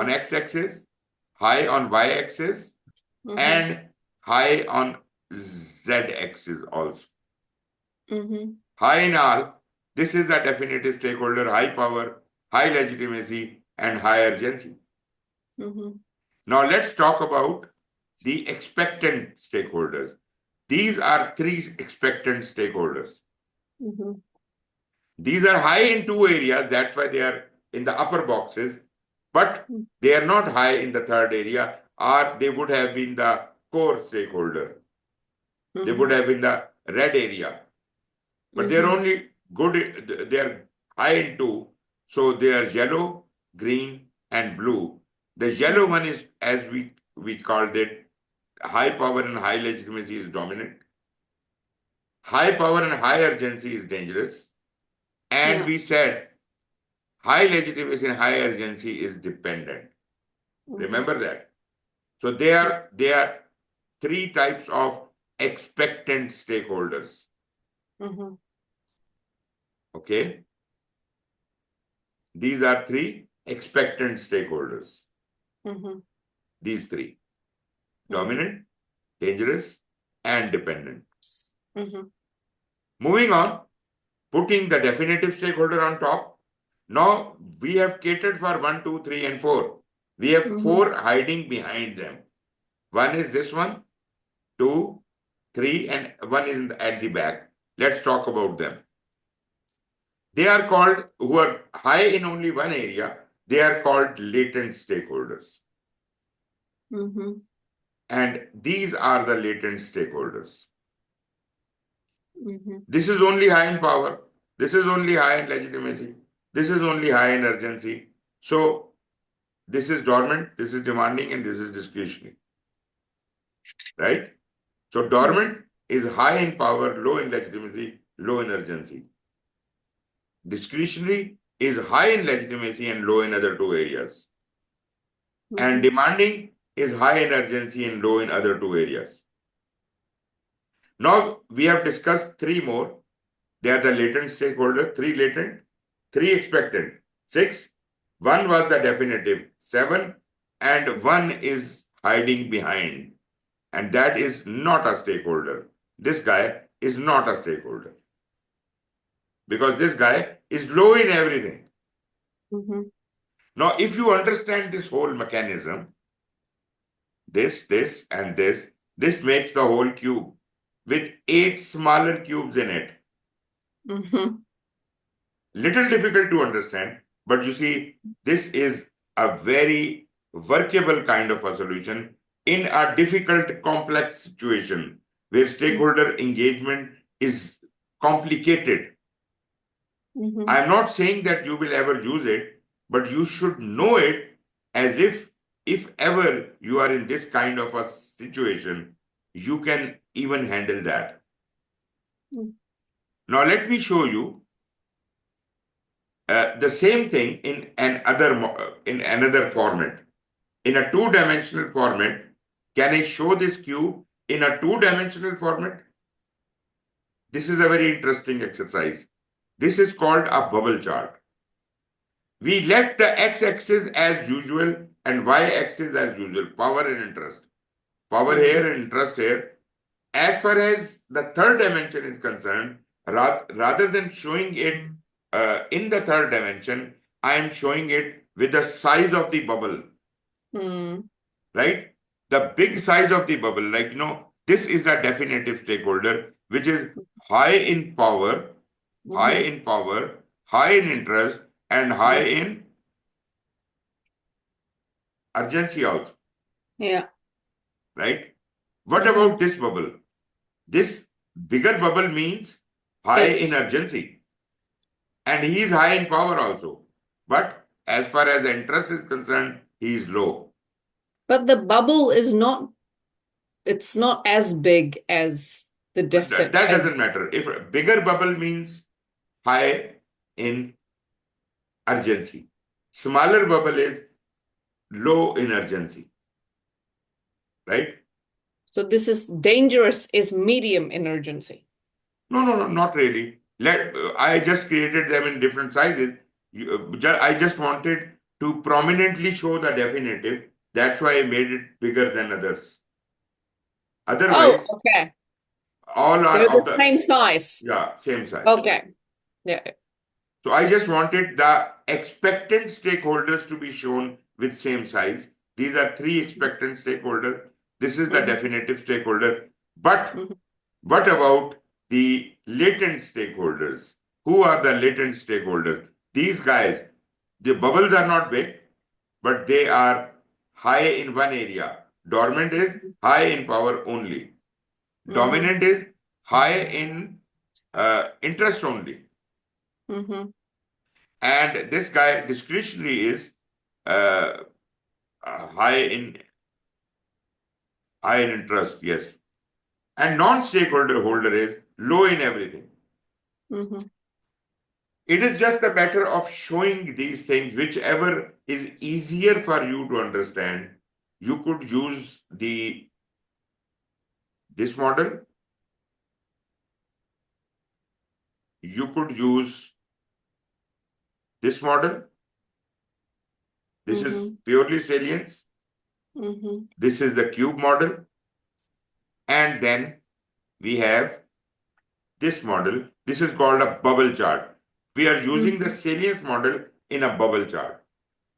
high on y-axis, Mm-hmm. and high on z-axis also. Mm-hmm. High in all, this is a definitive stakeholder, high power, high legitimacy, and high urgency. Mm-hmm. Now let's talk about the expectant stakeholders. These are 3 expectant stakeholders. Mm-hmm. These are high in 2 areas, that's why they are in the upper boxes, but they are not high in the 3rd area, or they would have been the core stakeholder. They would have been the red area. But they are only good, they are high in 2, so they are yellow, green, and blue. The yellow one is, as we called it, high power and high legitimacy is dominant. High power and high urgency is dangerous. And Yeah. we said high legitimacy and high urgency is dependent. Remember that. So there are 3 types of expectant stakeholders. Mm-hmm. Okay. These are 3 expectant stakeholders. Mm-hmm. These 3: dominant, dangerous, and dependent. Mm-hmm. Moving on, putting the definitive stakeholder on top. Now we have catered for 1, 2, 3, and 4. We have 4 hiding behind them. One is this one, 2, 3, and 1 is at the back. Let's talk about them. They are called, who are high in only one area, they are called latent stakeholders. Mm-hmm. And these are the latent stakeholders. Mm-hmm. This is only high in power. This is only high in legitimacy. This is only high in urgency. So this is dormant, this is demanding, and this is discretionary. Right? So dormant is high in power, low in legitimacy, low in urgency. Discretionary is high in legitimacy and low in other 2 areas. And demanding is high in urgency and low in other 2 areas. Now we have discussed 3 more. They are the latent stakeholders, 3 latent, 3 expectant, 6. 1 was the definitive, 7, and 1 is hiding behind. And that is not a stakeholder. This guy is not a stakeholder. Because this guy is low in everything. Now, if you understand this whole mechanism, this, and this makes the whole cube with 8 smaller cubes in it. Little difficult to understand, but you see, this is a very workable kind of a solution in a difficult, complex situation where stakeholder engagement is complicated. I'm not saying that you will ever use it, but you should know it as if ever you are in this kind of a situation, you can even handle that. Now, let me show you the same thing in another format. In a 2-dimensional format, can I show this cube in a 2-dimensional format? This is a very interesting exercise. This is called a bubble chart. We left the x-axis as usual and y-axis as usual, power and interest. Power here and interest here. As far as the 3rd dimension is concerned, rather than showing it in the 3rd dimension, I am showing it with the size of the bubble. Right? The big size of the bubble, like, this is a definitive stakeholder, which is high in power, high in interest, and high in urgency also. Yeah. Right? What about this bubble? This bigger bubble means high in urgency. And he is high in power also. But as far as interest is concerned, he is low. But the bubble is not, it's not as big as the But that different. doesn't matter. If a bigger bubble means high in urgency, smaller bubble is low in urgency, right? So this is dangerous is medium in urgency. No, not really. I just created them in different sizes. I just wanted to prominently show the definitive. That's why I made it bigger than others. Oh, Otherwise, okay. all are They're of the the, same size. yeah, same size. Okay. Yeah. So I just wanted the expectant stakeholders to be shown with same size. These are three expectant stakeholders. This is the Mhm. definitive stakeholder. But Mhm. what about the latent stakeholders? Who are the latent stakeholders? These guys, the bubbles are not big, but they are high in one area. Dormant is high in power only. Mhm. Dominant is high in interest only. Mhm. And this guy discretionary is uh, high in interest, yes. And non-stakeholder holder is low in everything. Mhm. It is just a matter of showing these things, whichever is easier for you to understand. You could use this model. You could use this model. This is Mhm. purely salience. Mhm. This is the cube model. And then we have this model. This is called a bubble chart. We are using the Mhm. salience model in a bubble chart.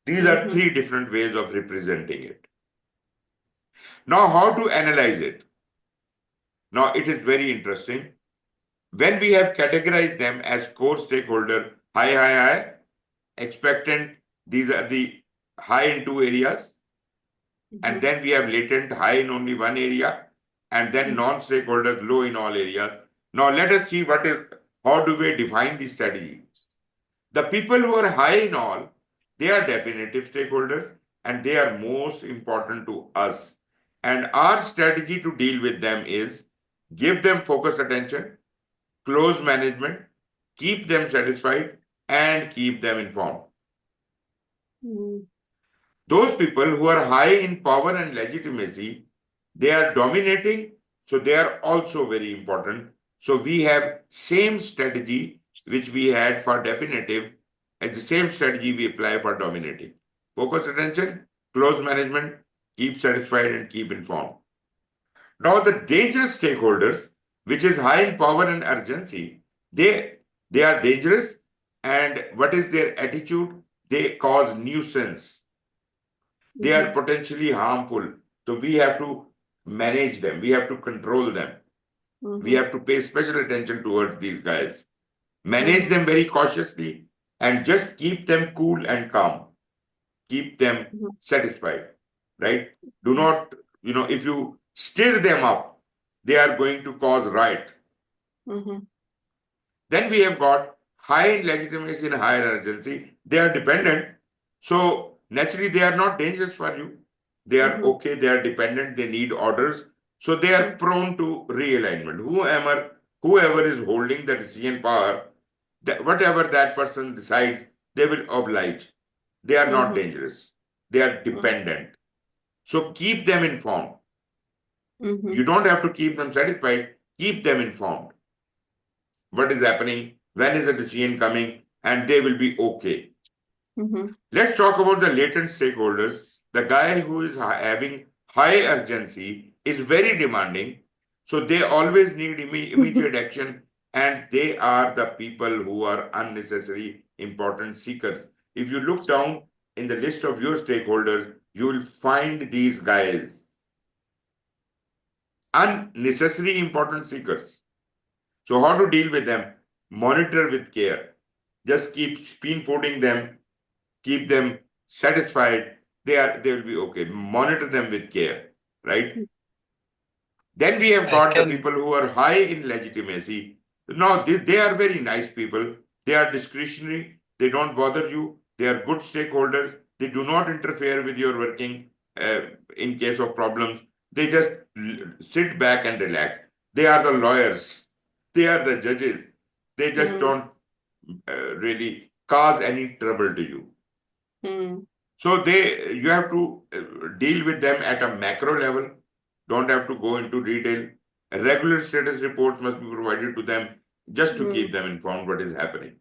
These are Mhm. three different ways of representing it. Now, how to analyze it? Now, it is very interesting. When we have categorized them as core stakeholder, high, expectant, these are the high in two areas, and Mhm. then we have latent, high in only one area, and then non-stakeholders, low in all areas. Now, let us see how do we define the strategy? The people who are high in all, they are definitive stakeholders and they are most important to us. And our strategy to deal with them is give them focused attention, close management, keep them satisfied, and keep them informed. Mhm. Those people who are high in power and legitimacy, they are dominating, so they are also very important. So we have same strategy which we had for definitive, and the same strategy we apply for dominating. Focus attention, close management, keep satisfied and keep informed. Now the dangerous stakeholders, which is high in power and urgency, they are dangerous, and what is their attitude? They cause nuisance. They are Mhm. potentially harmful. So we have to manage them. We have to control them. We Mhm. have to pay special attention towards these guys. Manage Mhm. them very cautiously and just keep them cool and calm. Keep them Mhm. satisfied, right? Do not, if you stir them up, they are going to cause riot. Mhm. Then we have got high in legitimacy and higher urgency. They are dependent. So naturally, they are not dangerous for you. They are Mhm. okay. They are dependent. They need orders. So they are Mhm. prone to realignment. Whoever is holding the decision power, whatever that person decides, they will oblige. They are not Mhm. dangerous. They are Mhm. dependent. So keep them informed. You Mhm. don't have to keep them satisfied. Keep them informed. What is happening? When is the decision coming? And they will be okay. Mhm. Let's talk about the latent stakeholders. The guy who is having high urgency is very demanding. So they always need immediate action, and they are the people who are unnecessary important seekers. If you look down in the list of your stakeholders, you will find these guys unnecessary important seekers. So, how to deal with them? Monitor with care. Just keep spoon feeding them, keep them satisfied. They will be okay. Monitor them with care, right? Then we have I got the can people who are high in legitimacy. Now they are very nice people. They are discretionary. They don't bother you. They are good stakeholders. They do not interfere with your working in case of problems. They just sit back and relax. They are the lawyers. They are the judges. They just don't really cause any trouble to you. So you have to deal with them at a macro level. Don't have to go into detail. Regular status reports must be provided to them just to keep them informed what is happening.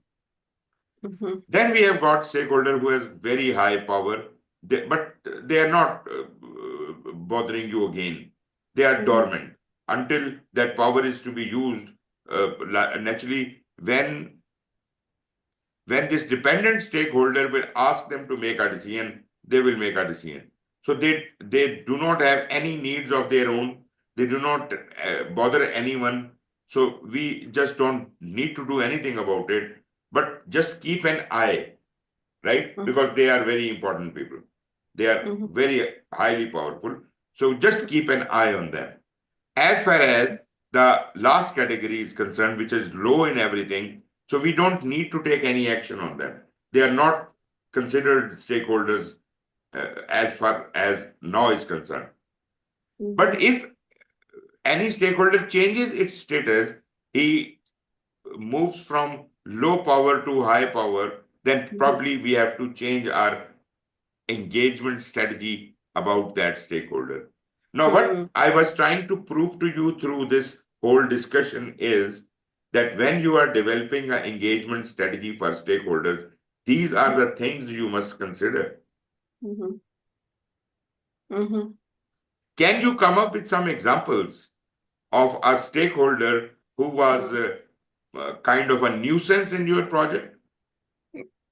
Then we have got stakeholder who has very high power, but they are not bothering you again. They are dormant until that power is to be used. Naturally, when this dependent stakeholder will ask them to make a decision, they will make a decision. So they do not have any needs of their own. They do not bother anyone. So we just don't need to do anything about it, but just keep an eye, right? Because they are very important people. They are very highly powerful. So just keep an eye on them. As far as the last category is concerned, which is low in everything, so we don't need to take any action on them. They are not considered stakeholders as far as now is concerned. But if any stakeholder changes its status, he moves from low power to high power, then probably we have to change our engagement strategy about that stakeholder. Now, what I was trying to prove to you through this whole discussion is that when you are developing an engagement strategy for stakeholders, these are the things you must consider. Can you come up with some examples of a stakeholder who was kind of a nuisance in your project?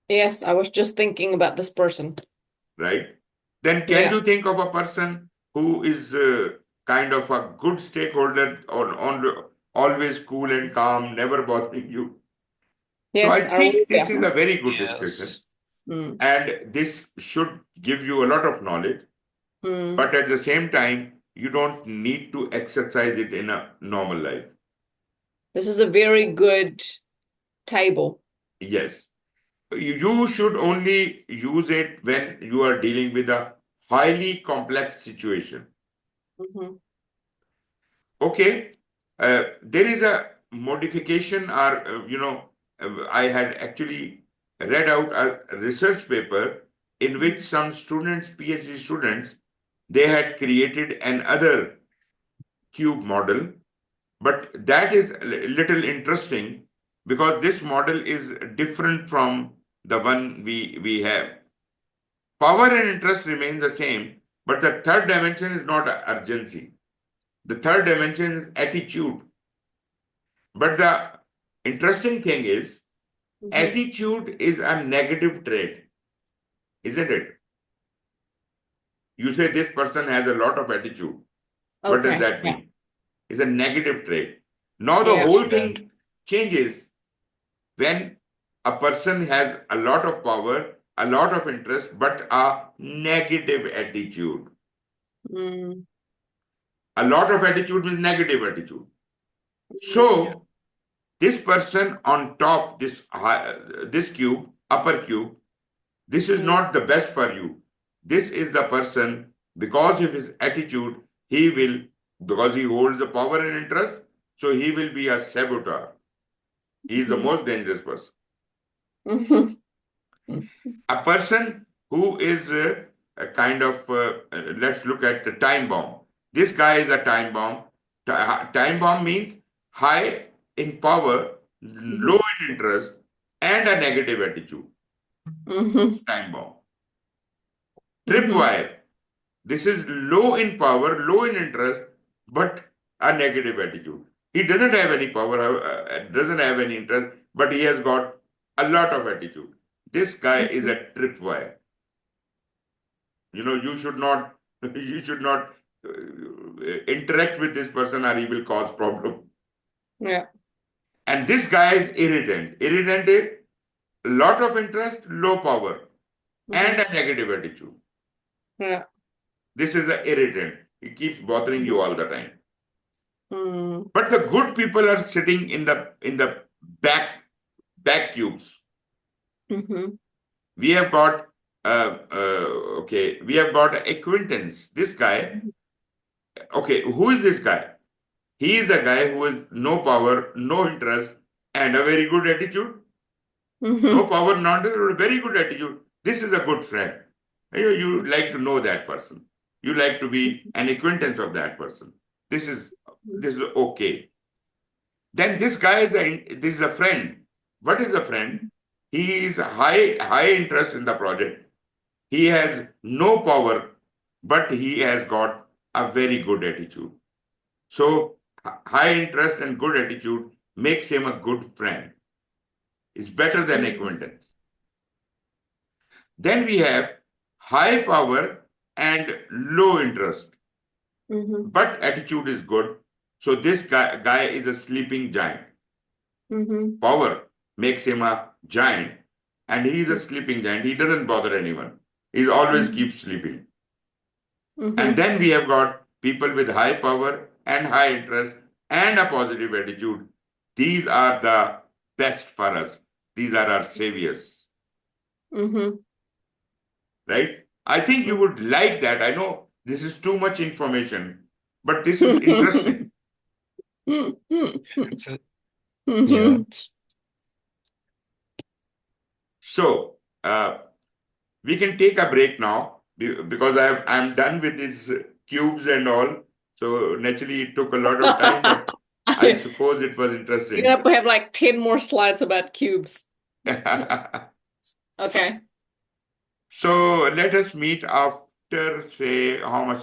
Yes, I was just thinking about this person. Right? Then can you think of a person who is kind of a good stakeholder or always cool and calm, never bothering you? Yes, So I think this is yeah. a very good discussion. And this should give you a lot of knowledge. But at the same time, you don't need to exercise it in a normal life. This is a very good table. Yes. You should only use it when you are dealing with a highly complex situation. Okay. There is a modification or, I had actually read out a research paper in which some students, PhD students, they had created another cube model, but that is a little interesting because this model is different from the one we have. Power and interest remain the same, but the third dimension is not urgency. The third dimension is attitude. But the interesting thing is, attitude is a negative trait, isn't it? You say this person has a lot of attitude. What does that mean? It's a negative trait. Now the whole thing changes when a person has a lot of power, a lot of interest, but a negative attitude. A lot of attitude means negative attitude. So this person on top, this cube, upper cube, this is not the best for you. This is the person, because of his attitude, because he holds the power and interest, so he will be a saboteur. He is the most dangerous person. A person who is a kind of, let's look at the time bomb. This guy is a time bomb. Time bomb means high in power, low in interest, and a negative attitude. Time bomb. Tripwire. This is low in power, low in interest, but a negative attitude. He doesn't have any power, doesn't have any interest, but he has got a lot of attitude. This guy is a tripwire. You should not interact with this person or he will cause problem. Yeah. And this guy is irritant. Irritant is a lot of interest, low power, and a negative attitude. Yeah. This is an irritant. He keeps bothering you all the time. But the good people are sitting in the back back cubes. Mm-hmm. We have got we have got acquaintance. This guy, okay, who is this guy? He is a guy who has no power, no interest, and a very good attitude. No Mm-hmm. power, not a very good attitude. This is a good friend. You like to know that person. You like to be an acquaintance of that person. This is okay. Then this is a friend. What is a friend? He is high interest in the project. He has no power, but he has got a very good attitude. So high interest and good attitude makes him a good friend. It's better than acquaintance. Then we have high power and low interest, Mm-hmm. but attitude is good. So this guy is a sleeping giant. Mm-hmm. Power makes him a giant, and he is a sleeping giant. He doesn't bother anyone. He always keeps sleeping. And Mm-hmm. then we have got people with high power and high interest and a positive attitude. These are the best for us. These are our saviors, Mm-hmm. right? I think you would like that. I know this is too much information, but this is interesting. So, yeah. Mm-hmm. So we can take a break now because I'm done with these cubes and all. So naturally, it took a lot of time, but I suppose it was You're interesting. gonna have like 10 more slides about cubes. Okay, So let us meet after, say, how much?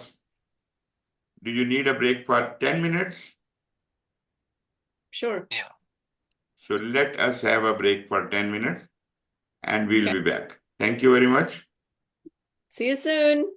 Do you need a break for 10 minutes? sure. Yeah. So let us have a break for 10 minutes and we'll Okay. be back. Thank you very much. See you soon.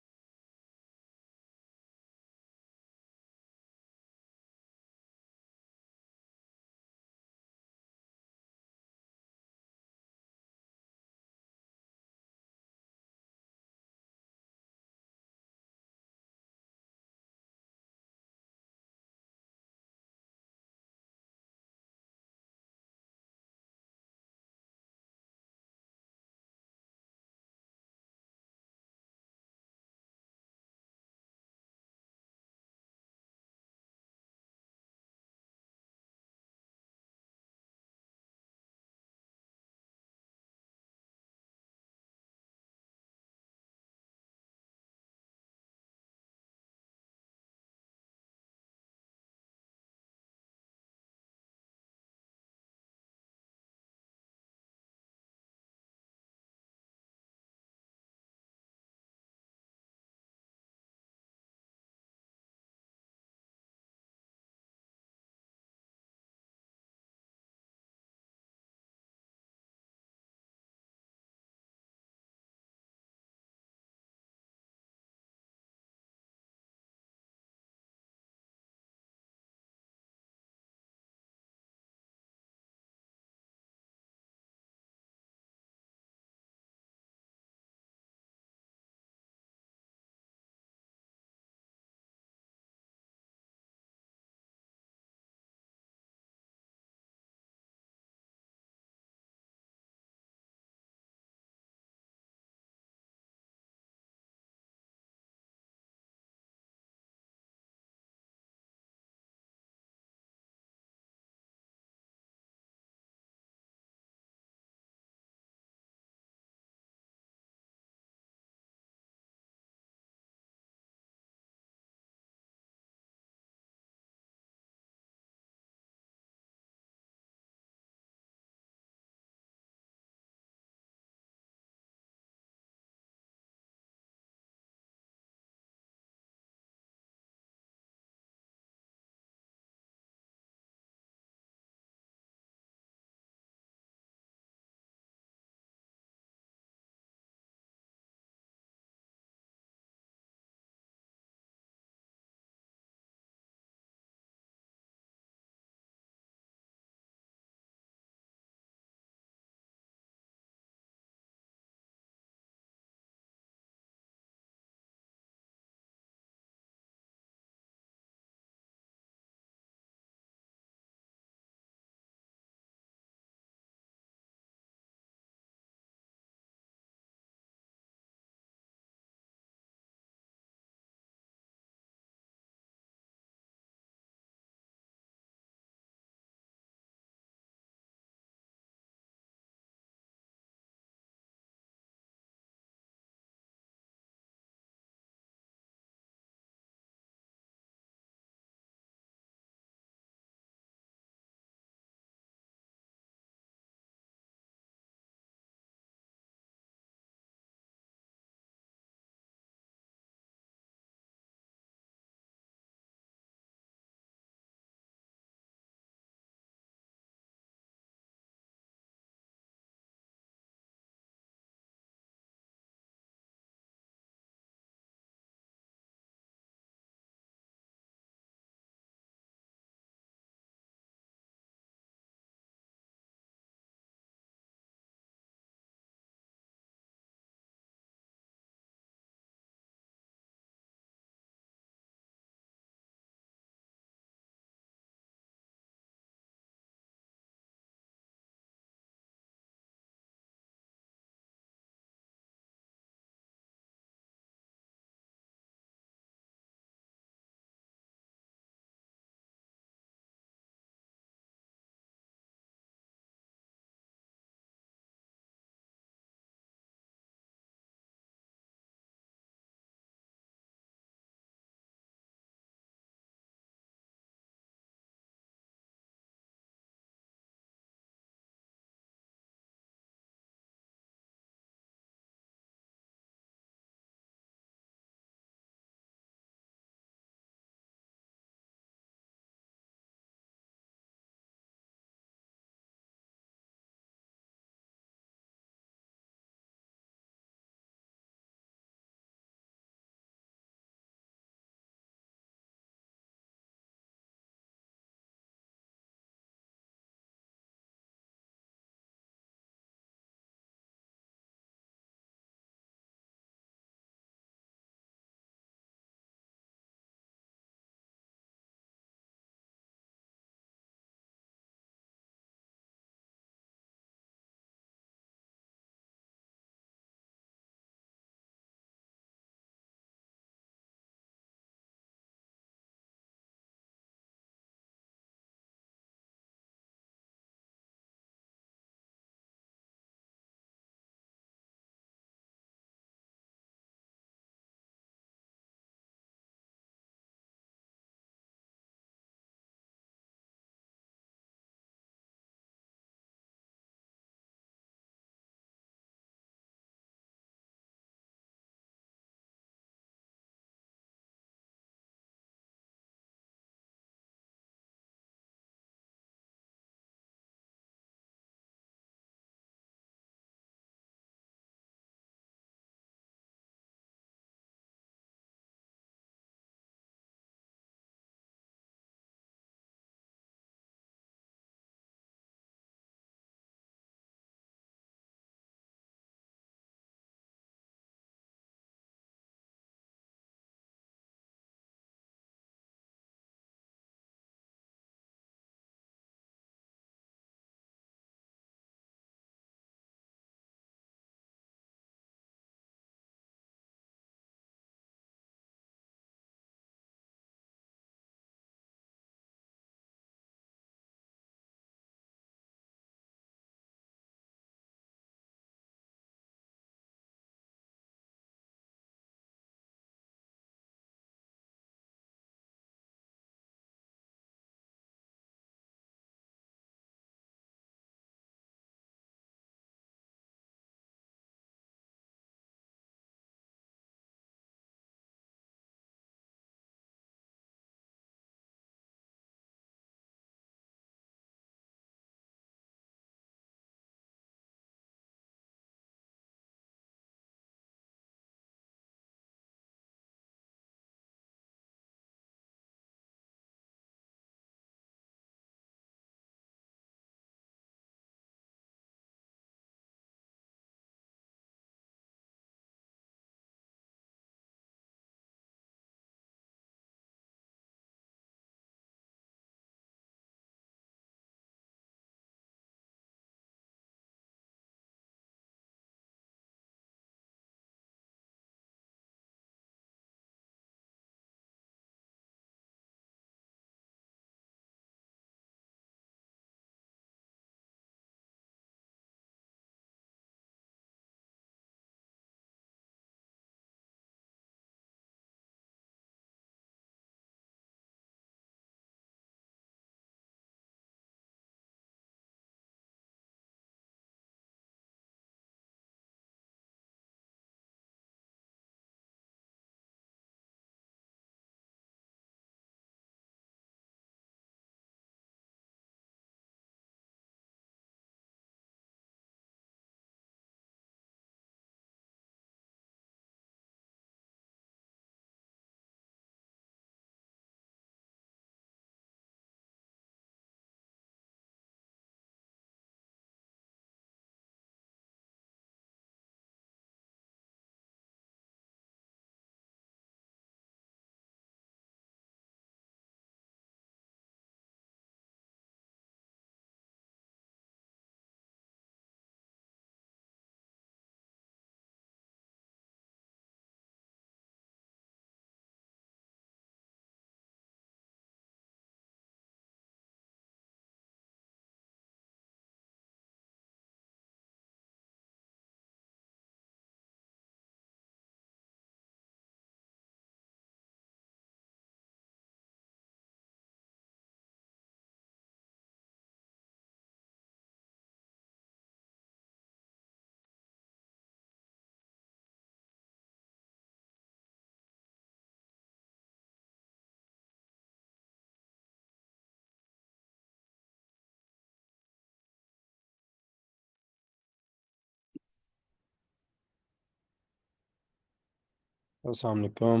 अस्सलाम वालेकुम।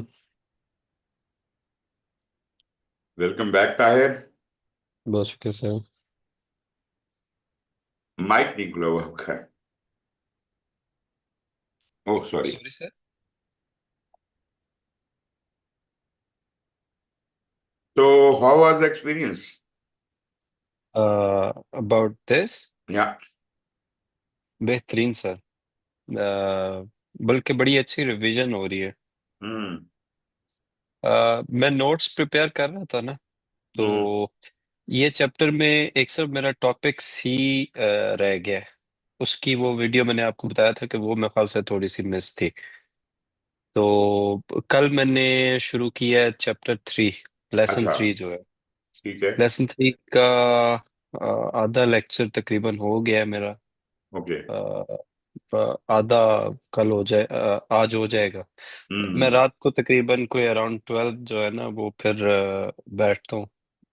Welcome back Tahir. बहुत शुक्रिया sir. Mike नहीं खुला हुआ आपका। Oh sorry. Sorry sir. तो how was experience? About this, yeah. बेहतरीन सर। बल्कि बड़ी अच्छी रिवीजन हो रही है। हम्म। मैं नोट्स प्रिपेयर कर रहा था ना, हम्म। तो ये चैप्टर में एक सर मेरा टॉपिक्स ही रह गया है। उसकी वो वीडियो मैंने आपको बताया था कि वो मेरे ख्याल से थोड़ी सी मिस थी। तो कल मैंने शुरू किया है चैप्टर 3, लेसन अच्छा। 3 जो है। ठीक है। लेसन 3 का आधा लेक्चर तकरीबन हो गया है मेरा। ओके। आधा कल हो जाए, आज हो जाएगा। मैं हम्म। रात को तकरीबन कोई अराउंड 12 जो है ना, वो फिर बैठता हूँ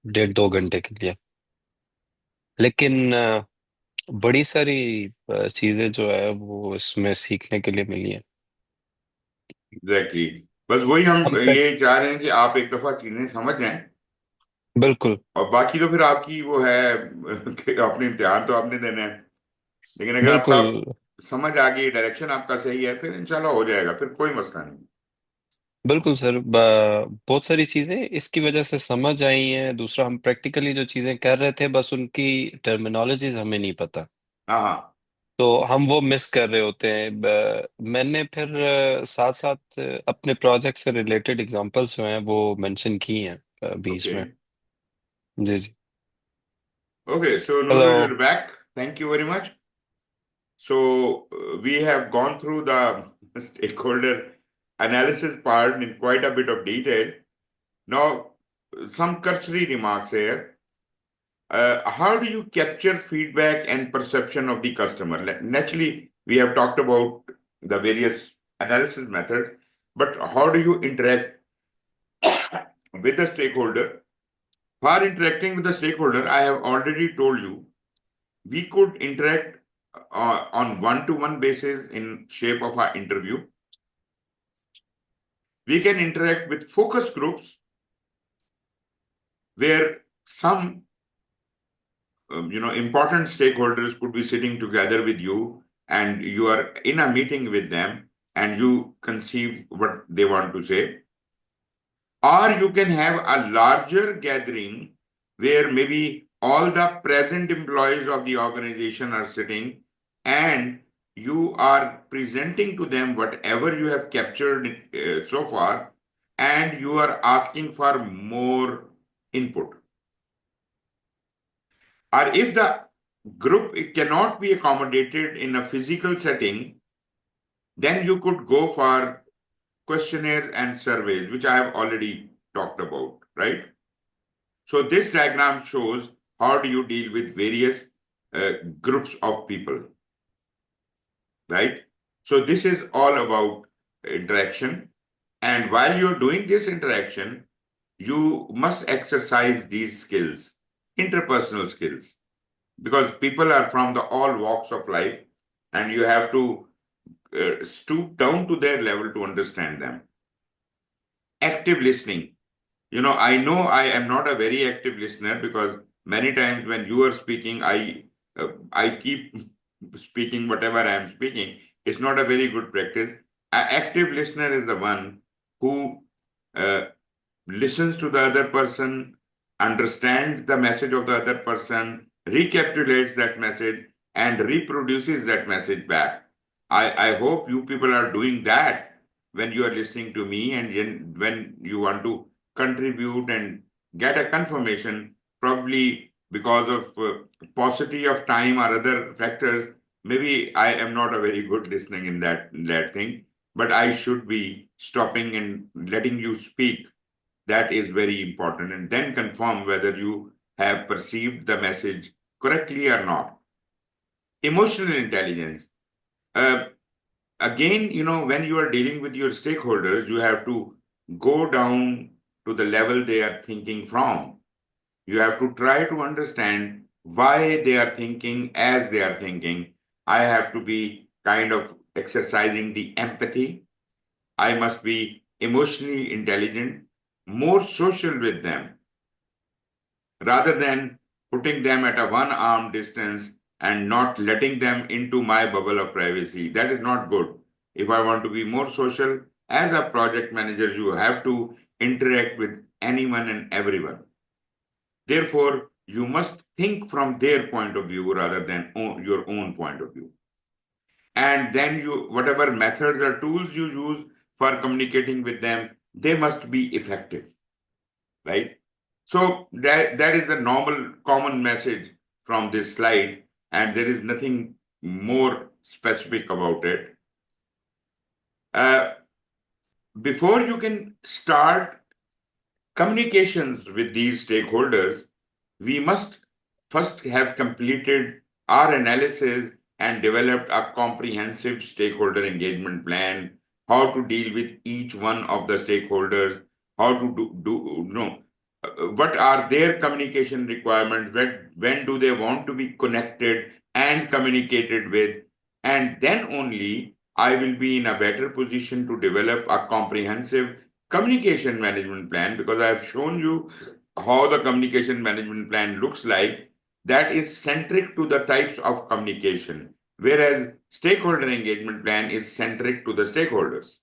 1.5 2 घंटे के लिए। लेकिन बड़ी सारी चीजें जो है वो इसमें सीखने के लिए मिली है। एग्जैक्टली। बस वही हम हम ये चाह रहे हैं कि आप एक दफा चीजें समझ जाएं, बिल्कुल और बाकी तो फिर आपकी वो है कि अपने इम्तिहान तो आपने देना है। लेकिन अगर आपका बिल्कुल समझ आ गई, डायरेक्शन आपका सही है, फिर इंशाल्लाह हो जाएगा, फिर कोई मसला नहीं। बिल्कुल सर। बहुत सारी चीजें इसकी वजह से समझ आई हैं। दूसरा, हम प्रैक्टिकली जो चीजें कर रहे थे, बस उनकी टर्मिनोलॉजीज हमें नहीं पता, हाँ हाँ। तो हम वो मिस कर रहे होते हैं। मैंने फिर साथ साथ अपने प्रोजेक्ट से रिलेटेड एग्जांपल्स जो हैं वो मेंशन की हैं बीच ओके। में। जी जी। Okay, so hello. Nurul, you're back. Thank you very much. So we have gone through the stakeholder analysis part in quite a bit of detail. Now, some cursory remarks here. How do you capture feedback and perception of the customer? Naturally, we have talked about the various analysis methods, but how do you interact with the stakeholder? For interacting with the stakeholder, I have already told you we could interact on one-to-one basis in shape of our interview. We can interact with focus groups where some important stakeholders could be sitting together with you, and you are in a meeting with them and you conceive what they want to say. Or you can have a larger gathering where maybe all the present employees of the organization are sitting, and you are presenting to them whatever you have captured so far, and you are asking for more input. Or if the group cannot be accommodated in a physical setting, then you could go for questionnaires and surveys, which I have already talked about, right? So this diagram shows how do you deal with various groups of people, right? So this is all about interaction. And while you're doing this interaction, you must exercise these skills, interpersonal skills, because people are from the all walks of life, and you have to stoop down to their level to understand them. Active listening. I know I am not a very active listener, because many times when you are speaking, I keep speaking whatever I am speaking. It's not a very good practice. An active listener is the one who uh, listens to the other person, understands the message of the other person, recapitulates that message, and reproduces that message back. I hope you people are doing that when you are listening to me, and when you want to contribute and get a confirmation, probably because of paucity of time or other factors. Maybe I am not a very good listening in that thing, but I should be stopping and letting you speak. That is very important, and then confirm whether you have perceived the message correctly or not. Emotional intelligence. Uh, Again, when you are dealing with your stakeholders, you have to go down to the level they are thinking from. You have to try to understand why they are thinking as they are thinking. I have to be kind of exercising the empathy. I must be emotionally intelligent, more social with them, rather than putting them at a one-arm distance and not letting them into my bubble of privacy. That is not good. If I want to be more social, as a project manager, you have to interact with anyone and everyone. Therefore, you must think from their point of view rather than your own point of view. And then whatever methods or tools you use for communicating with them, they must be effective, right? So that is a normal common message from this slide, and there is nothing more specific about it. Before you can start communications with these stakeholders, we must first have completed our analysis and developed a comprehensive stakeholder engagement plan, how to deal with each one of the stakeholders, how to what are their communication requirements, when do they want to be connected and communicated with, and then only I will be in a better position to develop a comprehensive communication management plan, because I have shown you how the communication management plan looks like. That is centric to the types of communication, whereas stakeholder engagement plan is centric to the stakeholders.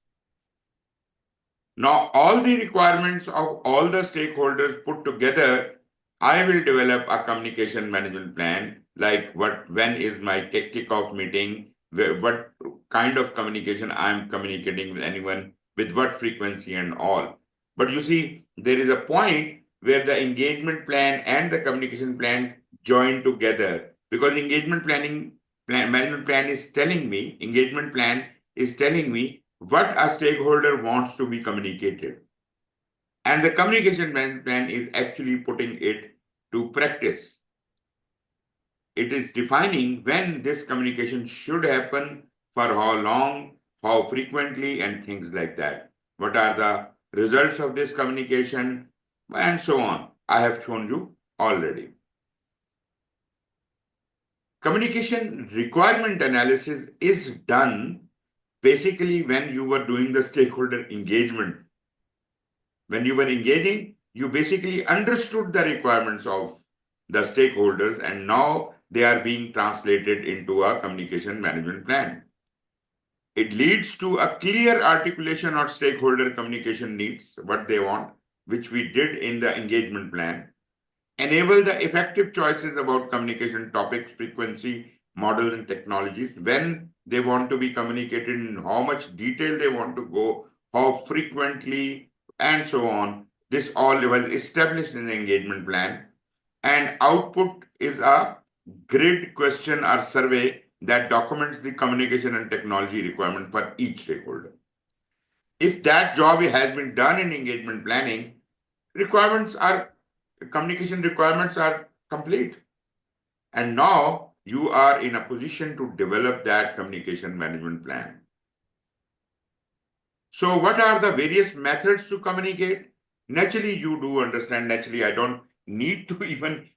Now, all the requirements of all the stakeholders put together, I will develop a communication management plan, like when is my kickoff meeting, what kind of communication I'm communicating with anyone, with what frequency and all. But you see, there is a point where the engagement plan and the communication plan join together, because management plan is telling me, engagement plan is telling me what a stakeholder wants to be communicated. And the communication plan is actually putting it to practice. It is defining when this communication should happen, for how long, how frequently, and things like that. What are the results of this communication, and so on. I have shown you already. Communication requirement analysis is done basically when you were doing the stakeholder engagement. When you were engaging, you basically understood the requirements of the stakeholders, and now they are being translated into a communication management plan. It leads to a clear articulation of stakeholder communication needs, what they want, which we did in the engagement plan. Enable the effective choices about communication topics, frequency, models, and technologies, when they want to be communicated, in how much detail they want to go, how frequently, and so on. This all was established in the engagement plan. And output is a grid question or survey that documents the communication and technology requirement for each stakeholder. If that job has been done in engagement planning, communication requirements are complete. And now you are in a position to develop that communication management plan. So what are the various methods to communicate? Naturally, you do understand. Naturally, I don't need to even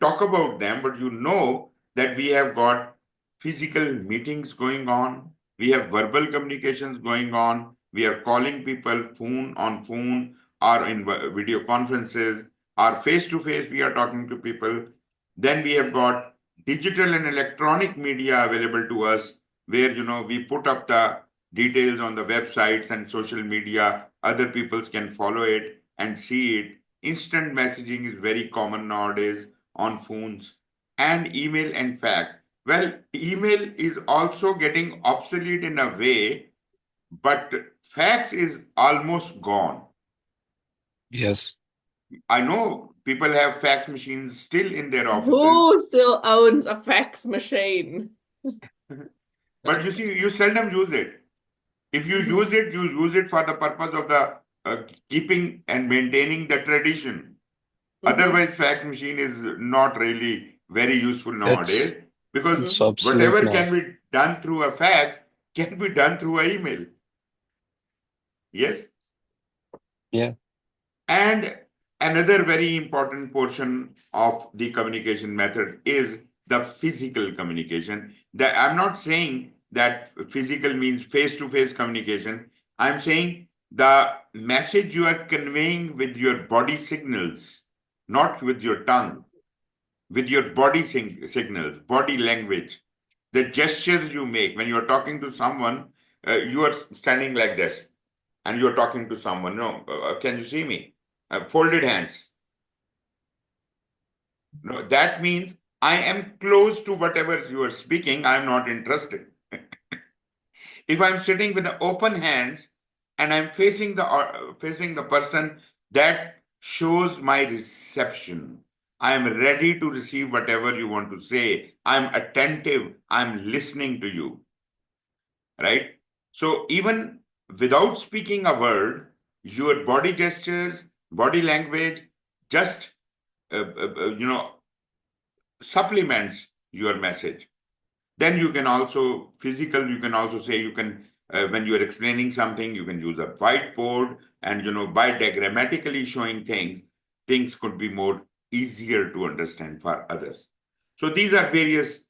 talk about them, but you know that we have got physical meetings going on. We have verbal communications going on. We are calling people phone on phone or in video conferences, or face to face we are talking to people. Then we have got digital and electronic media available to us, where we put up the details on the websites and social media. Other people can follow it and see it. Instant messaging is very common nowadays on phones, and email and fax. Well, email is also getting obsolete in a way, but fax is almost gone. Yes. I know people have fax machines still in their offices. Who still owns a fax machine? But you see, you seldom use it. If you use it, you use it for the purpose of the keeping and maintaining the tradition. Otherwise, fax machine is not really very useful nowadays, because It's obsolete whatever now. can be done through a fax can be done through an email. Yes? Yeah. And another very important portion of the communication method is the physical communication. I'm not saying that physical means face-to-face communication. I'm saying the message you are conveying with your body signals, not with your tongue, with your body signals, body language, the gestures you make when you are talking to someone. You are standing like this and you are talking to someone. No, can you see me? Folded hands. No, that means I am close to whatever you are speaking. I am not interested. If I'm sitting with the open hands and I'm facing the person, that shows my reception. I am ready to receive whatever you want to say. I'm attentive. I'm listening to you. Right? So even without speaking a word, your body gestures, body language, just supplements your message. Then you can also you can also say, you can when you are explaining something, you can use a whiteboard, and by diagrammatically showing things could be more easier to understand for others. So these are various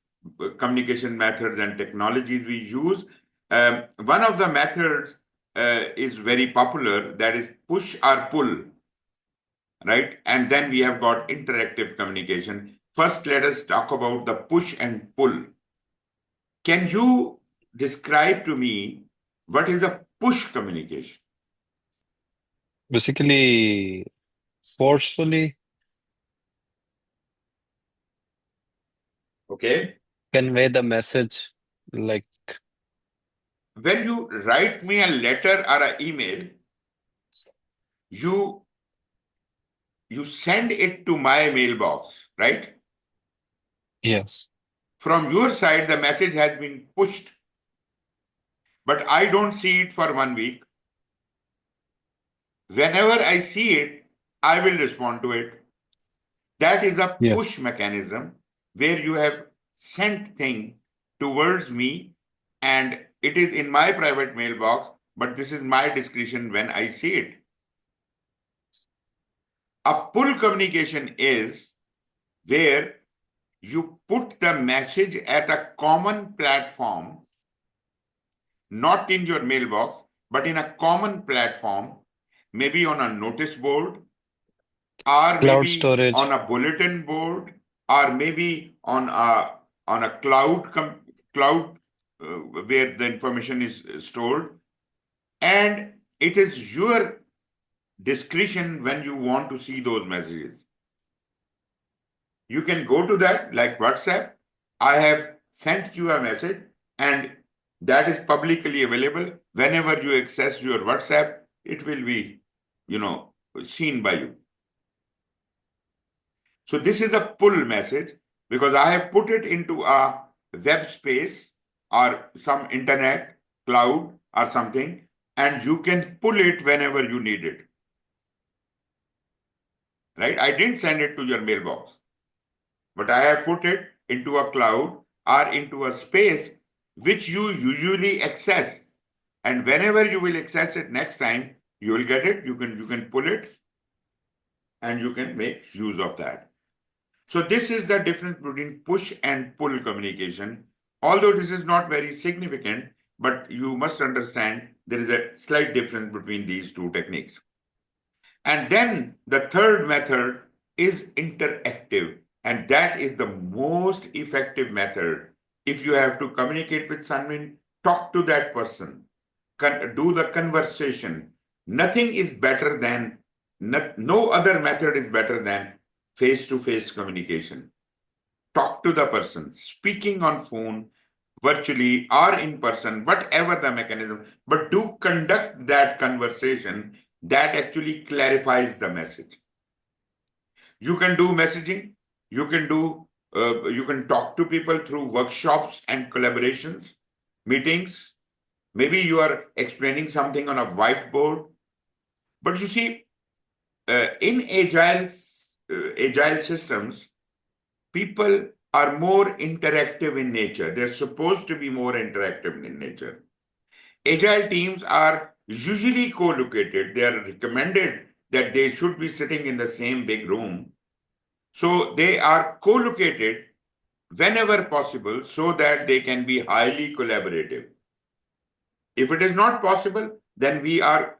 communication methods and technologies we use. One of the methods is very popular, that is push or pull, right? And then we have got interactive communication. First, let us talk about the push and pull. Can you describe to me what is a push communication? Basically, forcefully Okay. convey the message, like, When you write me a letter or an email, you you send it to my mailbox, right? yes, From your side, the message has been pushed, but I don't see it for 1 week. Whenever I see it, I will respond to it. That is a yes. push mechanism where you have sent thing towards me, and it is in my private mailbox, but this is my discretion when I see it. A pull communication is where you put the message at a common platform, not in your mailbox, but in a common platform, maybe on a notice board, or Cloud maybe on storage. a bulletin board, or maybe on a cloud where the information is stored, and it is your discretion when you want to see those messages. You can go to that, like WhatsApp. I have sent you a message, and that is publicly available. Whenever you access your WhatsApp, it will be, seen by you. So this is a pull message because I have put it into a web space or some internet, cloud or something, and you can pull it whenever you need it. Right? I didn't send it to your mailbox, but I have put it into a cloud or into a space which you usually access. And whenever you will access it next time, you will get it. You can pull it and you can make use of that. So this is the difference between push and pull communication. Although this is not very significant, but you must understand there is a slight difference between these two techniques. And then the third method is interactive, and that is the most effective method. If you have to communicate with someone, talk to that person, do the conversation. Nothing is better than, no other method is better than face-to-face communication. Talk to the person, speaking on phone, virtually or in person, whatever the mechanism, but do conduct that conversation that actually clarifies the message. You can do messaging, you can you can talk to people through workshops and collaborations, meetings. Maybe you are explaining something on a whiteboard. But you see, in agile systems, people are more interactive in nature. They're supposed to be more interactive in nature. Agile teams are usually co-located. They are recommended that they should be sitting in the same big room. So they are co-located whenever possible so that they can be highly collaborative. If it is not possible, then we are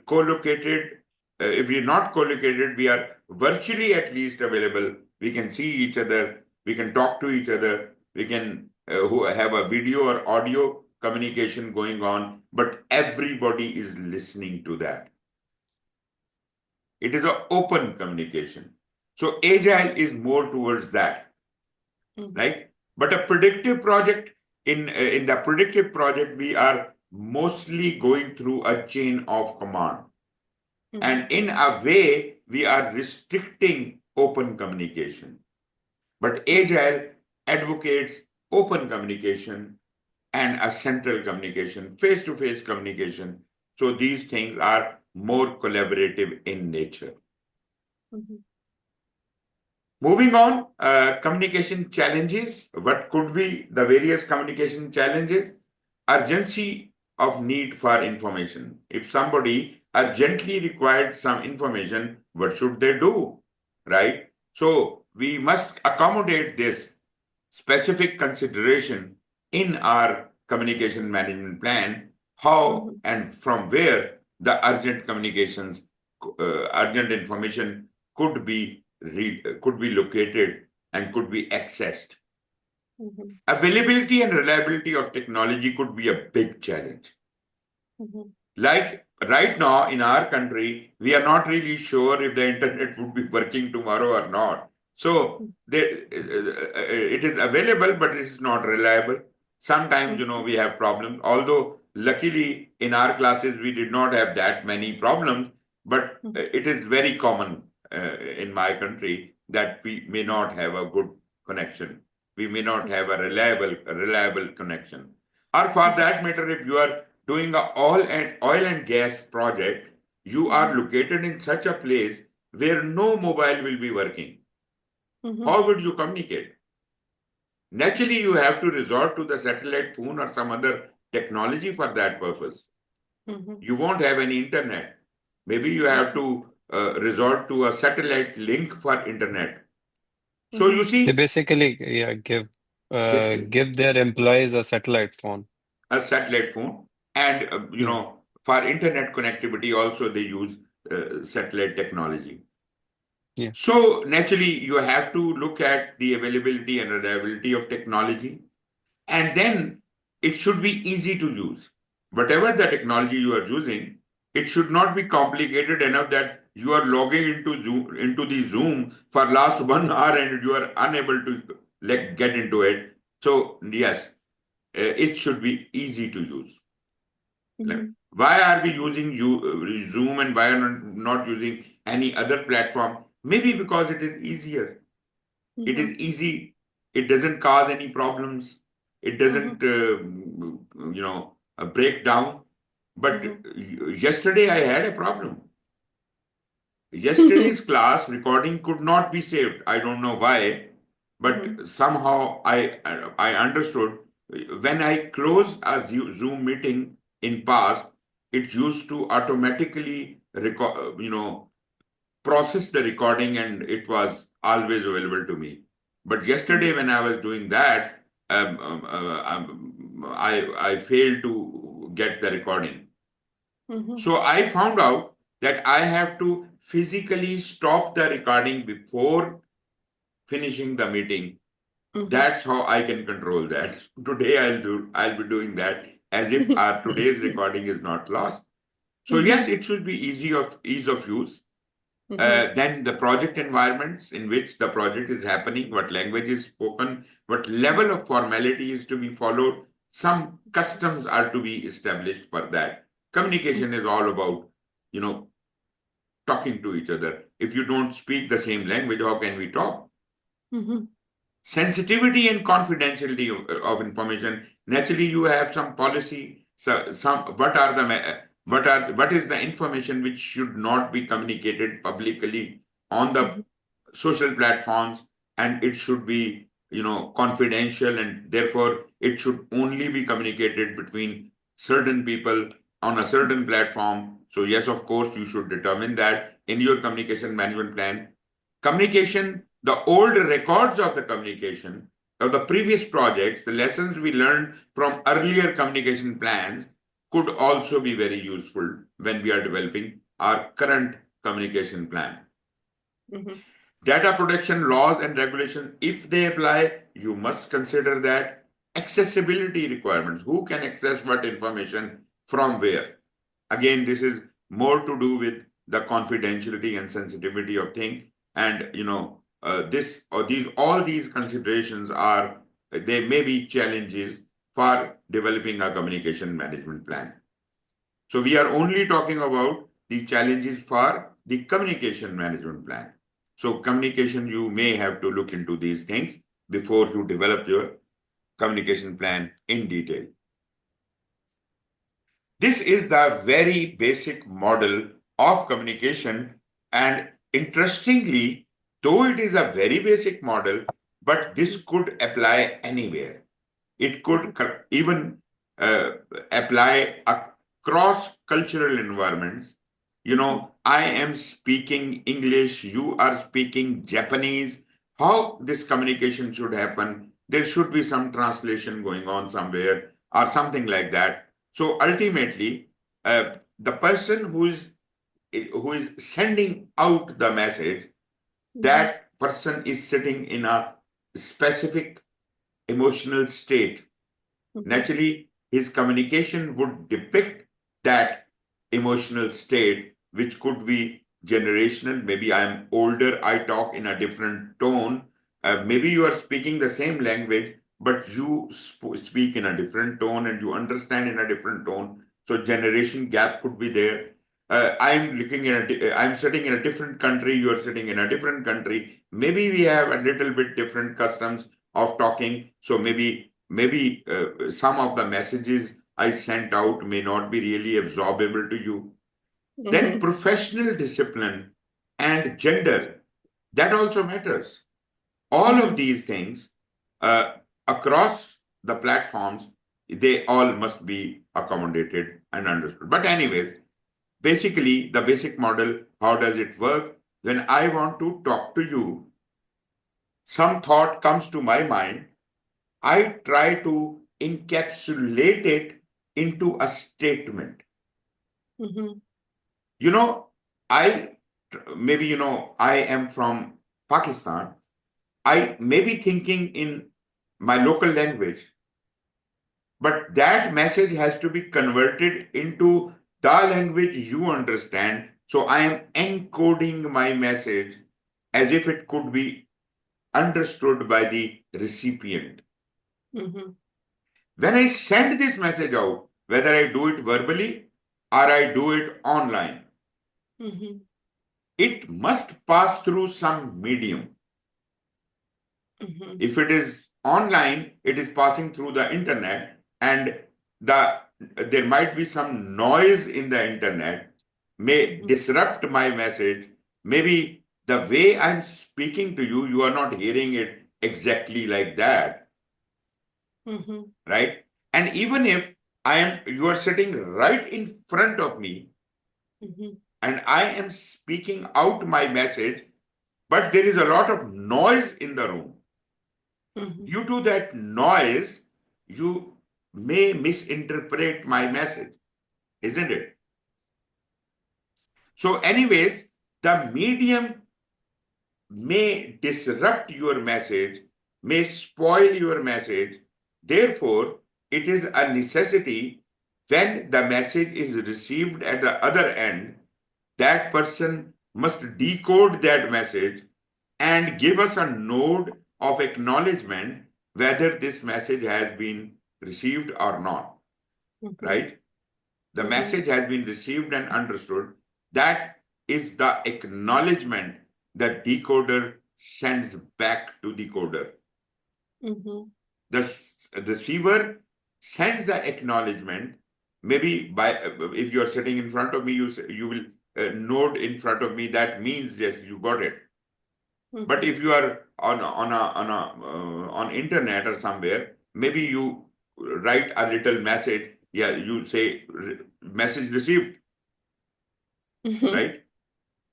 co-located. If we're not co-located, we are virtually at least available. We can see each other. We can talk to each other. We can have a video or audio communication going on, but everybody is listening to that. It is an open communication. So agile is more towards that, right? But a predictive project, in the predictive project, we are mostly going through a chain of command. And in a way, we are restricting open communication. But agile advocates open communication and a central communication, face-to-face communication. So these things are more collaborative in nature. Moving on, communication challenges. What could be the various communication challenges? Urgency of need for information. If somebody urgently required some information, what should they do? Right? So we must accommodate this specific consideration in our communication management plan, how and from where the urgent communications, urgent information could be located and could be accessed. Availability and reliability of technology could be a big challenge. Like right now in our country, we are not really sure if the internet would be working tomorrow or not. So it is available, but it is not reliable. Sometimes, we have problems. Although luckily in our classes, we did not have that many problems, but it is very common in my country that we may not have a good connection. We may not have a reliable connection. Or for that matter, if you are doing a oil and gas project, you are located in such a place where no mobile will be working. How would you communicate? Naturally, you have to resort to the satellite phone or some other technology for that purpose. You won't have any internet. Maybe you have to resort to a satellite link for internet. So you see, They basically give their employees a satellite phone. a satellite phone, and for internet connectivity also they use satellite technology. Yeah. So naturally, you have to look at the availability and reliability of technology, and then it should be easy to use. Whatever the technology you are using, it should not be complicated enough that you are logging into the Zoom for last 1 hour and you are unable to get into it. So yes, it should be easy to use. Why are we using Zoom and why are not using any other platform? Maybe because it is easier. It is easy. It doesn't cause any problems. It doesn't, break down. But yesterday I had a problem. Yesterday's class recording could not be saved. I don't know why, but somehow I understood when I closed a Zoom meeting in past, it used to automatically process the recording and it was always available to me. But yesterday when I was doing that, I failed to get the recording. So I found out that I have to physically stop the recording before finishing the meeting. That's how I can control that. Today I'll be doing that as if our today's recording is not lost. So yes, it should be ease of use. Then the project environments in which the project is happening, what language is spoken, what level of formality is to be followed. Some customs are to be established for that. Communication is all about, talking to each other. If you don't speak the same language, how can we talk? Sensitivity and confidentiality of information. Naturally, you have some policy. So what is the information which should not be communicated publicly on the social platforms, and it should be confidential, and therefore it should only be communicated between certain people on a certain platform. So yes, of course, you should determine that in your communication management plan. Communication, the old records of the communication of the previous projects, the lessons we learned from earlier communication plans, could also be very useful when we are developing our current communication plan. Mhm. Data protection laws and regulations, if they apply, you must consider that. Accessibility requirements, who can access what information from where. Again, this is more to do with the confidentiality and sensitivity of things. And all these considerations are, they may be challenges for developing a communication management plan. So we are only talking about the challenges for the communication management plan. So communication, you may have to look into these things before you develop your communication plan in detail. This is the very basic model of communication, and interestingly, though it is a very basic model, but this could apply anywhere. It could even apply across cultural environments. I am speaking English, you are speaking Japanese. How this communication should happen? There should be some translation going on somewhere or something like that. So ultimately, the person who is sending out the message, that person is sitting in a specific emotional state. Naturally, his communication would depict that emotional state, which could be generational. Maybe I'm older, I talk in a different tone. Maybe you are speaking the same language, but you speak in a different tone and you understand in a different tone. So generation gap could be there. I'm sitting in a different country, you are sitting in a different country. Maybe we have a little bit different customs of talking. So maybe some of the messages I sent out may not be really absorbable to you. Then professional discipline and gender, that also matters. All of these things across the platforms, they all must be accommodated and understood. But anyways, basically, the basic model, how does it work? When I want to talk to you, some thought comes to my mind, I try to encapsulate it into a statement. You know, I I am from Pakistan. I may be thinking in my local language, but that message has to be converted into the language you understand. So I am encoding my message as if it could be understood by the recipient. When I send this message out, whether I do it verbally or I do it online, it must pass through some medium. If it is online, it is passing through the internet, and there might be some noise in the internet, may disrupt my message. Maybe the way I'm speaking to you, you are not hearing it exactly like that, right? And even if you are sitting right in front of me, and I am speaking out my message, but there is a lot of noise in the room. Due to that noise, you may misinterpret my message, isn't it? So, anyways, the medium may disrupt your message, may spoil your message. Therefore, it is a necessity when the message is received at the other end, that person must decode that message and give us a node of acknowledgement whether this message has been received or not. Right? The message has been received and understood. That is the acknowledgement that decoder sends back to decoder. The receiver sends the acknowledgement. Maybe if you are sitting in front of me, you will node in front of me. That means yes, you got it. But if you are on internet or somewhere, maybe you write a little message. Yeah, you say message received, right?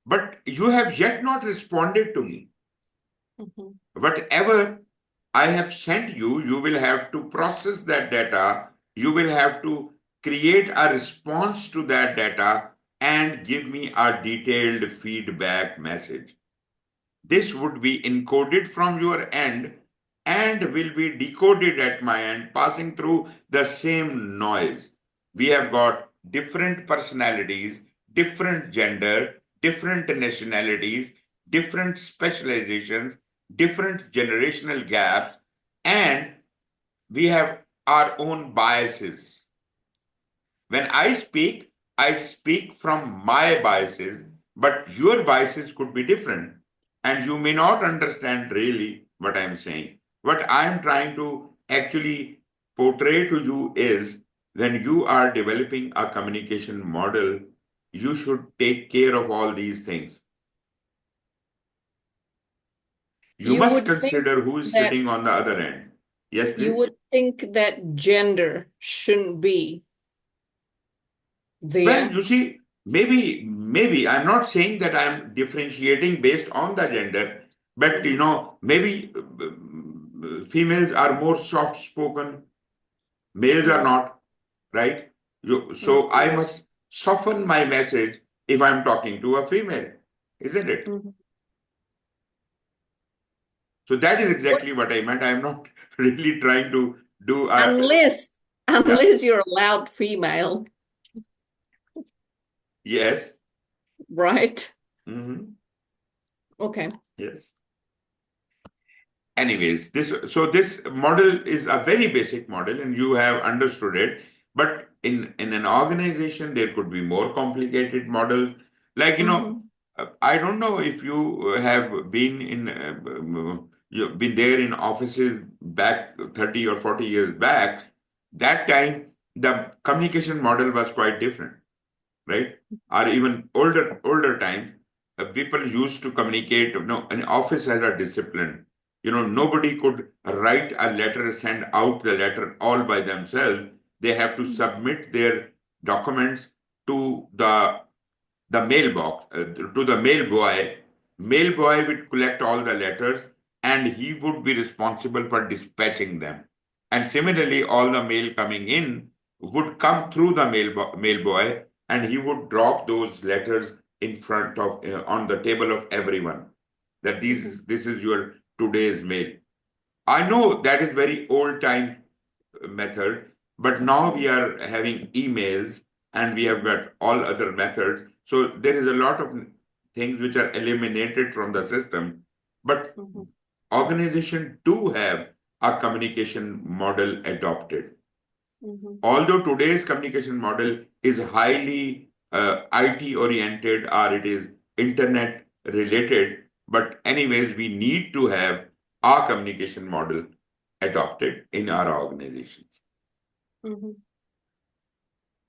But you have yet not responded to me. Whatever I have sent you, you will have to process that data. You will have to create a response to that data, and give me a detailed feedback message. This would be encoded from your end and will be decoded at my end, passing through the same noise. We have got different personalities, different gender, different nationalities, different specializations, different generational gaps, and we have our own biases. When I speak from my biases, but your biases could be different. And you may not understand really what I'm saying. What I'm trying to actually portray to you is when you are developing a communication model, you should take care of all these things. You You must would think consider who is that sitting on the other end. Yes, you please. would think that gender shouldn't be Well, there. you see, maybe I'm not saying that I'm differentiating based on the gender, but maybe females are more soft spoken, males are not, right? So I must soften my message if I'm talking to a female, isn't it? So that is exactly what I meant. I'm not really trying to do a Unless yeah, you're a loud female, yes, right? hmm Okay. yes. Anyways, this model is a very basic model and you have understood it. But in an organization, there could be more complicated models. Like, I don't know if you have been you've been there in offices back 30 or 40 years back. That time, the communication model was quite different, right? Or even older times, people used to communicate. No, an office has a discipline. Nobody could write a letter, send out the letter all by themselves. They have to submit their documents to the mailbox, to the mail boy. Mail boy would collect all the letters and he would be responsible for dispatching them. And similarly, all the mail coming in would come through the mail boy and he would drop those letters in front of on the table of everyone that this is your today's mail. I know that is very old time method, but now we are having emails and we have got all other methods. So there is a lot of things which are eliminated from the system, but organizations do have a communication model adopted. Although today's communication model is highly IT oriented or it is internet related, but anyways, we need to have our communication model adopted in our organizations.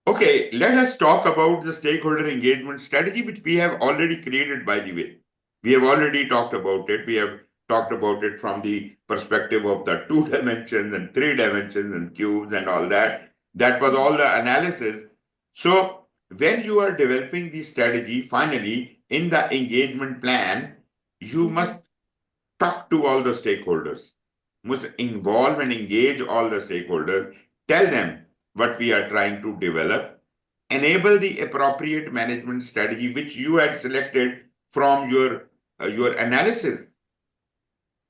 Okay, let us talk about the stakeholder engagement strategy, which we have already created, by the way. We have already talked about it. We have talked about it from the perspective of the 2 dimensions and 3 dimensions and cubes and all that. That was all the analysis. So, when you are developing the strategy, finally, in the engagement plan, you must talk to all the stakeholders, must involve and engage all the stakeholders, tell them what we are trying to develop, enable the appropriate management strategy which you had selected from your analysis,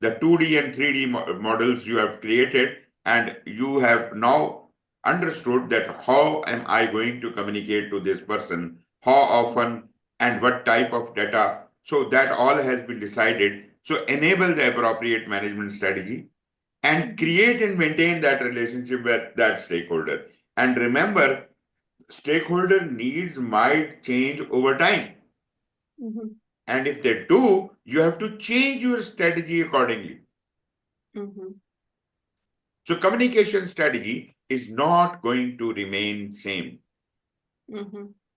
the 2D and 3D models you have created, and you have now understood that how am I going to communicate to this person, how often, and what type of data. So that all has been decided. So enable the appropriate management strategy and create and maintain that relationship with that stakeholder. And remember, stakeholder needs might change over time. And if they do, you have to change your strategy accordingly. So communication strategy is not going to remain same.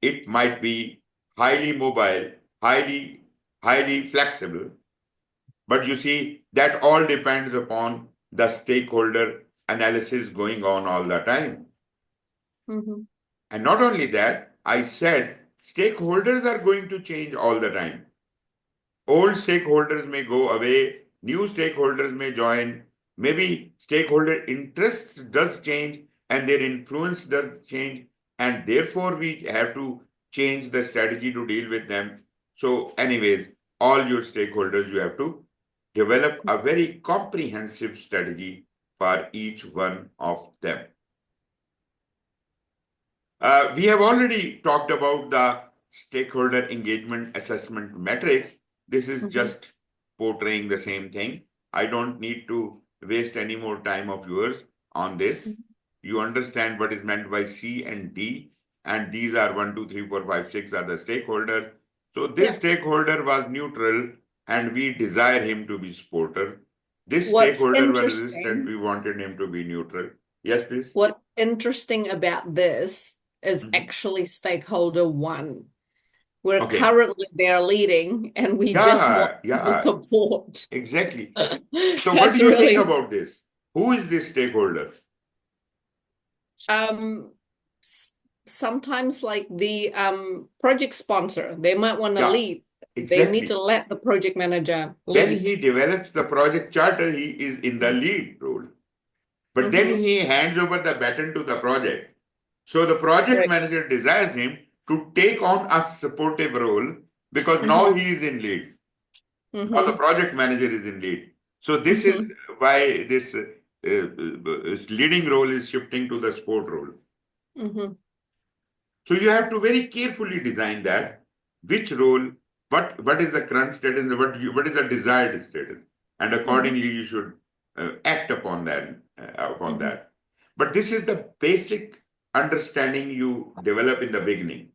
It might be highly mobile, highly flexible, but you see that all depends upon the stakeholder analysis going on all the time. And not only that, I said stakeholders are going to change all the time. Old stakeholders may go away, new stakeholders may join, maybe stakeholder interests does change and their influence does change. and therefore we have to change the strategy to deal with them. So anyways, all your stakeholders, you have to develop a very comprehensive strategy for each one of them. We have already talked about the stakeholder engagement assessment metrics. This is just portraying the same thing. I don't need to waste any more time of yours on this. You understand what is meant by C and D, and these are 1, 2, 3, 4, 5, 6 are the stakeholders. So this stakeholder was neutral, and we desire him to be supporter. This What's stakeholder was interesting, resistant, we wanted him to be neutral. Yes, please. what's interesting about this is actually stakeholder one. We're Okay. currently there leading, and we just want the support. Exactly. So what That's do you really, think about this? Who is this stakeholder? sometimes like the project sponsor, they might want to Yeah, lead. They exactly. need to let the project manager When lead. he develops the project charter, he is in the lead role. But then he hands over the baton to the project. So the project Right. manager desires him to take on a supportive role because now he is in lead. Now the project manager is in lead. So this is why this leading role is shifting to the support role. So you have to very carefully design that, which role, what is the current status, and what is the desired status, and accordingly you should act upon that. But this is the basic understanding you develop in the beginning.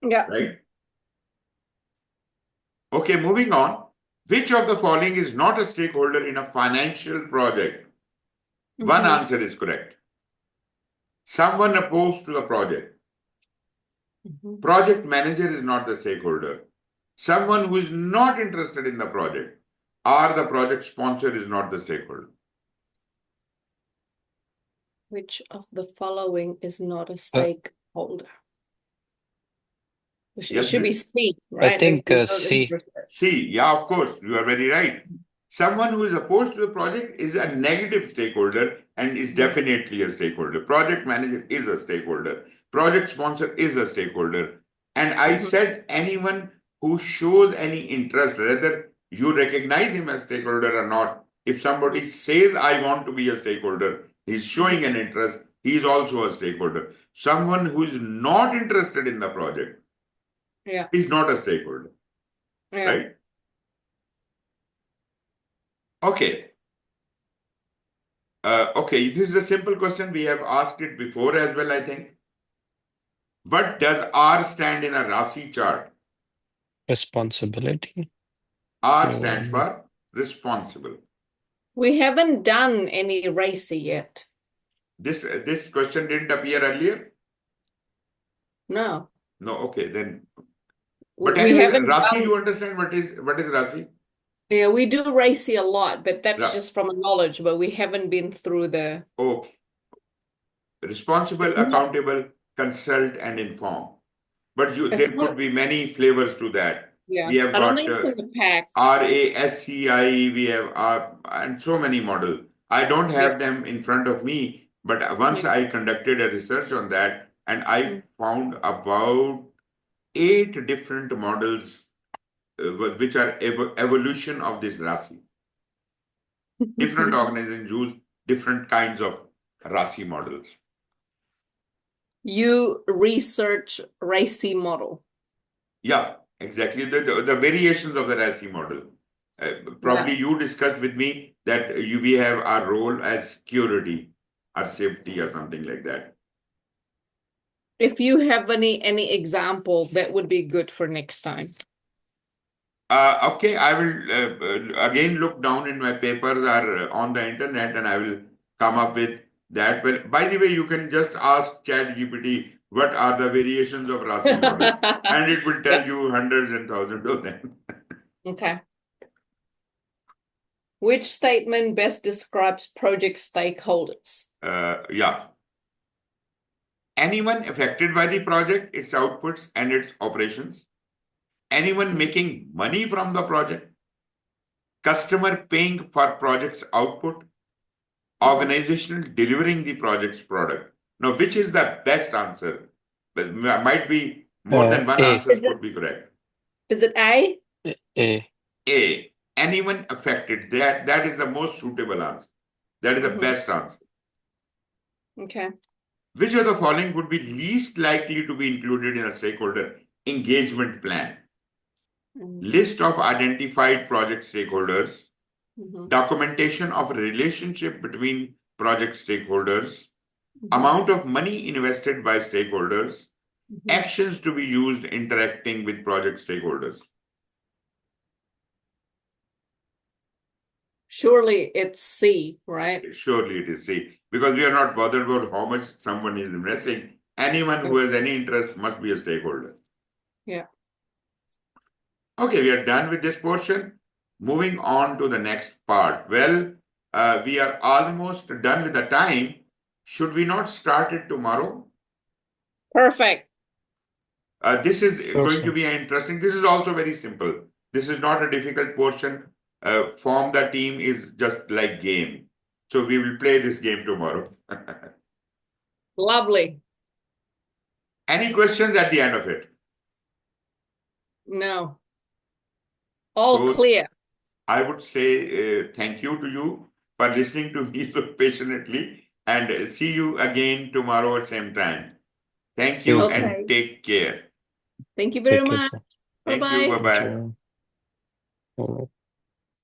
Yeah. Right? Okay, moving on. Which of the following is not a stakeholder in a financial project? One answer is correct. Someone opposed to the project. Project manager is not the stakeholder. Someone who is not interested in the project, or the project sponsor is not the stakeholder. Which of the following is not a stakeholder? It should be C, right? I think C. C, yeah, of course, you are very right. Someone who is opposed to the project is a negative stakeholder and is definitely a stakeholder. Project manager is a stakeholder. Project sponsor is a stakeholder. And I said anyone who shows any interest, whether you recognize him as stakeholder or not, if somebody says, I want to be a stakeholder, he's showing an interest, he is also a stakeholder. Someone who is not interested in the project is not a stakeholder. Right? Okay. Okay, this is a simple question. We have asked it before as well, I think. What does R stand in a RASI chart? Responsibility. R stands for responsible. We haven't done any RACI yet. This question didn't appear earlier? No. No, okay, then. But We anyway, haven't RASI, done, you understand what is RASI? yeah, we do RACI a lot, but that's Yeah. just from knowledge, but we haven't been through the. Okay. Responsible, accountable, consult, and inform. But there could be many flavors to that. Yeah, We have I don't got think it's in the pack. RASCI, we have and so many models. I don't have them in front of me, but once I conducted a research on that, and I found about 8 different models which are evolution of this RASI. Different organizations use different kinds of RASI models. You research RACI model. Yeah, exactly. The variations of the RASI model. Probably you discussed with me that we have our role as security or safety or something like that. If you have any example, that would be good for next time. Okay, I will again look down in my papers or on the internet, and I will come up with that. Well, by the way, you can just ask ChatGPT what are the variations of RASI model, and it will tell you hundreds and thousands of them. Okay. Which statement best describes project stakeholders? Yeah. Anyone affected by the project, its outputs, and its operations. Anyone making money from the project. Customer paying for project's output. Organization delivering the project's product. Now, which is the best answer? But might be more than one A. answer could be correct. Is it A? A. A, anyone affected. That is the most suitable answer. That is the Mhm. best answer. Okay. Which of the following would be least likely to be included in a stakeholder engagement plan? List of identified project stakeholders, Mhm. documentation of relationship between project stakeholders, Mhm. amount of money invested by stakeholders, Mhm. actions to be used interacting with project stakeholders. Surely it's C, right? Surely it is C, because we are not bothered about how much someone is investing. Anyone who has any interest must be a stakeholder. Yeah. Okay, we are done with this portion. Moving on to the next part. Well, we are almost done with the time. Should we not start it tomorrow? Perfect. This is Sure, going to sir. be interesting. This is also very simple. This is not a difficult portion. Form the team is just like game. So we will play this game tomorrow. Lovely. Any questions at the end of it? No. All So clear. I would say thank you to you for listening to me so patiently, and see you again tomorrow at same time. Thank See you, you sir. and Okay. take care. Thank you very Take care, much. sir. Thank you. Bye-bye. Bye Thank bye. you. All right.